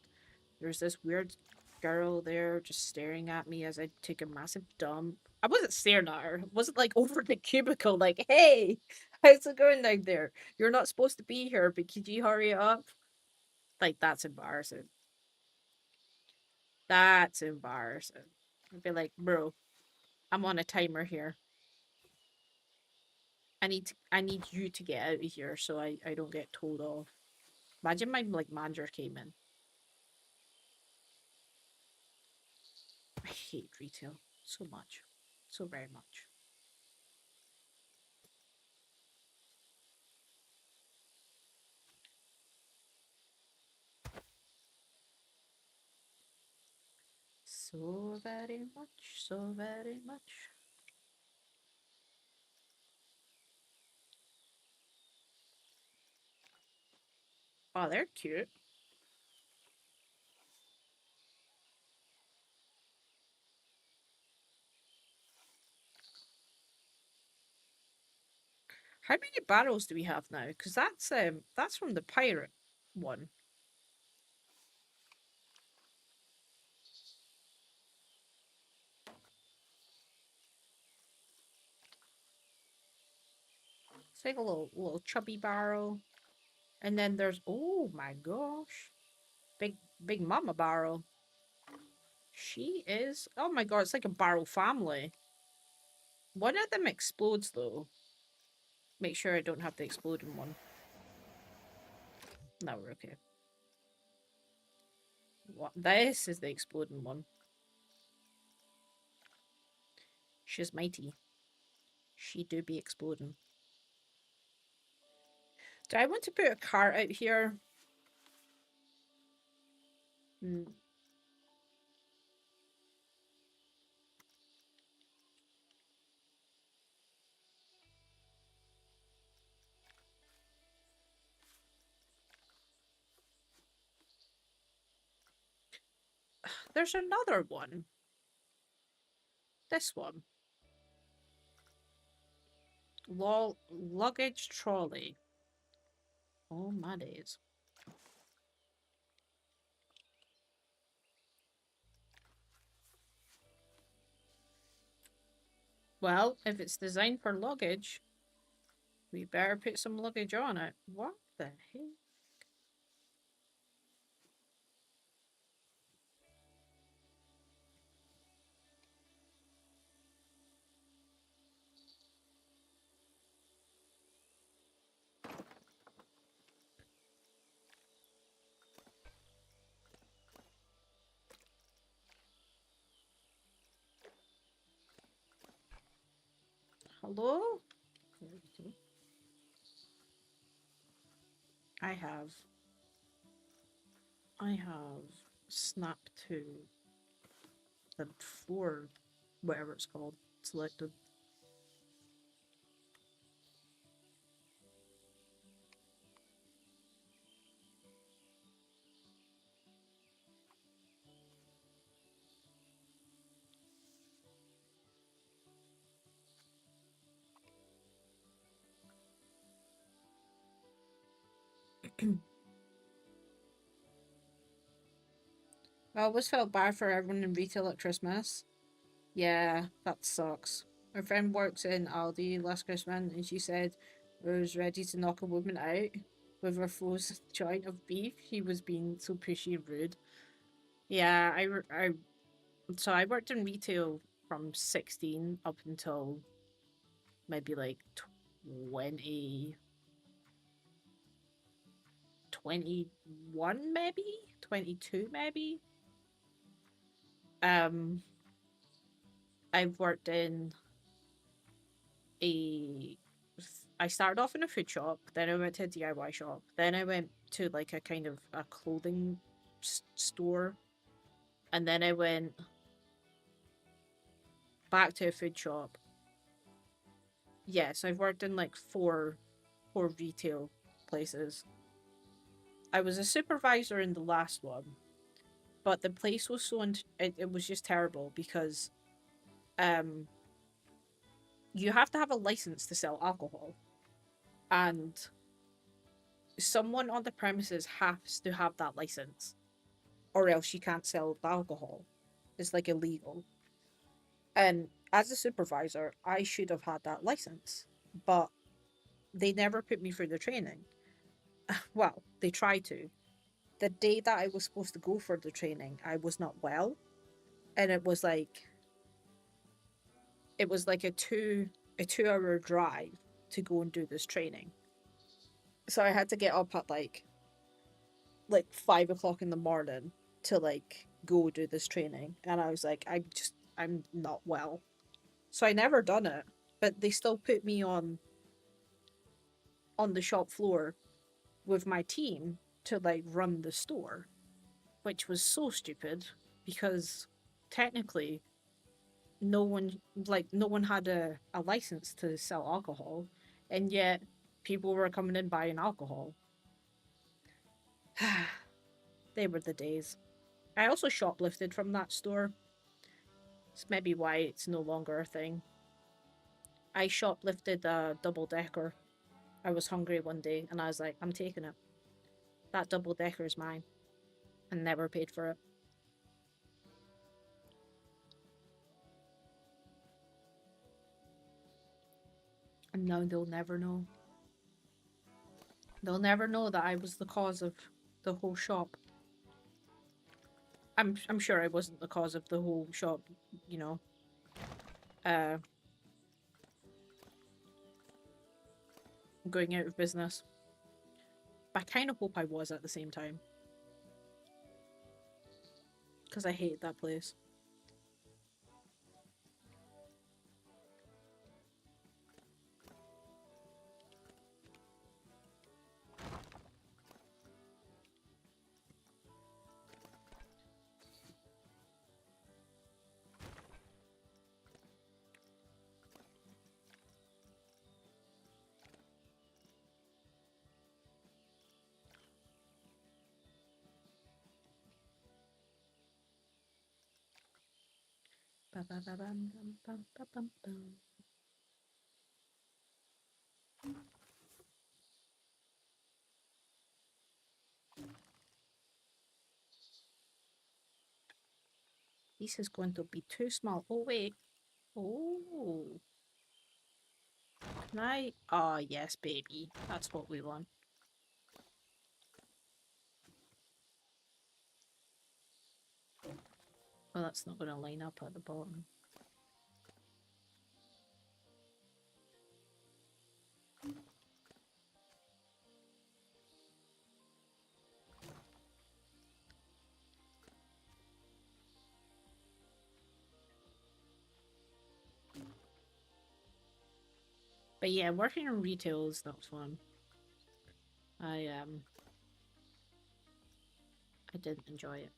there's this weird girl there just staring at me as I took a massive dump." I wasn't staring at her. It wasn't like over the cubicle, like, "Hey, how's it going down there? You're not supposed to be here, but could you hurry up?" Like, that's embarrassing. That's embarrassing. I'd be like, "Bro, I'm on a timer here. I need you to get out of here so I don't get told off." Imagine my like manager came in. I hate retail so much. So very much. So very much, so very much. Oh, they're cute. How many barrels do we have now? Because that's from the pirate one. It's like a little chubby barrel. And then there's, oh my gosh. Big mama barrel. She is, oh my god, it's like a barrel family. One of them explodes though. Make sure I don't have the exploding one. No, we're okay. What? This is the exploding one. She's mighty. She do be exploding. Do I want to put a cart out here? Hmm. There's another one. This one. Luggage trolley. Oh my days. Well, if it's designed for luggage, we better put some luggage on it. What the heck? Hello? I have snap to the floor, whatever it's called, selected. I always felt bad for everyone in retail at Christmas. Yeah, that sucks. My friend works in Aldi last Christmas and she said I was ready to knock a woman out with a frozen joint of beef. He was being so pushy and rude. Yeah, so I worked in retail from 16 up until maybe like 20, 21 maybe? 22 maybe? Um, I've worked in a I started off in a food shop, then I went to a DIY shop, then I went to like a kind of a clothing store, and then I went back to a food shop. Yes, I've worked in like four retail places. I was a supervisor in the last one, but the place was so it was just terrible because um you have to have a license to sell alcohol, and someone on the premises has to have that license, or else you can't sell the alcohol. It's like illegal. And as a supervisor, I should have had that license, but they never put me through the training. Well, they tried to. The day that I was supposed to go for the training, I was not well, and it was like a 2 hour drive to go and do this training. So I had to get up at like 5 o'clock in the morning to like go do this training, and I was like, I'm not well, so I never done it. But they still put me on the shop floor with my team to like run the store, which was so stupid because technically no one had a license to sell alcohol, and yet people were coming in buying alcohol. They were the days. I also shoplifted from that store. It's maybe why it's no longer a thing. I shoplifted a double decker. I was hungry one day and I was like, I'm taking it. That double decker is mine. And never paid for it. And now they'll never know. They'll never know that I was the cause of the whole shop. I'm sure I wasn't the cause of the whole shop, you know, uh, going out of business. But I kind of hope I was at the same time. Because I hate that place. This is going to be too small. Oh, wait. Oh. Can I? Ah, yes, baby. That's what we want. Well, that's not going to line up at the bottom. But yeah, working in retail is not fun. I I didn't enjoy it.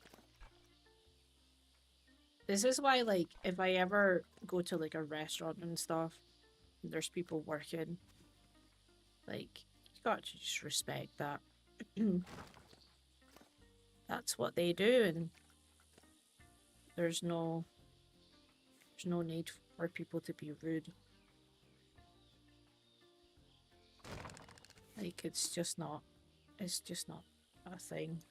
This is why, like, if I ever go to like a restaurant and stuff, and there's people working, like, you got to just respect that. That's what they do, and there's no need for people to be rude. Like, it's just not a thing.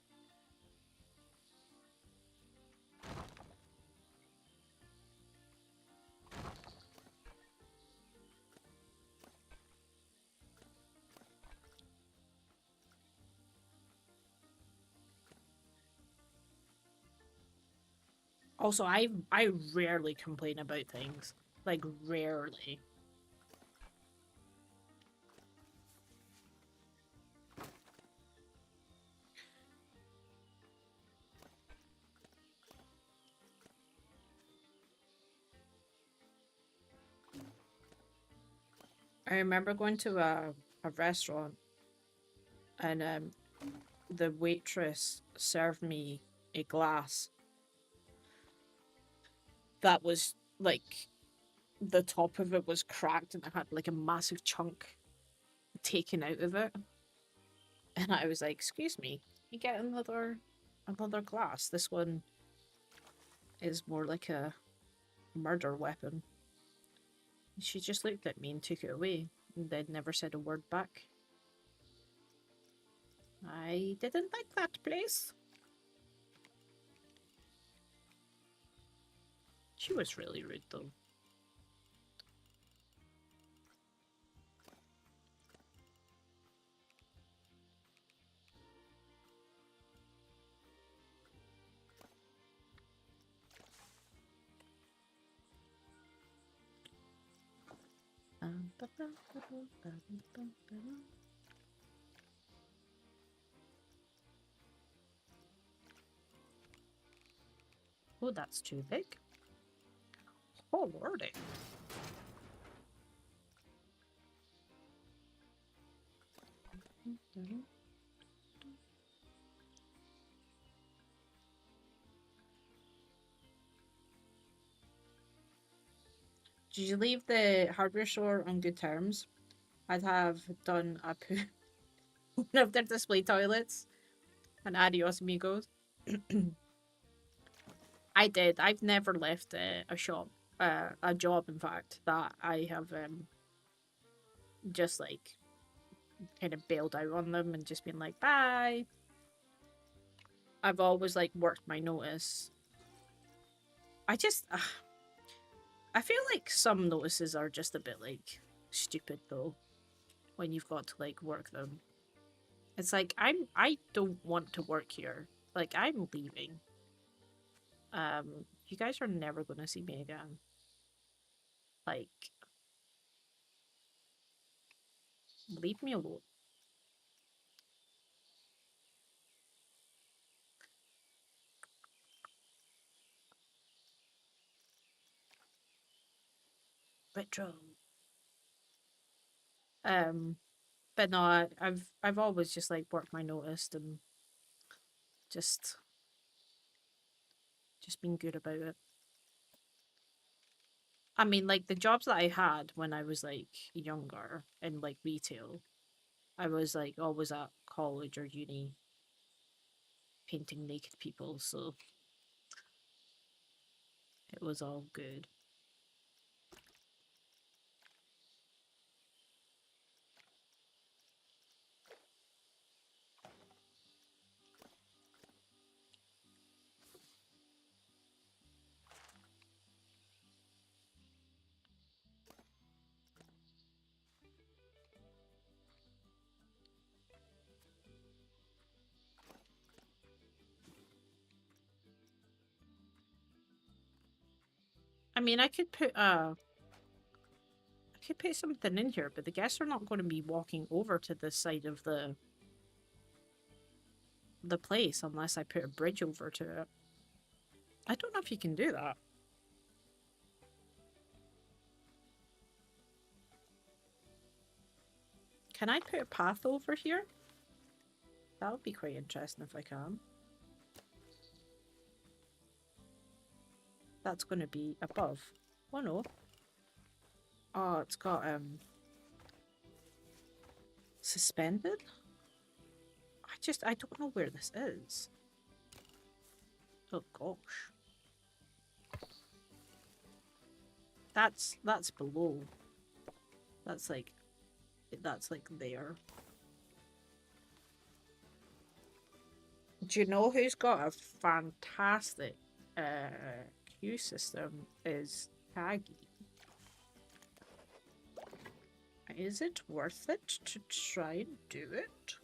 Also, I rarely complain about things. Like, rarely. I remember going to a restaurant, and the waitress served me a glass that was like, the top of it was cracked and it had like a massive chunk taken out of it. And I was like, "Excuse me, you get another glass? This one is more like a murder weapon." She just looked at me and took it away, and then never said a word back. I didn't like that place. She was really rude though. Oh, that's too big. Oh, lordy. Did you leave the hardware store on good terms? I'd have done a poo one of their display toilets and adios amigos. I did. I've never left a shop, a job, in fact, that I have just like kind of bailed out on them and just been like, bye. I've always like worked my notice. I just, I feel like some notices are just a bit like stupid though, when you've got to like work them. It's like, I don't want to work here. Like, I'm leaving. You guys are never gonna see me again. Like, leave me alone. Retro. Um, but no, I've always just like worked my notice and just been good about it. I mean, like the jobs that I had when I was like younger in like retail, I was like always at college or uni painting naked people, so it was all good. I mean, I could put something in here, but the guests are not going to be walking over to this side of the place unless I put a bridge over to it. I don't know if you can do that. Can I put a path over here? That would be quite interesting if I can. That's going to be above. Oh no. Oh, it's got suspended. I don't know where this is. Oh gosh. That's below. That's like there. Do you know who's got a fantastic queue system? Is Taggy. Is it worth it to try and do it?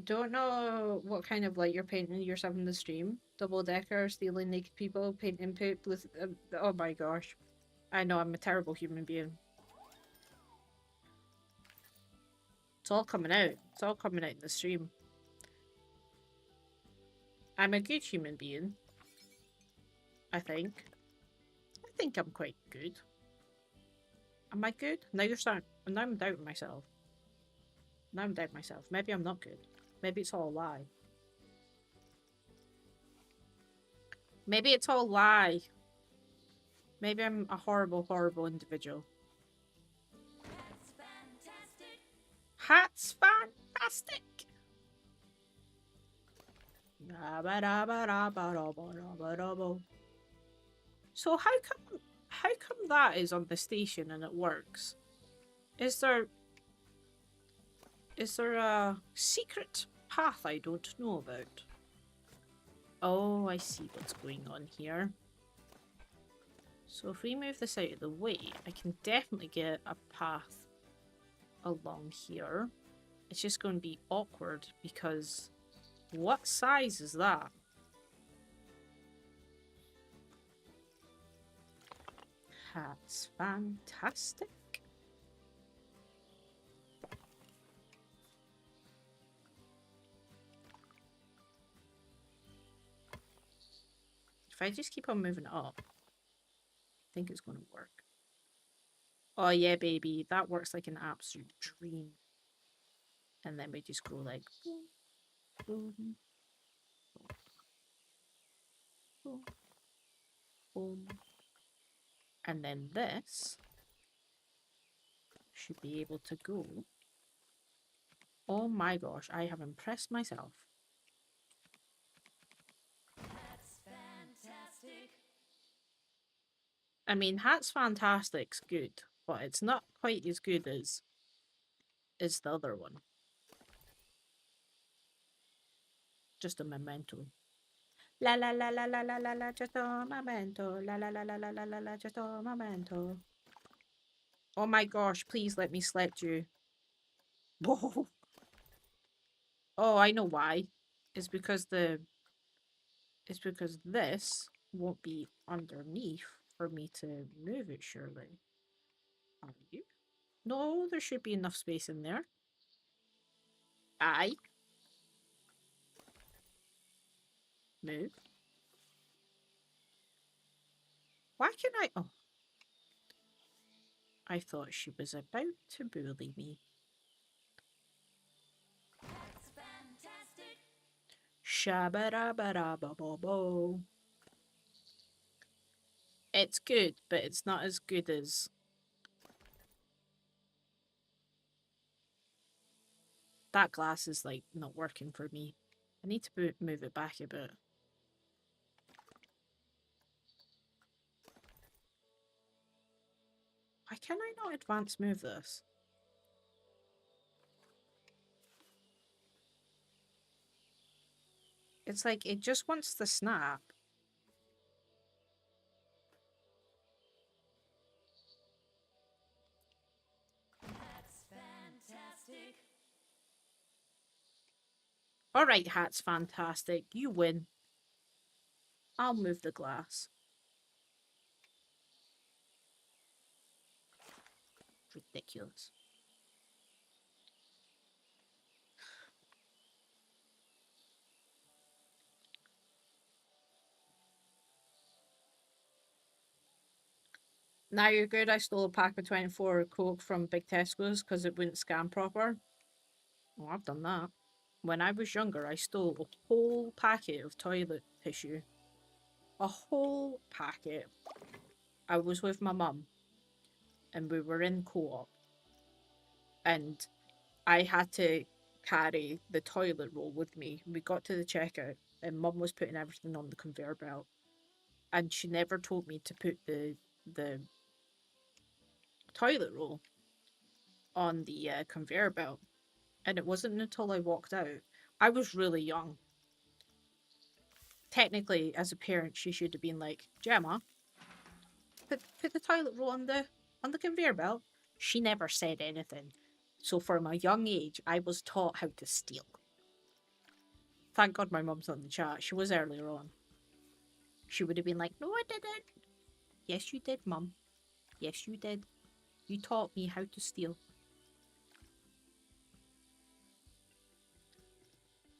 Don't know what kind of light you're painting yourself in the stream. Double decker, stealing naked people, paint input with. Oh my gosh. I know, I'm a terrible human being. It's all coming out. It's all coming out in the stream. I'm a good human being. I think. I think I'm quite good. Am I good? Now you're starting. Now I'm doubting myself. Now I'm doubting myself. Maybe I'm not good. Maybe it's all a lie. Maybe it's all a lie. Maybe I'm a horrible, horrible individual. Hat's fantastic! So how come that is on the station and it works? Is there a secret path I don't know about? Oh, I see what's going on here. So if we move this out of the way, I can definitely get a path along here. It's just going to be awkward because what size is that? That's fantastic. If I just keep on moving it up, I think it's going to work. Oh yeah, baby, that works like an absolute dream. And then we just go like boom, boom, boom, boom. And then this should be able to go. Oh my gosh, I have impressed myself. That's fantastic. I mean, Hat's Fantastic's good, but it's not quite as good as the other one. Just a memento. La la la la la la la la, just a memento. La la la la la la la la, just a memento. Oh my gosh, please let me select you. Whoa. Oh, I know why. It's because this won't be underneath for me to move it, surely. Are you? No, there should be enough space in there. Aye. Move. Why can I? Oh. I thought she was about to bully me. That's fantastic. Shabba-dabba-dabba-bo-bo. It's good, but it's not as good as... That glass is, like, not working for me. I need to move it back a bit. Why can I not advance move this? It's like, it just wants to snap. That's fantastic. Alright, Hat's fantastic. You win. I'll move the glass. Ridiculous. Now you're good. I stole a pack of 24 Coke from Big Tesco's because it wouldn't scan proper. Oh, I've done that. When I was younger, I stole a whole packet of toilet tissue. A whole packet. I was with my mum and we were in co-op and I had to carry the toilet roll with me. We got to the checkout and mum was putting everything on the conveyor belt and she never told me to put the toilet roll on the conveyor belt. And it wasn't until I walked out. I was really young. Technically, as a parent, she should have been like, Gemma, put the toilet roll on the conveyor belt. She never said anything. So from a young age, I was taught how to steal. Thank God my mum's not in the chat. She was earlier on. She would have been like, no, I didn't. Yes, you did, mum. Yes, you did. You taught me how to steal.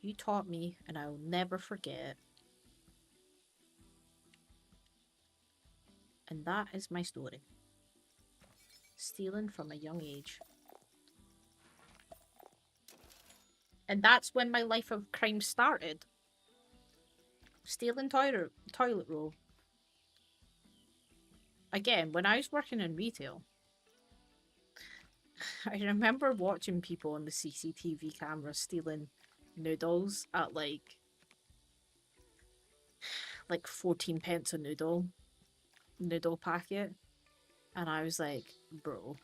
You taught me, and I'll never forget. And that is my story. Stealing from a young age. And that's when my life of crime started. Stealing toilet roll. Again, when I was working in retail, I remember watching people on the CCTV camera stealing noodles at like 14 pence a noodle packet. And I was like, bro,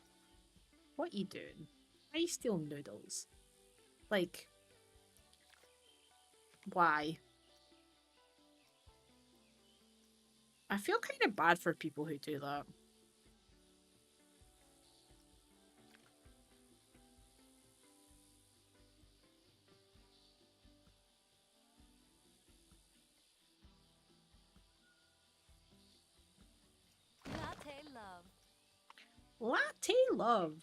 what you doing? Why you stealing noodles? Like, why? I feel kind of bad for people who do that.
Latte love.
Latte love.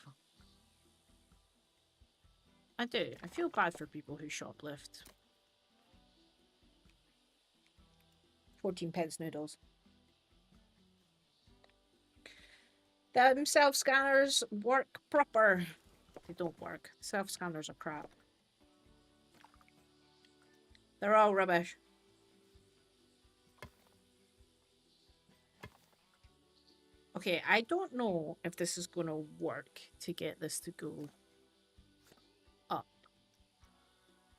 I do. I feel bad for people who shoplift. 14 pence noodles. Them self-scanners work proper. They don't work. Self-scanners are crap. They're all rubbish. Okay, I don't know if this is going to work to get this to go up.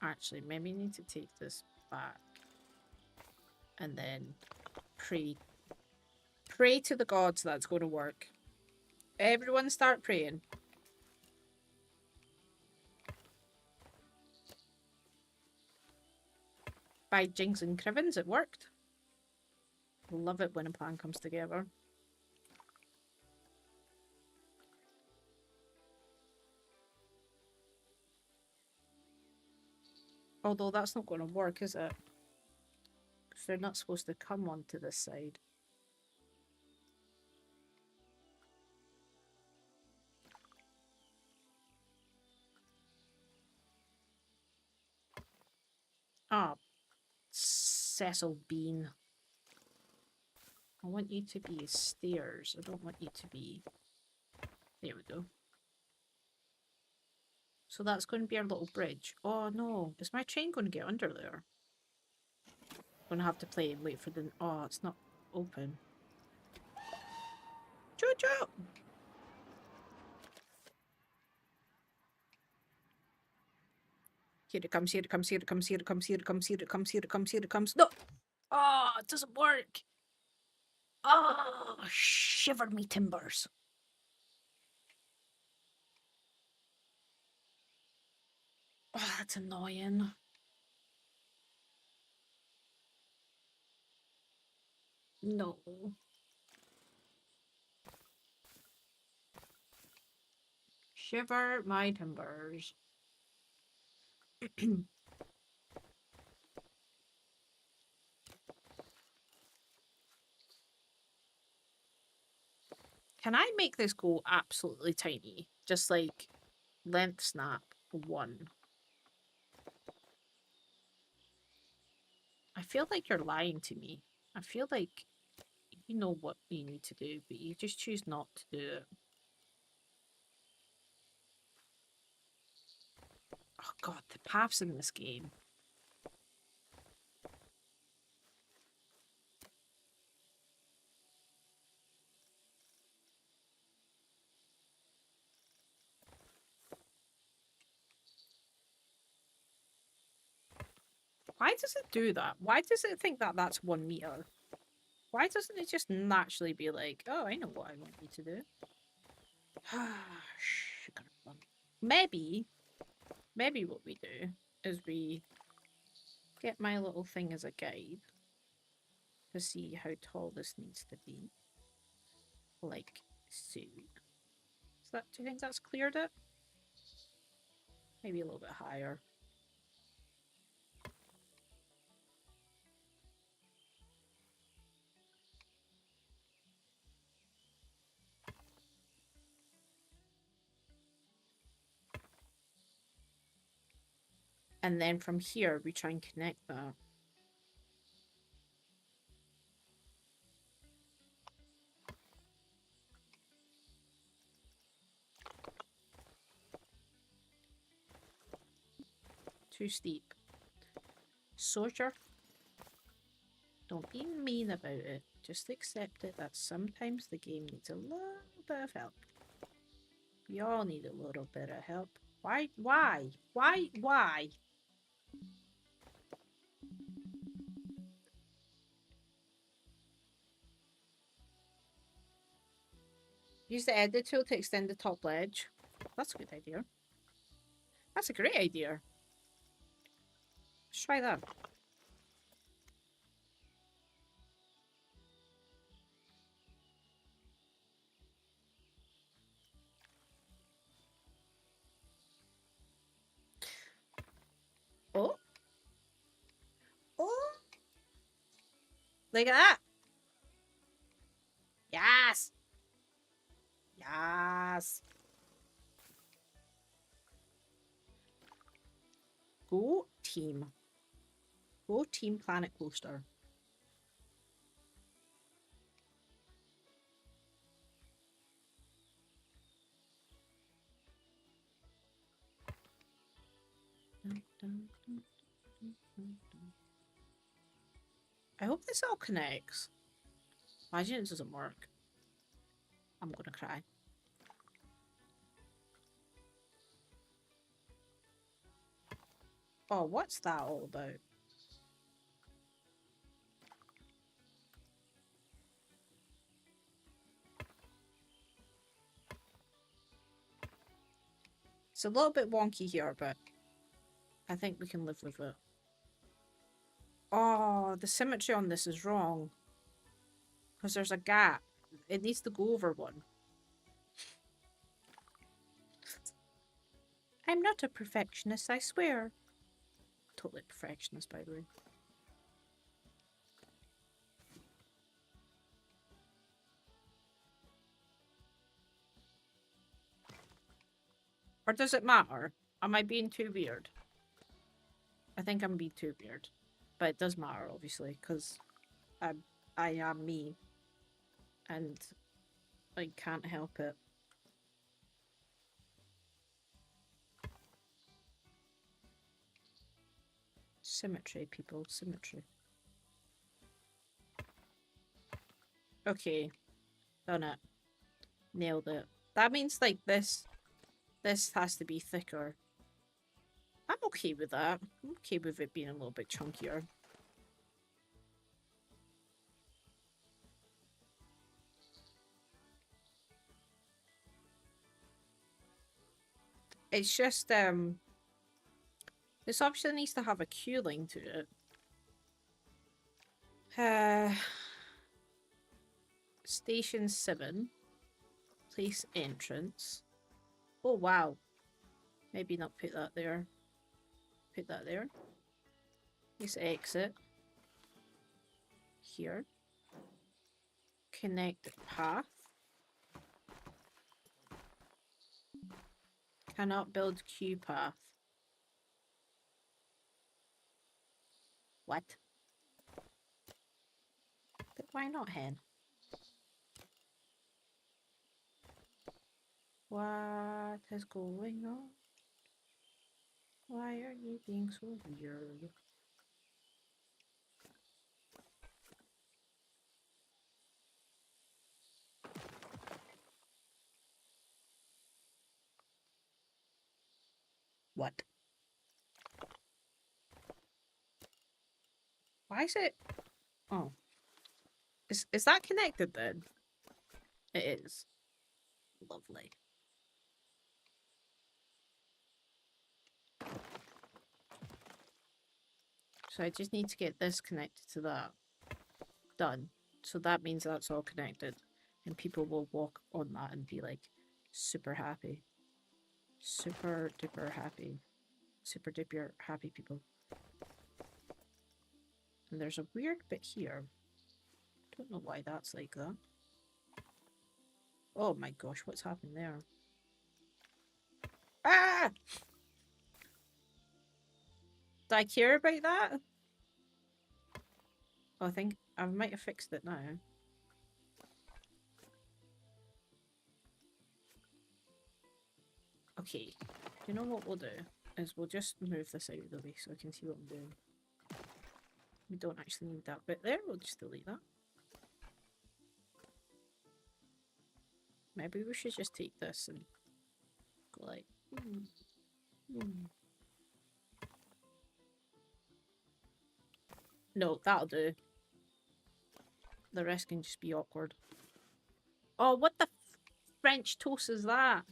Actually, maybe I need to take this back. And then pray. Pray to the gods that's going to work. Everyone start praying. By Jinx and Crivens, it worked. Love it when a plan comes together. Although that's not going to work, is it? Because they're not supposed to come onto this side. Ah, Cecil Bean. I want you to be stairs. I don't want you to be... There we go. So that's going to be our little bridge. Oh no, is my train going to get under there? I'm going to have to play and wait for the... Oh, it's not open. Choo-choo! Here it comes, here it comes, here it comes, here it comes, here it comes, here it comes, here it comes, here it comes. No! Oh, it doesn't work! Oh, shivered me timbers. Oh, that's annoying. No. Shiver my timbers. Can I make this go absolutely tiny? Just like length snap 1. I feel like you're lying to me. I feel like you know what you need to do, but you just choose not to do it. Oh paths in this game. Why does it do that? Why does it think that that's 1 meter? Why doesn't it just naturally be like, oh, I know what I want you to do? Maybe what we do is we get my little thing as a guide to see how tall this needs to be. Like so. Do you think that's cleared it? Maybe a little bit higher. And then from here, we try and connect that. Too steep. Soldier, don't be mean about it. Just accept it that sometimes the game needs a little bit of help. We all need a little bit of help. Why? Why? Why? Why? Use the edit tool to extend the top ledge. That's a good idea. That's a great idea. Let's try that. Oh. Oh. Look at that. Yes. Yes. Go team. Go team Planet Coaster. I hope this all connects. Imagine it doesn't work. I'm gonna cry. Oh, what's that all about? It's a little bit wonky here, but I think we can live with it. Oh, the symmetry on this is wrong. Because there's a gap. It needs to go over one. I'm not a perfectionist, I swear. Totally perfectionist, by the way. Or does it matter? Am I being too weird? I think I'm being too weird. But it does matter, obviously, because I am me. And I can't help it. Symmetry, people. Symmetry. Okay. Done it. Nailed it. That means, like, this has to be thicker. I'm okay with that. I'm okay with it being a little bit chunkier. It's just, this obviously needs to have a queuing to it. Station 7. Place entrance. Oh, wow. Maybe not put that there. Put that there. Place exit. Here. Connect path. Cannot build queue path. What? But why not, hen? What is going on? Why are you being so weird? What? Why is it? Oh, is that connected then? It is. Lovely. So I just need to get this connected to that. Done. So that means that's all connected. And people will walk on that and be like super happy. Super duper happy. Super duper happy people. And there's a weird bit here. Don't know why that's like that. Oh my gosh, what's happened there? Ah! Did I care about that? Oh, I think I might have fixed it now. Okay. You know what we'll do? Is we'll just move this out of the way so I can see what I'm doing. We don't actually need that bit there, we'll just delete that. Maybe we should just take this and go like... No, that'll do. The rest can just be awkward. Oh, what the French toast is that?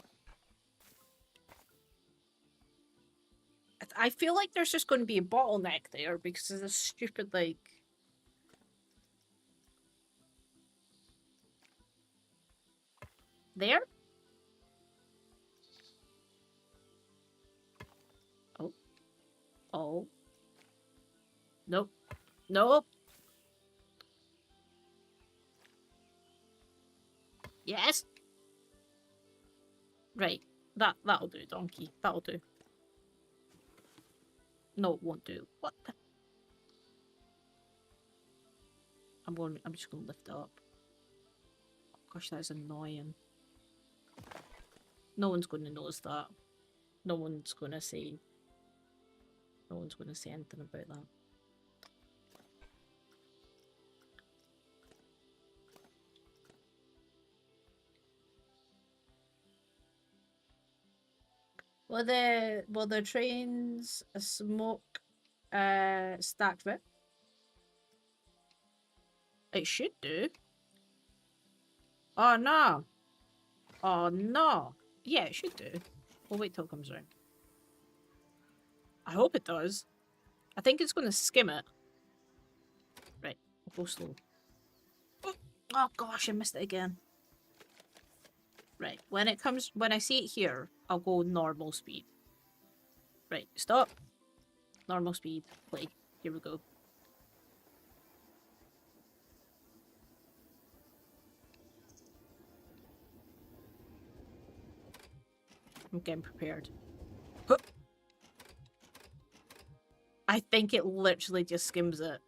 I feel like there's just going to be a bottleneck there because of this stupid, like... There? Oh. Oh. Nope. Nope. Yes. Right. That'll do, donkey. That'll do. No, it won't do. What the... I'm just gonna lift it up. Gosh, that is annoying. No one's gonna notice that. No one's gonna say... No one's gonna say anything about that. Will the trains smoke stacked with? It should do. Oh no. Oh no. Yeah, it should do. We'll wait till it comes around. I hope it does. I think it's gonna skim it. Right, we'll go slow. Oh gosh, I missed it again. Right, when I see it here, I'll go normal speed. Right, stop. Normal speed, play. Here we go. I'm getting prepared. I think it literally just skims it.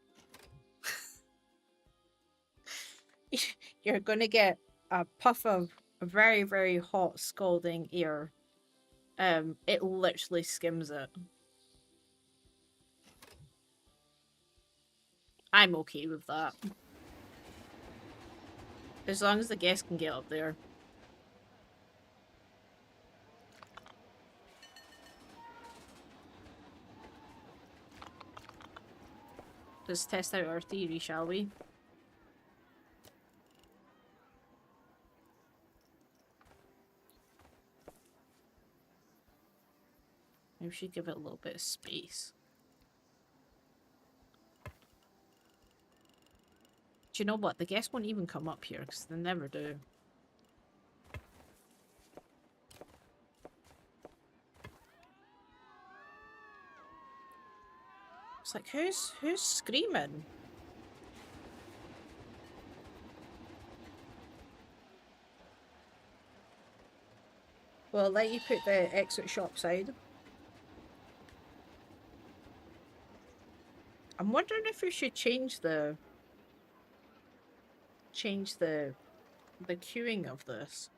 You're gonna get a puff of very, very hot, scalding air. It literally skims it. I'm okay with that. As long as the guest can get up there. Let's test out our theory, shall we? Maybe we should give it a little bit of space. Do you know what? The guests won't even come up here because they never do. It's like, who's screaming? Well, I'll let you put the exit shop side. I'm wondering if we should change the queuing of this.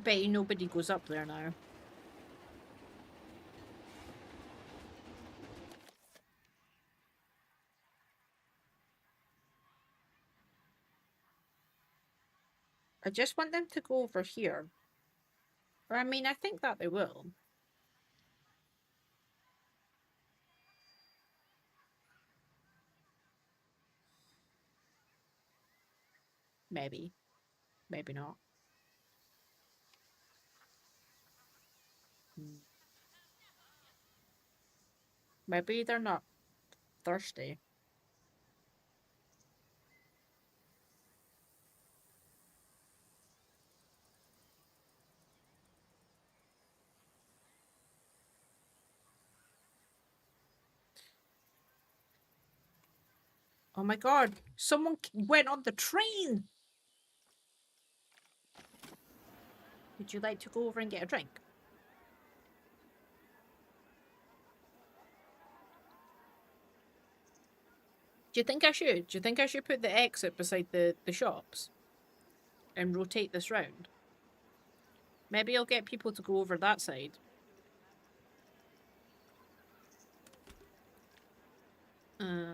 bet you nobody goes up there now. I just want them to go over here. Or I mean, I think that they will. Maybe. Maybe not. Maybe they're not thirsty. Oh my god, someone went on the train! Would you like to go over and get a drink? Do you think I should? Do you think I should put the exit beside the shops? And rotate this round? Maybe I'll get people to go over that side. Uh...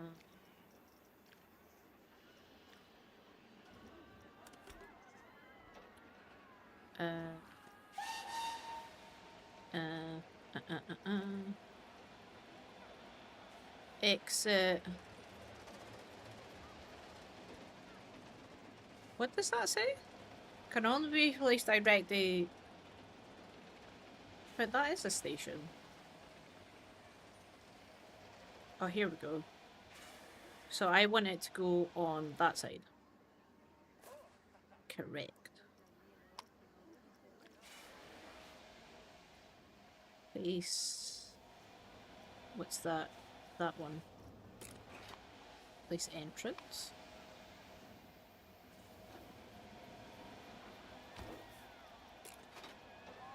Exit. What does that say? Can only be placed directly. But that is a station. Oh, here we go. So I want it to go on that side. Correct. Place. What's that? That one. Place entrance.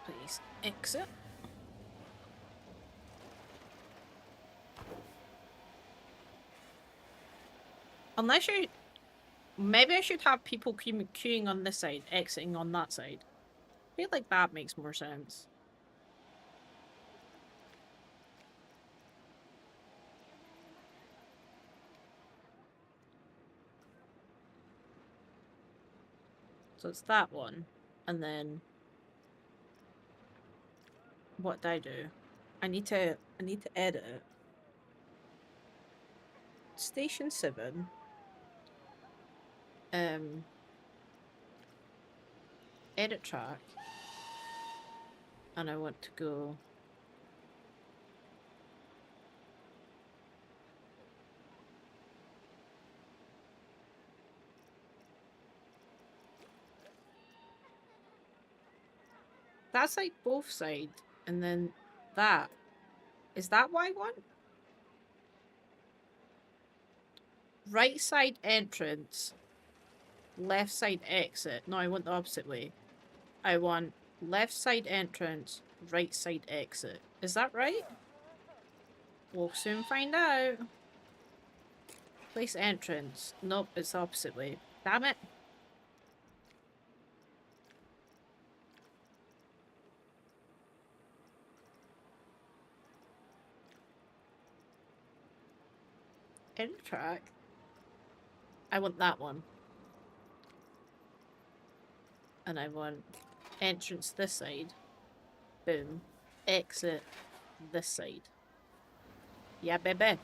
Place exit. Unless you... Maybe I should have people queuing on this side, exiting on that side. I feel like that makes more sense. So it's that one. And then... What did I do? I need to edit it. Station 7. Edit track. And I want to go... That's like both sides. And then that. Is that what I want? Right side entrance. Left side exit. No, I want the opposite way. I want left side entrance, right side exit. Is that right? We'll soon find out. Place entrance. Nope, it's the opposite way. Damn it. Edit track. I want that one. And I want entrance this side. Boom. Exit this side. Yeah, baby.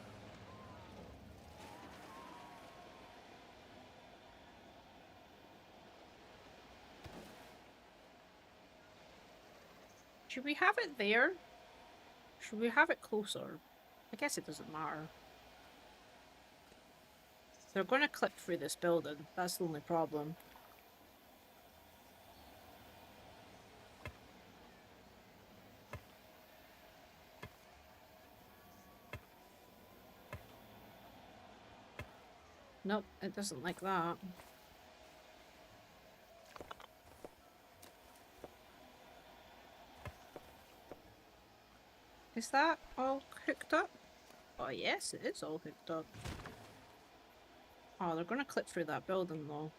Should we have it there? Should we have it closer? I guess it doesn't matter. They're going to clip through this building. That's the only problem. Nope, it doesn't like that. Is that all hooked up? Oh yes, it is all hooked up. Oh, they're gonna clip through that building though.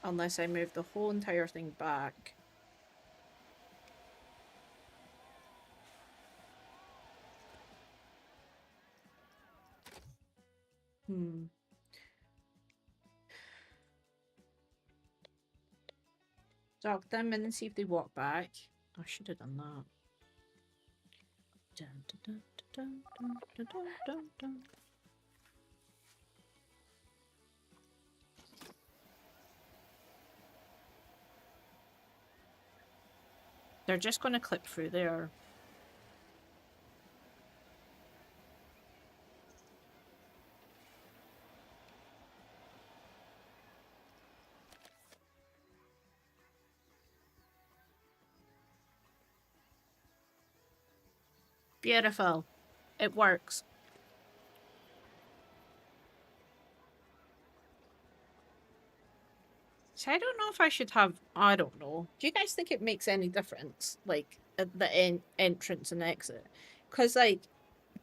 Unless I move the whole entire thing back. Talk them in and see if they walk back. I should have done that. Dun, dun, dun, dun, dun, dun, dun, dun. They're just going to clip through there. Beautiful. It works. So I don't know if I should have... I don't know. Do you guys think it makes any difference? Like, at the entrance and exit? Because, like,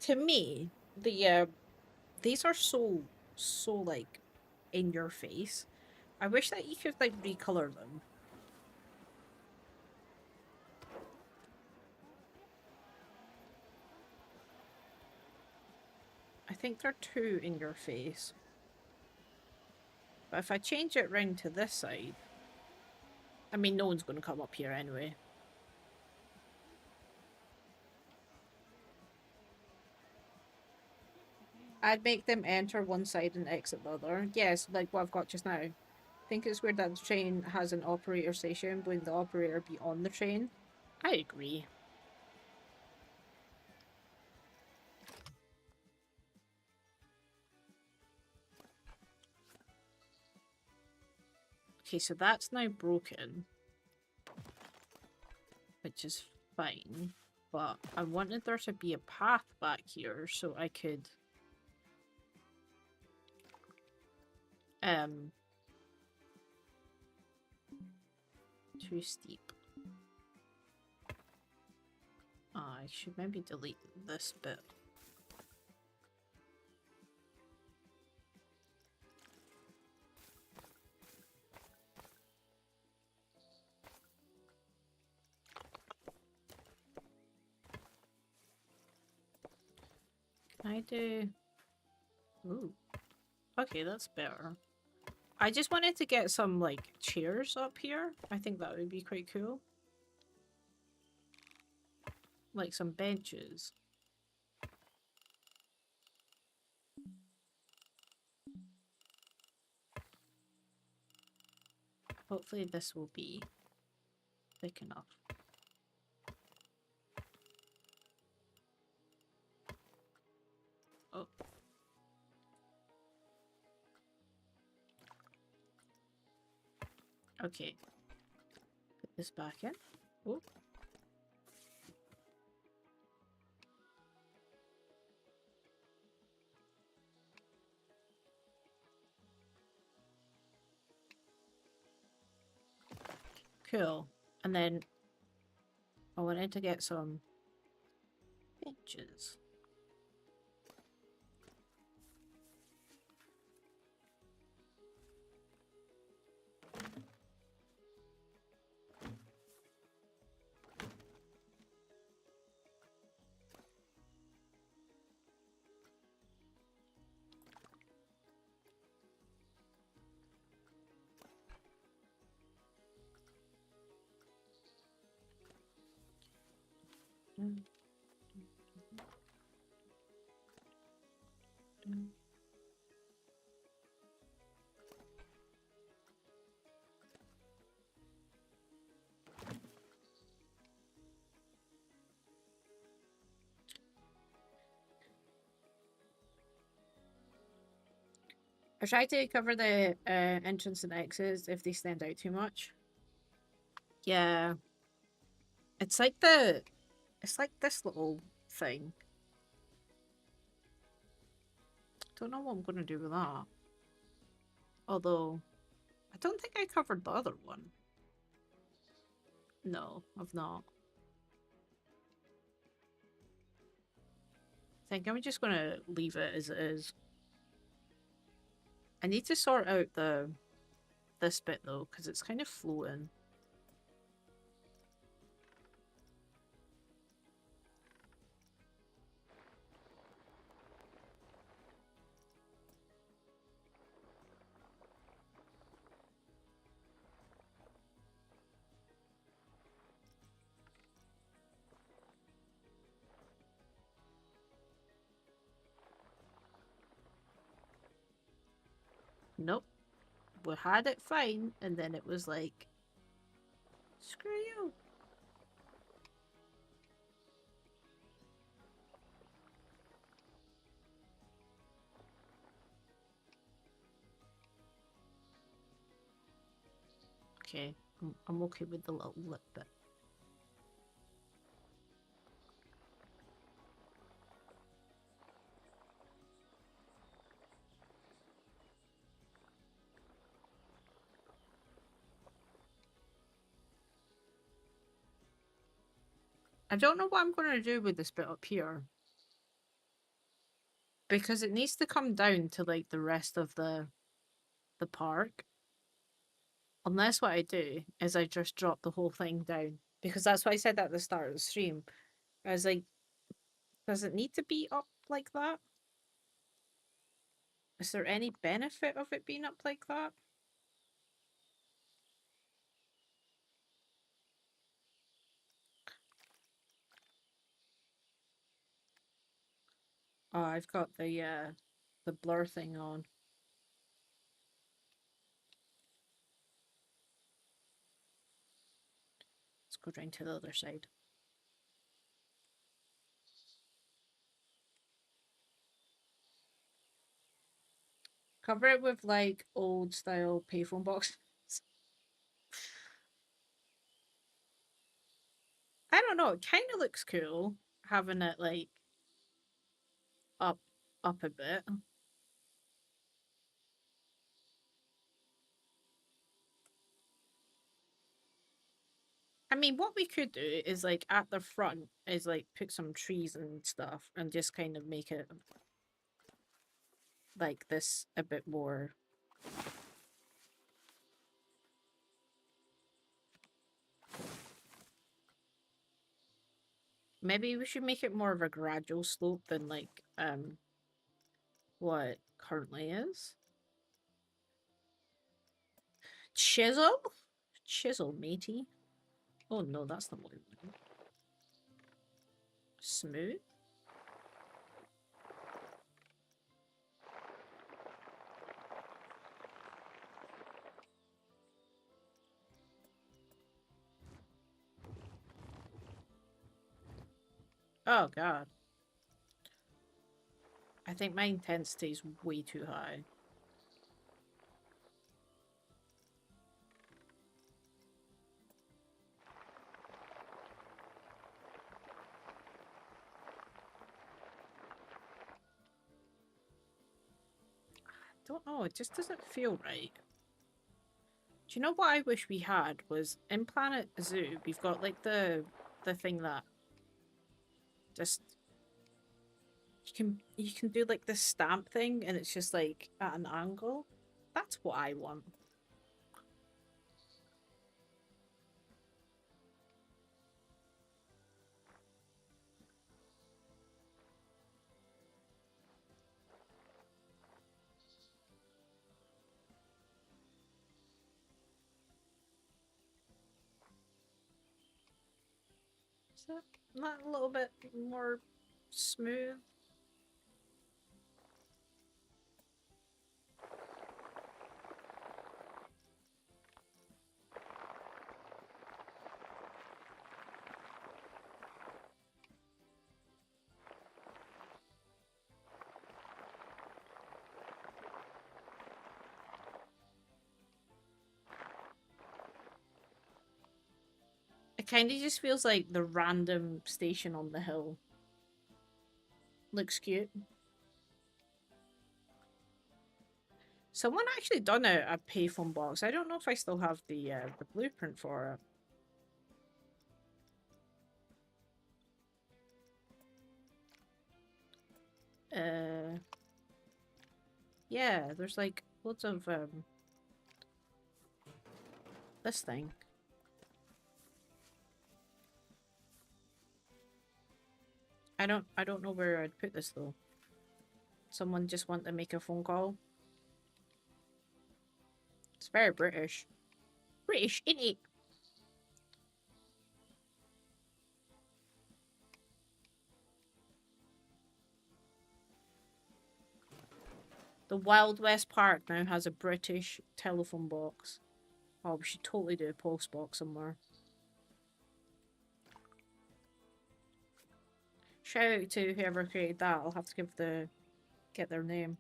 to me, these are so, like, in your face. I wish that you could, like, recolor them. I think they're too in your face. But if I change it round to this side... I mean, no one's going to come up here anyway. I'd make them enter one side and exit the other. Yes, like what I've got just now. I think it's weird that the train has an operator station, but the operator be on the train. I agree. Okay, so that's now broken. Which is fine. But I wanted there to be a path back here so I could... Too steep. I should maybe delete this bit. Can I do... Ooh. Okay, that's better. I just wanted to get some, like, chairs up here. I think that would be quite cool. Like some benches. Hopefully this will be thick enough. Oh. Okay. Put this back in. Oh. Cool. And then I wanted to get some benches. I try to cover the entrance and exits if they stand out too much. Yeah. It's like this little thing. Don't know what I'm gonna do with that. Although, I don't think I covered the other one. No, I've not. I think I'm just gonna leave it as it is. I need to sort out this bit though, because it's kind of floating. Nope. We had it fine, and then it was like, screw you. Okay, I'm okay with the little lip bit. I don't know what I'm going to do with this bit up here. Because it needs to come down to like the rest of the park. Unless what I do is I just drop the whole thing down. Because that's what I said at the start of the stream. I was like, does it need to be up like that? Is there any benefit of it being up like that? Oh, I've got the blur thing on. Let's go down to the other side. Cover it with like old style payphone boxes. I don't know. It kind of looks cool having it like up up a bit. I mean, what we could do is like at the front is like put some trees and stuff and just kind of make it like this a bit more. Maybe we should make it more of a gradual slope than like what it currently is. Chisel? Chisel, matey. Oh no, that's not what we want. Smooth? Oh god. I think my intensity is way too high. I don't know, it just doesn't feel right. Do you know what I wish we had was in Planet Zoo, we've got like the thing that just you can do like this stamp thing and it's just like at an angle. That's what I want. Is that a little bit more smooth? It kind of just feels like the random station on the hill. Looks cute. Someone actually done a payphone box. I don't know if I still have the blueprint for it. Yeah, there's like loads of this thing. I don't know where I'd put this though. Someone just want to make a phone call. It's very British. British, ain't it? The Wild West Park now has a British telephone box. Oh, we should totally do a post box somewhere. Shout out to whoever created that. I'll have to get their name.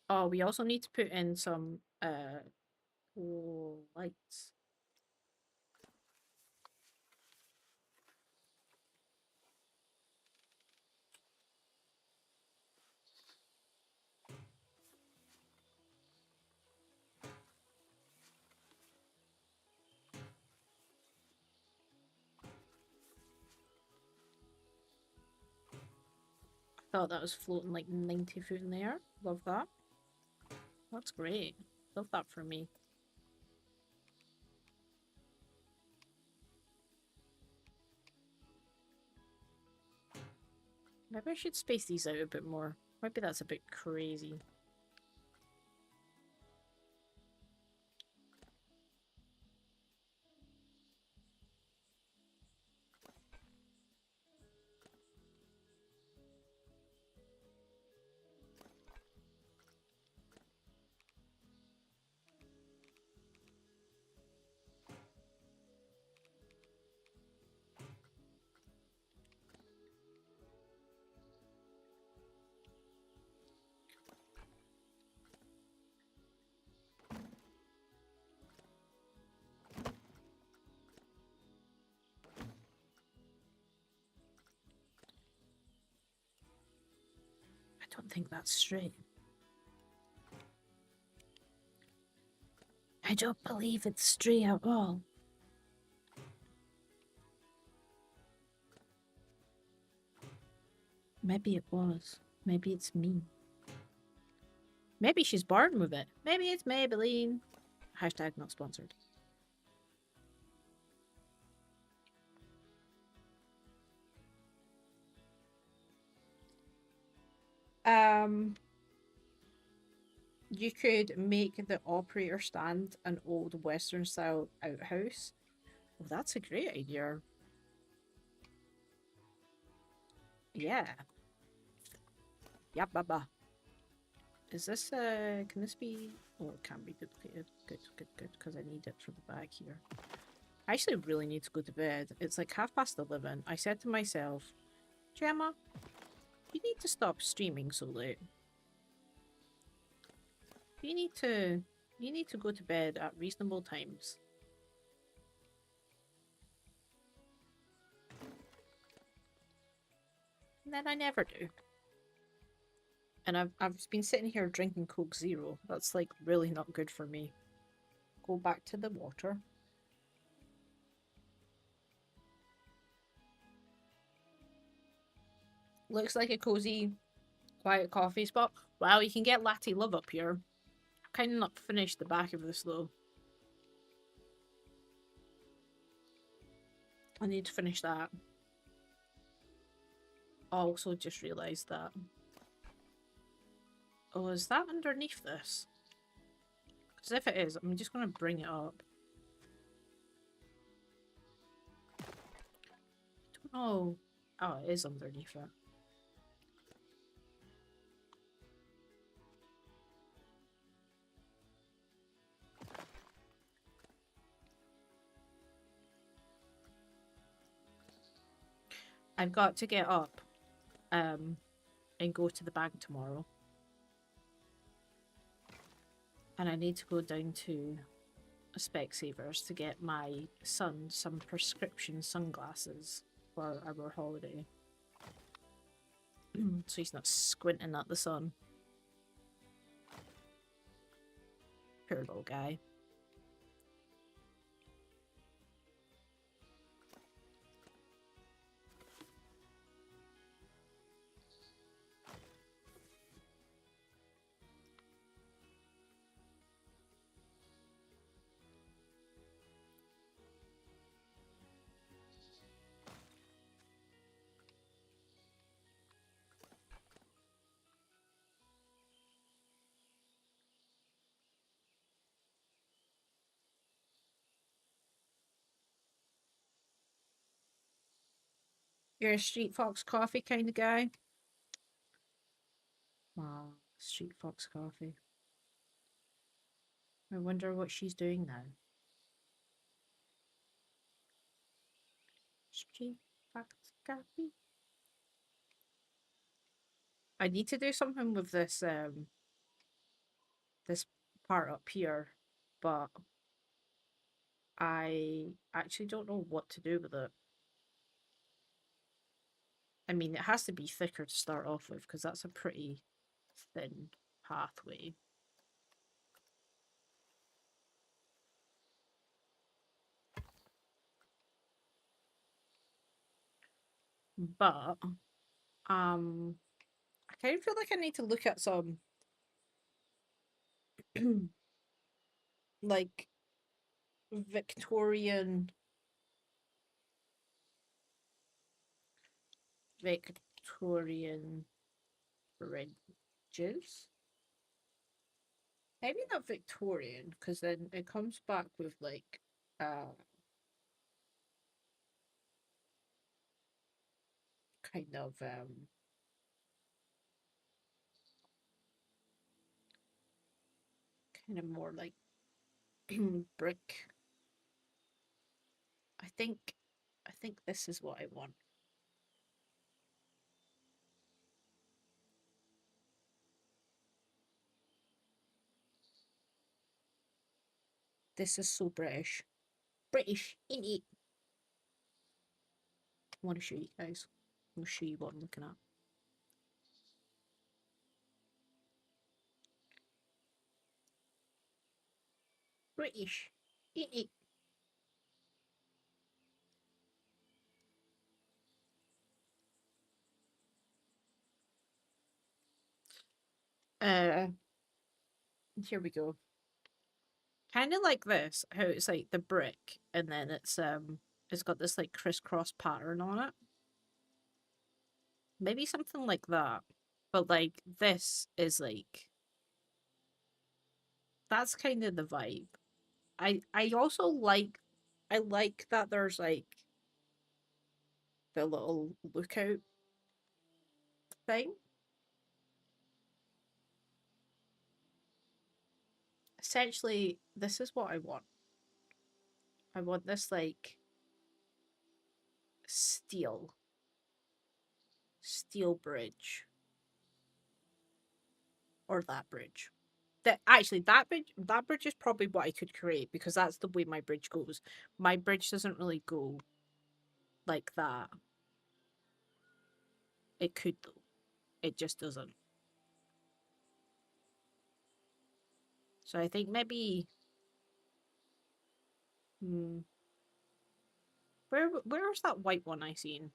Oh, we also need to put in some lights. I thought that was floating like 90 foot in the air. Love that. That's great. Love that for me. Maybe I should space these out a bit more. Maybe that's a bit crazy. I don't think that's straight. I don't believe it's straight at all. Maybe it was. Maybe it's me. Maybe she's born with it. Maybe it's Maybelline. Hashtag not sponsored. You could make the operator stand an old Western style outhouse. Oh, that's a great idea. Yeah. Yep, baba. Is this, can this be... Oh, it can be duplicated. Good, good, good, because I need it for the bag here. I actually really need to go to bed. It's like 11:30. I said to myself, Gemma, you need to stop streaming so late. You need to go to bed at reasonable times. And then I never do. And I've been sitting here drinking Coke Zero. That's like really not good for me. Go back to the water. Looks like a cozy, quiet coffee spot. Wow, you can get latte love up here. I've kind of not finished the back of this though. I need to finish that. I also just realised that. Oh, is that underneath this? Because if it is, I'm just going to bring it up. I don't know. Oh, it is underneath it. I've got to get up and go to the bank tomorrow. And I need to go down to Specsavers to get my son some prescription sunglasses for our holiday. So he's not squinting at the sun. Poor little guy. You're a Street Fox coffee kind of guy? Wow, Street Fox coffee. I wonder what she's doing now. Street Fox coffee. I need to do something with this part up here, but I actually don't know what to do with it. I mean, it has to be thicker to start off with because that's a pretty thin pathway. But I kind of feel like I need to look at some like Victorian Victorian bridges. Maybe not Victorian, because then it comes back with like kind of more like brick. I think this is what I want. This is so British. British, ain't it? I want to show you guys. I'll show you what I'm looking at. British, ain't it? Uh, Here we go. Kind of like this, how it's like the brick, and then it's got this like crisscross pattern on it. Maybe something like that. But like this is like that's kind of the vibe. I also like I like that there's like the little lookout thing. Essentially, this is what I want. I want this like steel bridge, or that bridge. That bridge is probably what I could create because that's the way my bridge goes. My bridge doesn't really go like that. It could though. It just doesn't. So I think maybe hmm, where was that white one I seen?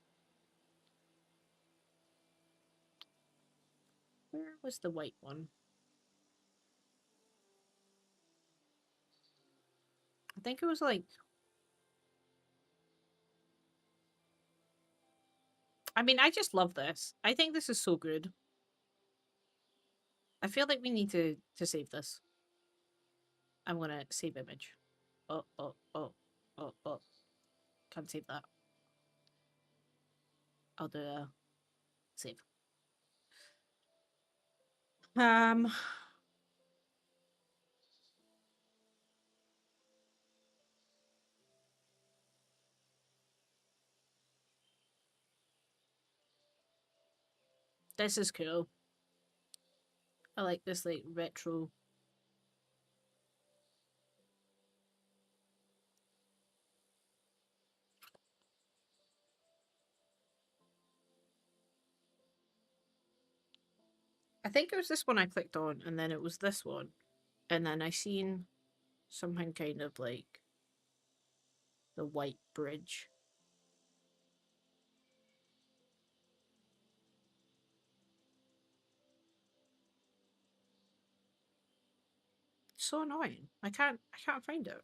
Where was the white one? I think it was like I mean, I just love this. I think this is so good. I feel like we need to save this. I'm gonna save image. Oh oh oh oh oh. Can't save that. I'll do a save. Um, this is cool. I like this like retro. I think it was this one I clicked on, and then it was this one, and then I seen something kind of like the white bridge. It's so annoying. I can't find it.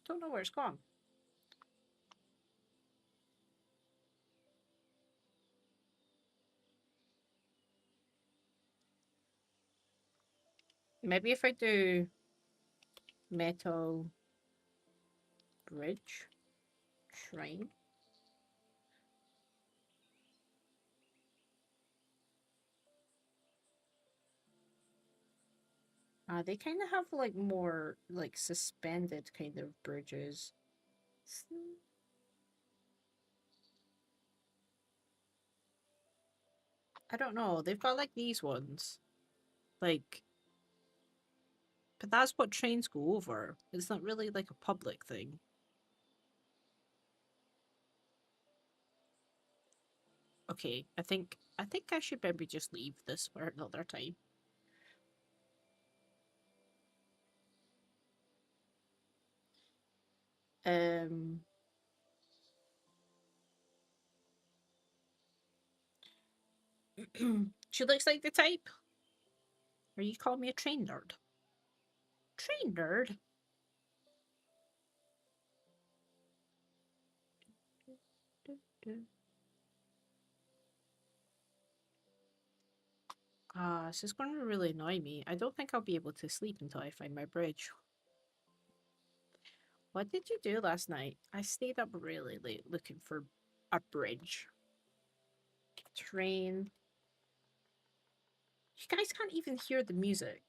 I don't know where it's gone. Maybe if I do metal bridge shrine. They kind of have like more like suspended kind of bridges. I don't know. They've got like these ones. Like, but that's what trains go over. It's not really like a public thing. Okay, I think I should maybe just leave this for another time. Um she looks like the type. Or you call me a train nerd. Train nerd? This is going to really annoy me. I don't think I'll be able to sleep until I find my bridge. What did you do last night? I stayed up really late looking for a bridge. Train. You guys can't even hear the music.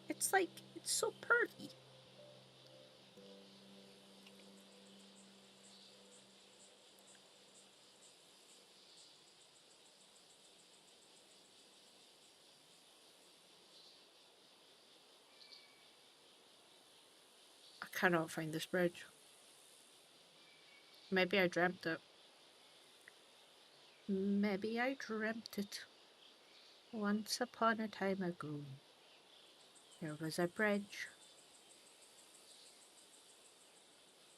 It's like, it's so pretty. I cannot find this bridge. Maybe I dreamt it. Maybe I dreamt it. Once upon a time ago, there was a bridge.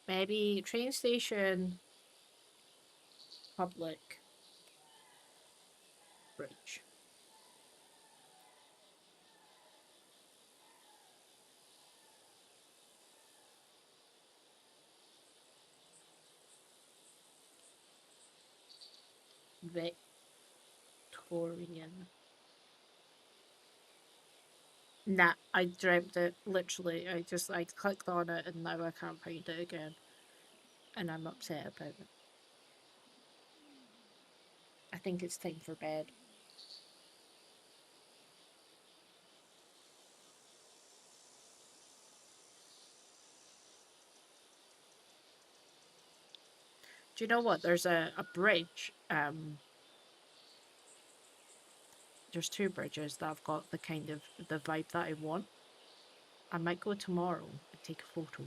Maybe train station, public bridge. Victorian. Nah, I dreamt it. Literally, I clicked on it and now I can't find it again, and I'm upset about it. I think it's time for bed. Do you know what? There's a bridge. There's two bridges that have got the kind of the vibe that I want. I might go tomorrow and take a photo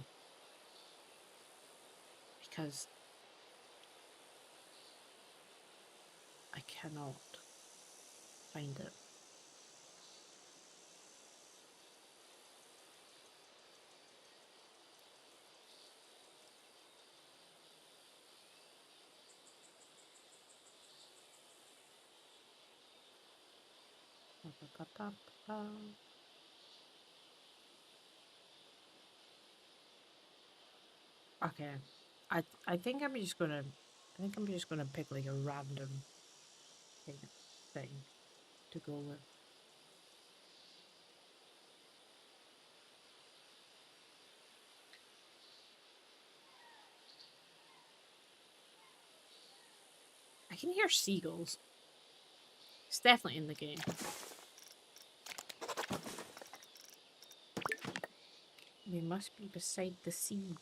because I cannot find it. Okay, I think I'm just gonna pick like a random thing to go with. I can hear seagulls. It's definitely in the game. We must be beside the sea.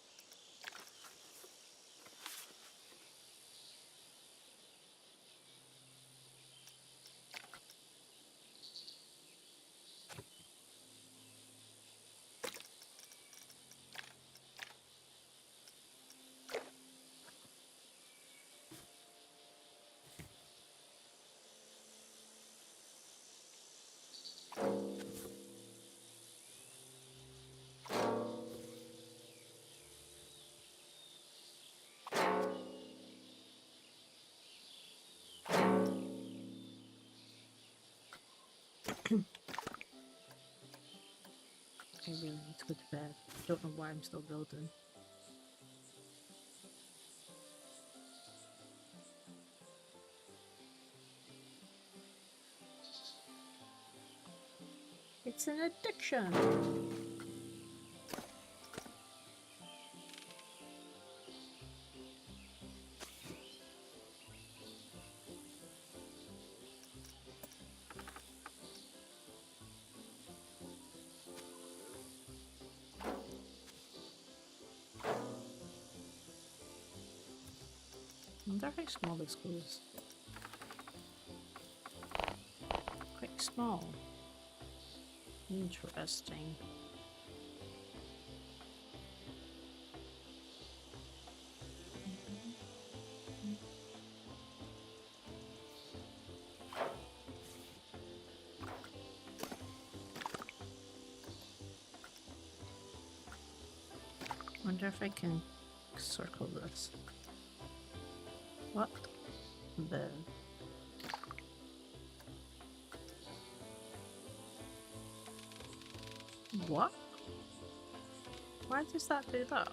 I really need to go to bed. I don't know why I'm still building. It's an addiction. I wonder how small this goes. Quite small. Interesting. Wonder if I can circle this. What the? What? Why does that do that?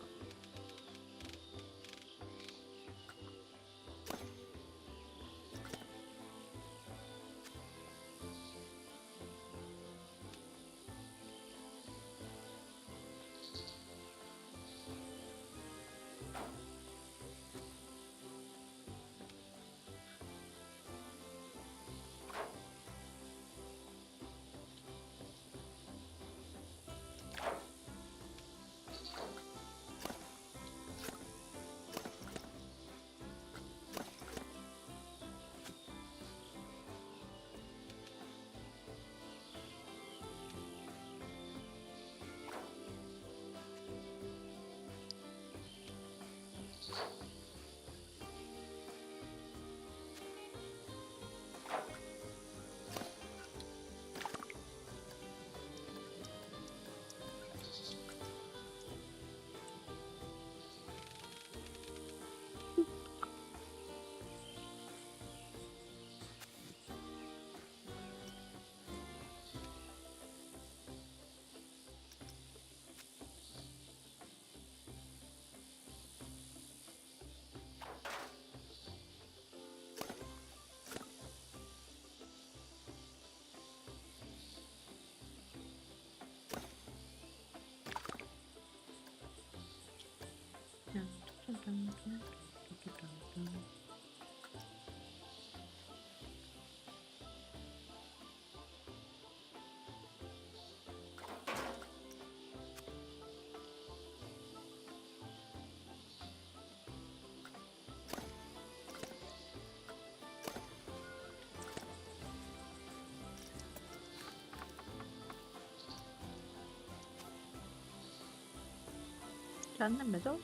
Down the middle?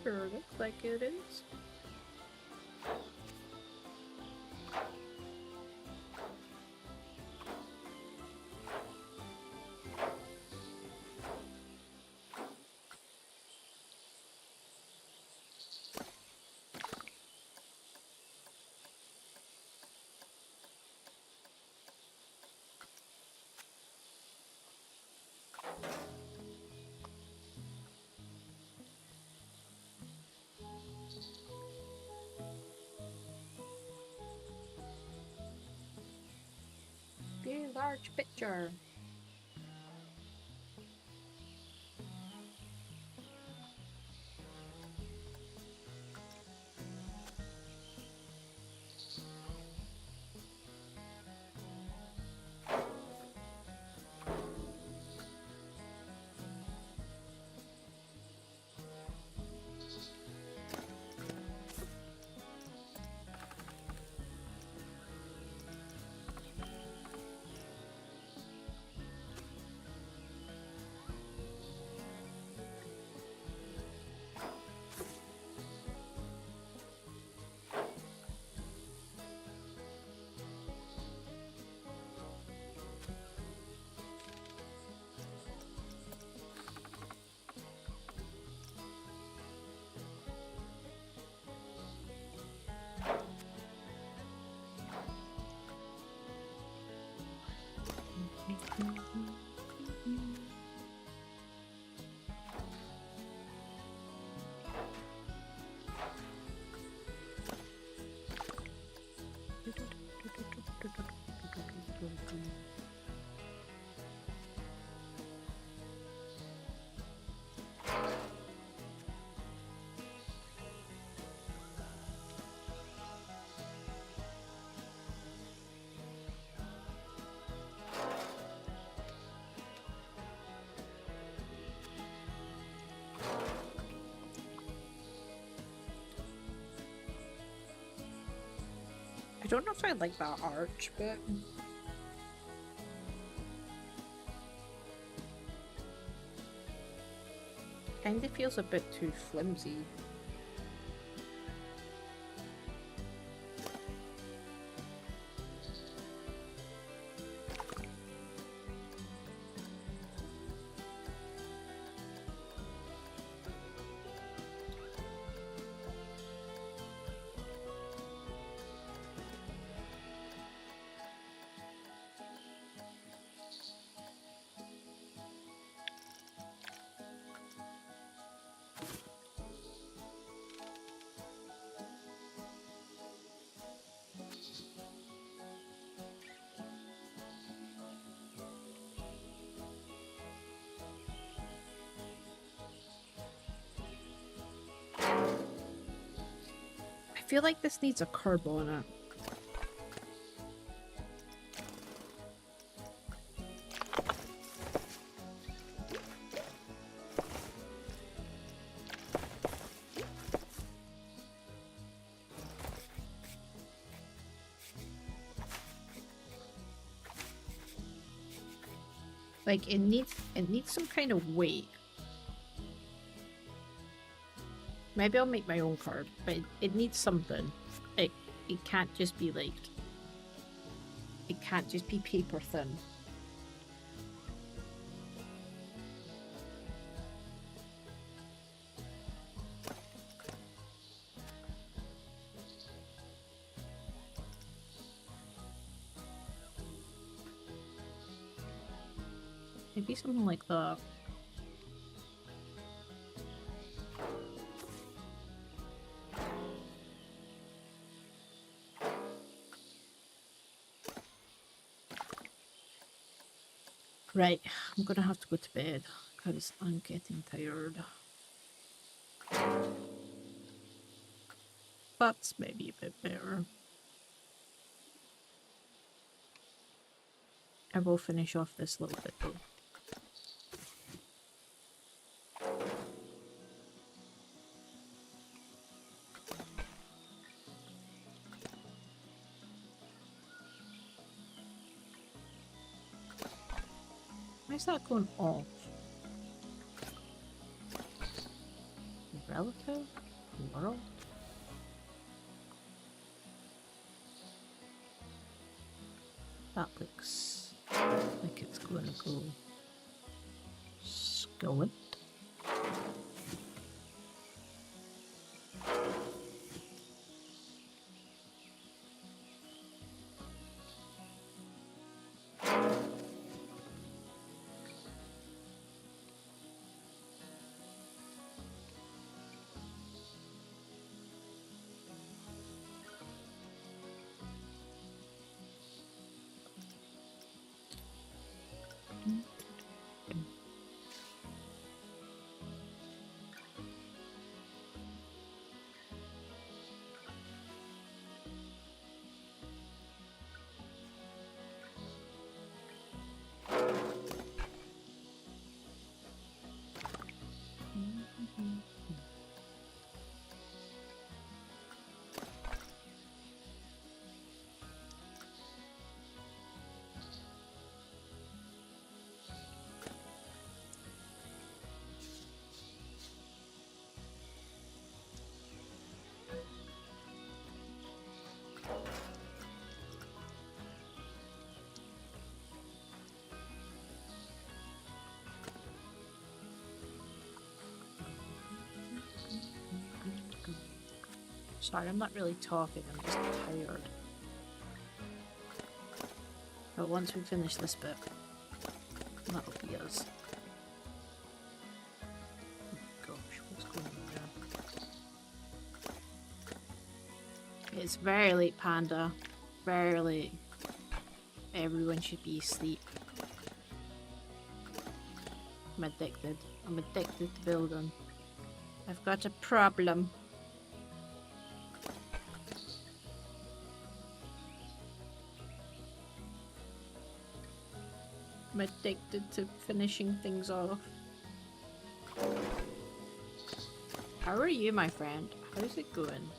Sure looks like it is. Be a large picture. don't know if I like that arch bit. Kinda feels a bit too flimsy. I feel like this needs a curb on it. Like it needs some kind of weight. Maybe I'll make my own card, but it needs something. It can't just be like, it can't just be paper thin. Maybe something like that. Right, I'm gonna have to go to bed because I'm getting tired. That's maybe a bit better. I will finish off this little bit though. Why's that going off? Relative? World? That looks like it's going to go going. Sorry, I'm not really talking, I'm just tired. But once we finish this bit, that'll be us. Oh gosh, what's going on there? It's very late, Panda. Very late. Everyone should be asleep. I'm addicted. I'm addicted to building. I've got a problem. I'm addicted to finishing things off. How are you, my friend? How's it going?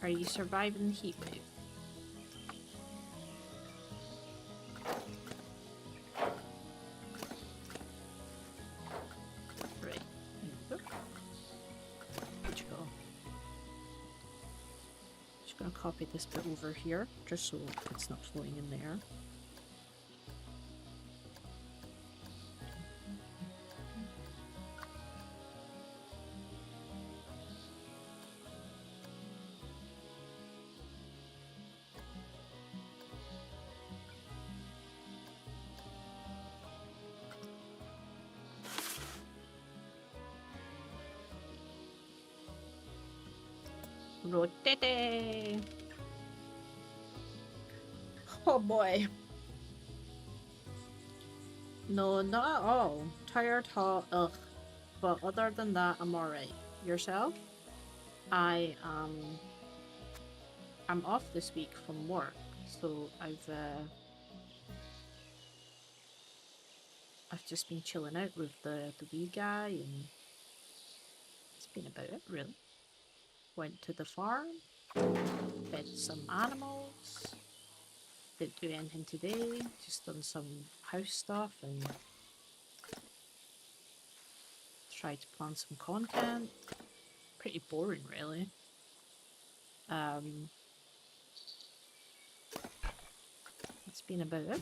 Are you surviving the heat wave? Just gonna copy this bit over here, just so it's not flowing in there. Rotate. Oh boy. No, not at all. Tired, hot, ugh. But other than that, I'm alright. Yourself? I'm off this week from work, so I've just been chilling out with the wee guy, and it's been about it really. Went to the farm, fed some animals. Didn't do anything today. Just done some house stuff and tried to plan some content. Pretty boring, really. That's been about it.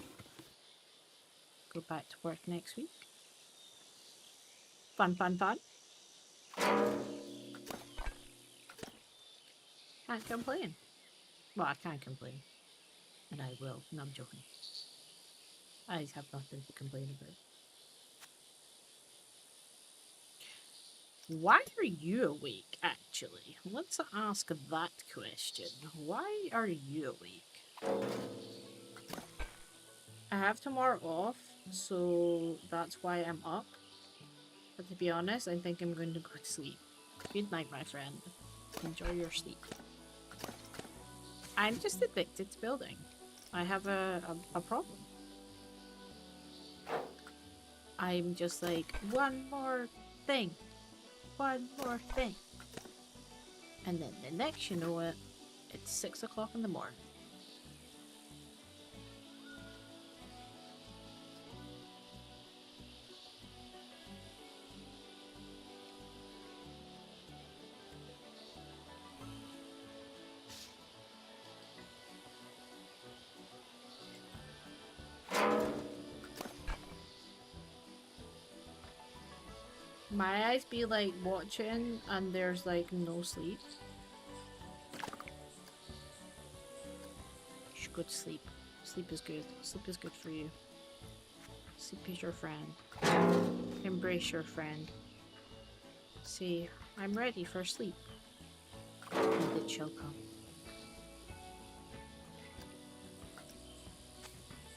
Go back to work next week. Fun, fun, fun. Can't complain. Well, I can't complain. And I will. No, I'm joking. I have nothing to complain about. Why are you awake, actually? Let's ask that question. Why are you awake? I have tomorrow off, so that's why I'm up. But to be honest, I think I'm going to go to sleep. Good night, my friend. Enjoy your sleep. I'm just addicted to building. I have a problem. I'm just like, one more thing. One more thing. And then the next you know it, it's 6 o'clock in the morning. My eyes be like watching and there's like no sleep. You should go to sleep. Sleep is good. Sleep is good for you. Sleep is your friend. Embrace your friend. Say, I'm ready for sleep. And it shall come.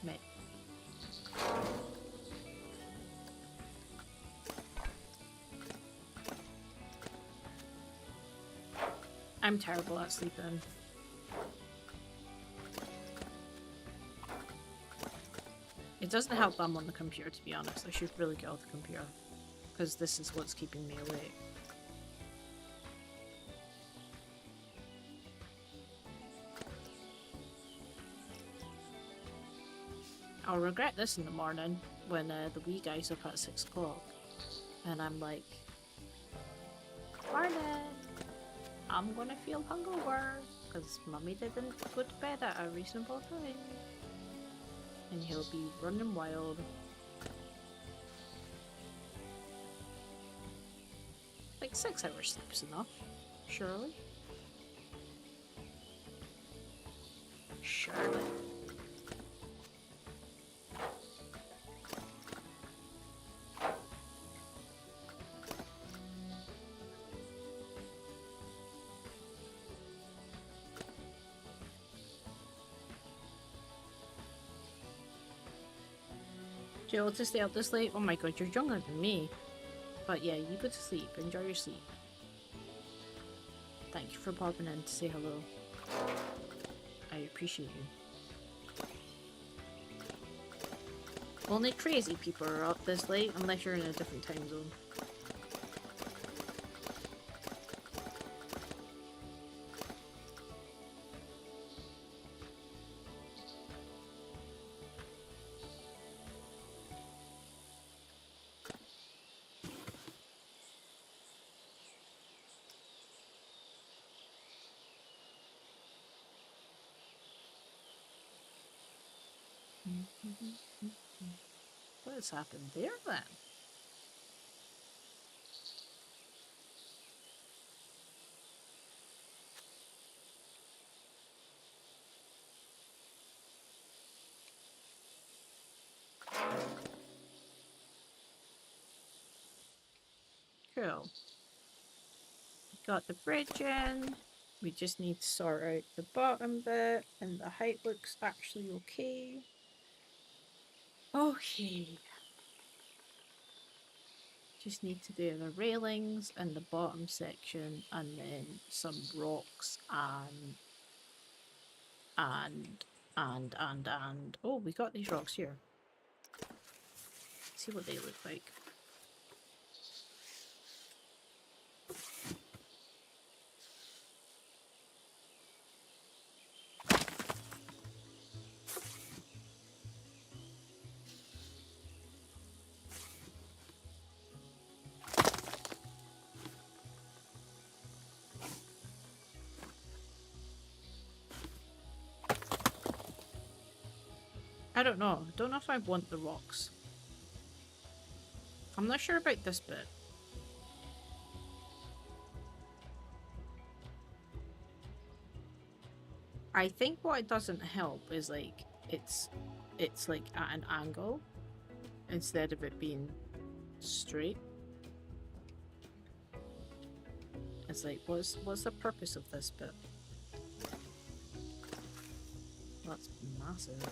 Mate. I'm terrible at sleeping. It doesn't help that I'm on the computer, to be honest. I should really get off the computer. Because this is what's keeping me awake. I'll regret this in the morning when the wee guy's up at 6 o'clock. And I'm like, morning! I'm gonna feel hungover because mummy didn't go to bed at a reasonable time. And he'll be running wild. Like 6 hours sleep's enough, surely. Surely. Do you want to stay up this late? Oh my god, you're younger than me. But yeah, you go to sleep. Enjoy your sleep. Thank you for popping in to say hello. I appreciate you. Only crazy people are up this late unless you're in a different time zone. has happened there then? Cool. Got the bridge in. We just need to sort out the bottom bit, and the height looks actually okay. Okay. Just need to do the railings and the bottom section, and then some rocks and oh, we got these rocks here. See what they look like. I don't know. I don't know if I want the rocks. I'm not sure about this bit. I think what it doesn't help is like it's like at an angle instead of it being straight. It's like what's the purpose of this bit? That's massive.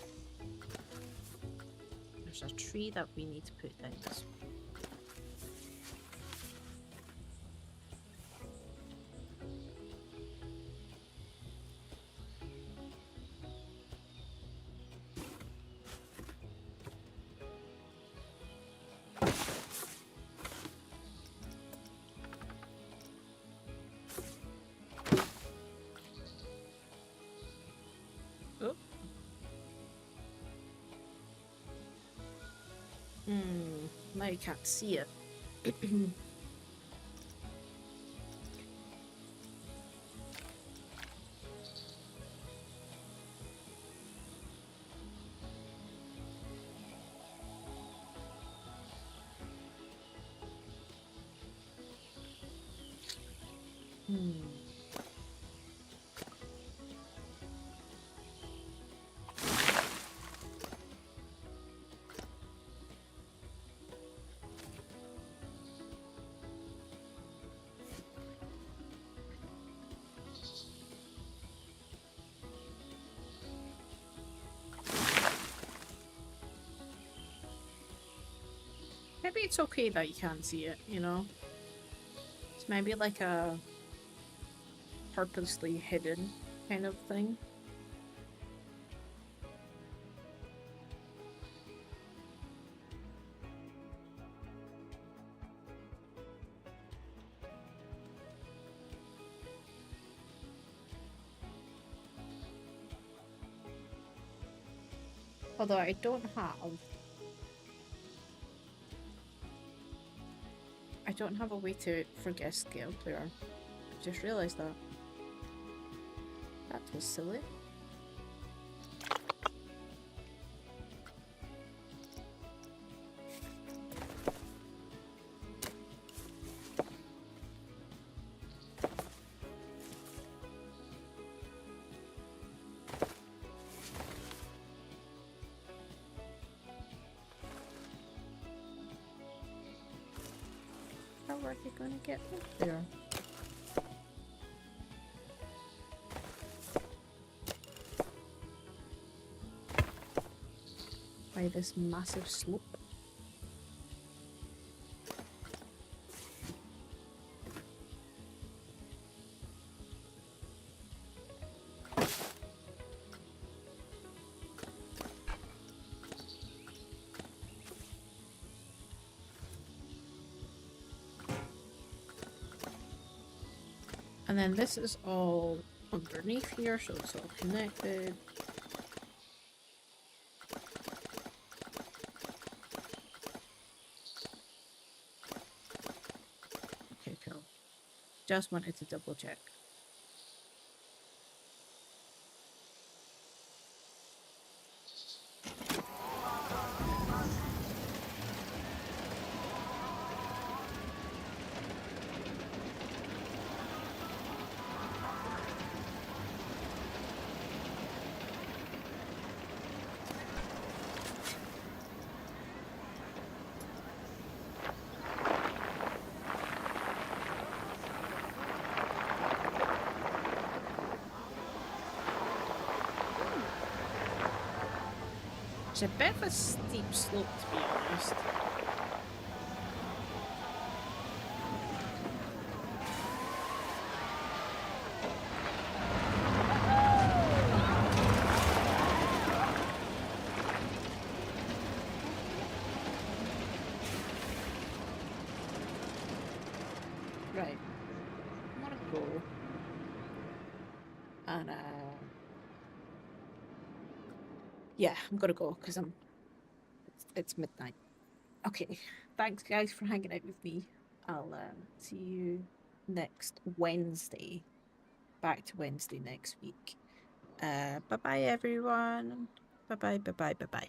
There's a tree that we need to put down this way. Now you can't see it. Maybe it's okay that you can't see it, you know? It's maybe like a purposely hidden kind of thing. Although I don't have a way to forget scale player. I just realised that. That was silly. How are they gonna get up there? By this massive slope. And then this is all underneath here, so it's all connected. Okay, cool. Just wanted to double check. It's a bit of a steep slope, to be honest. Right. I'm gonna go. And yeah, I'm gonna go because it's midnight. Okay. Thanks guys for hanging out with me. I'll see you next Wednesday. Back to Wednesday next week. Bye bye everyone. Bye bye, bye bye, bye bye.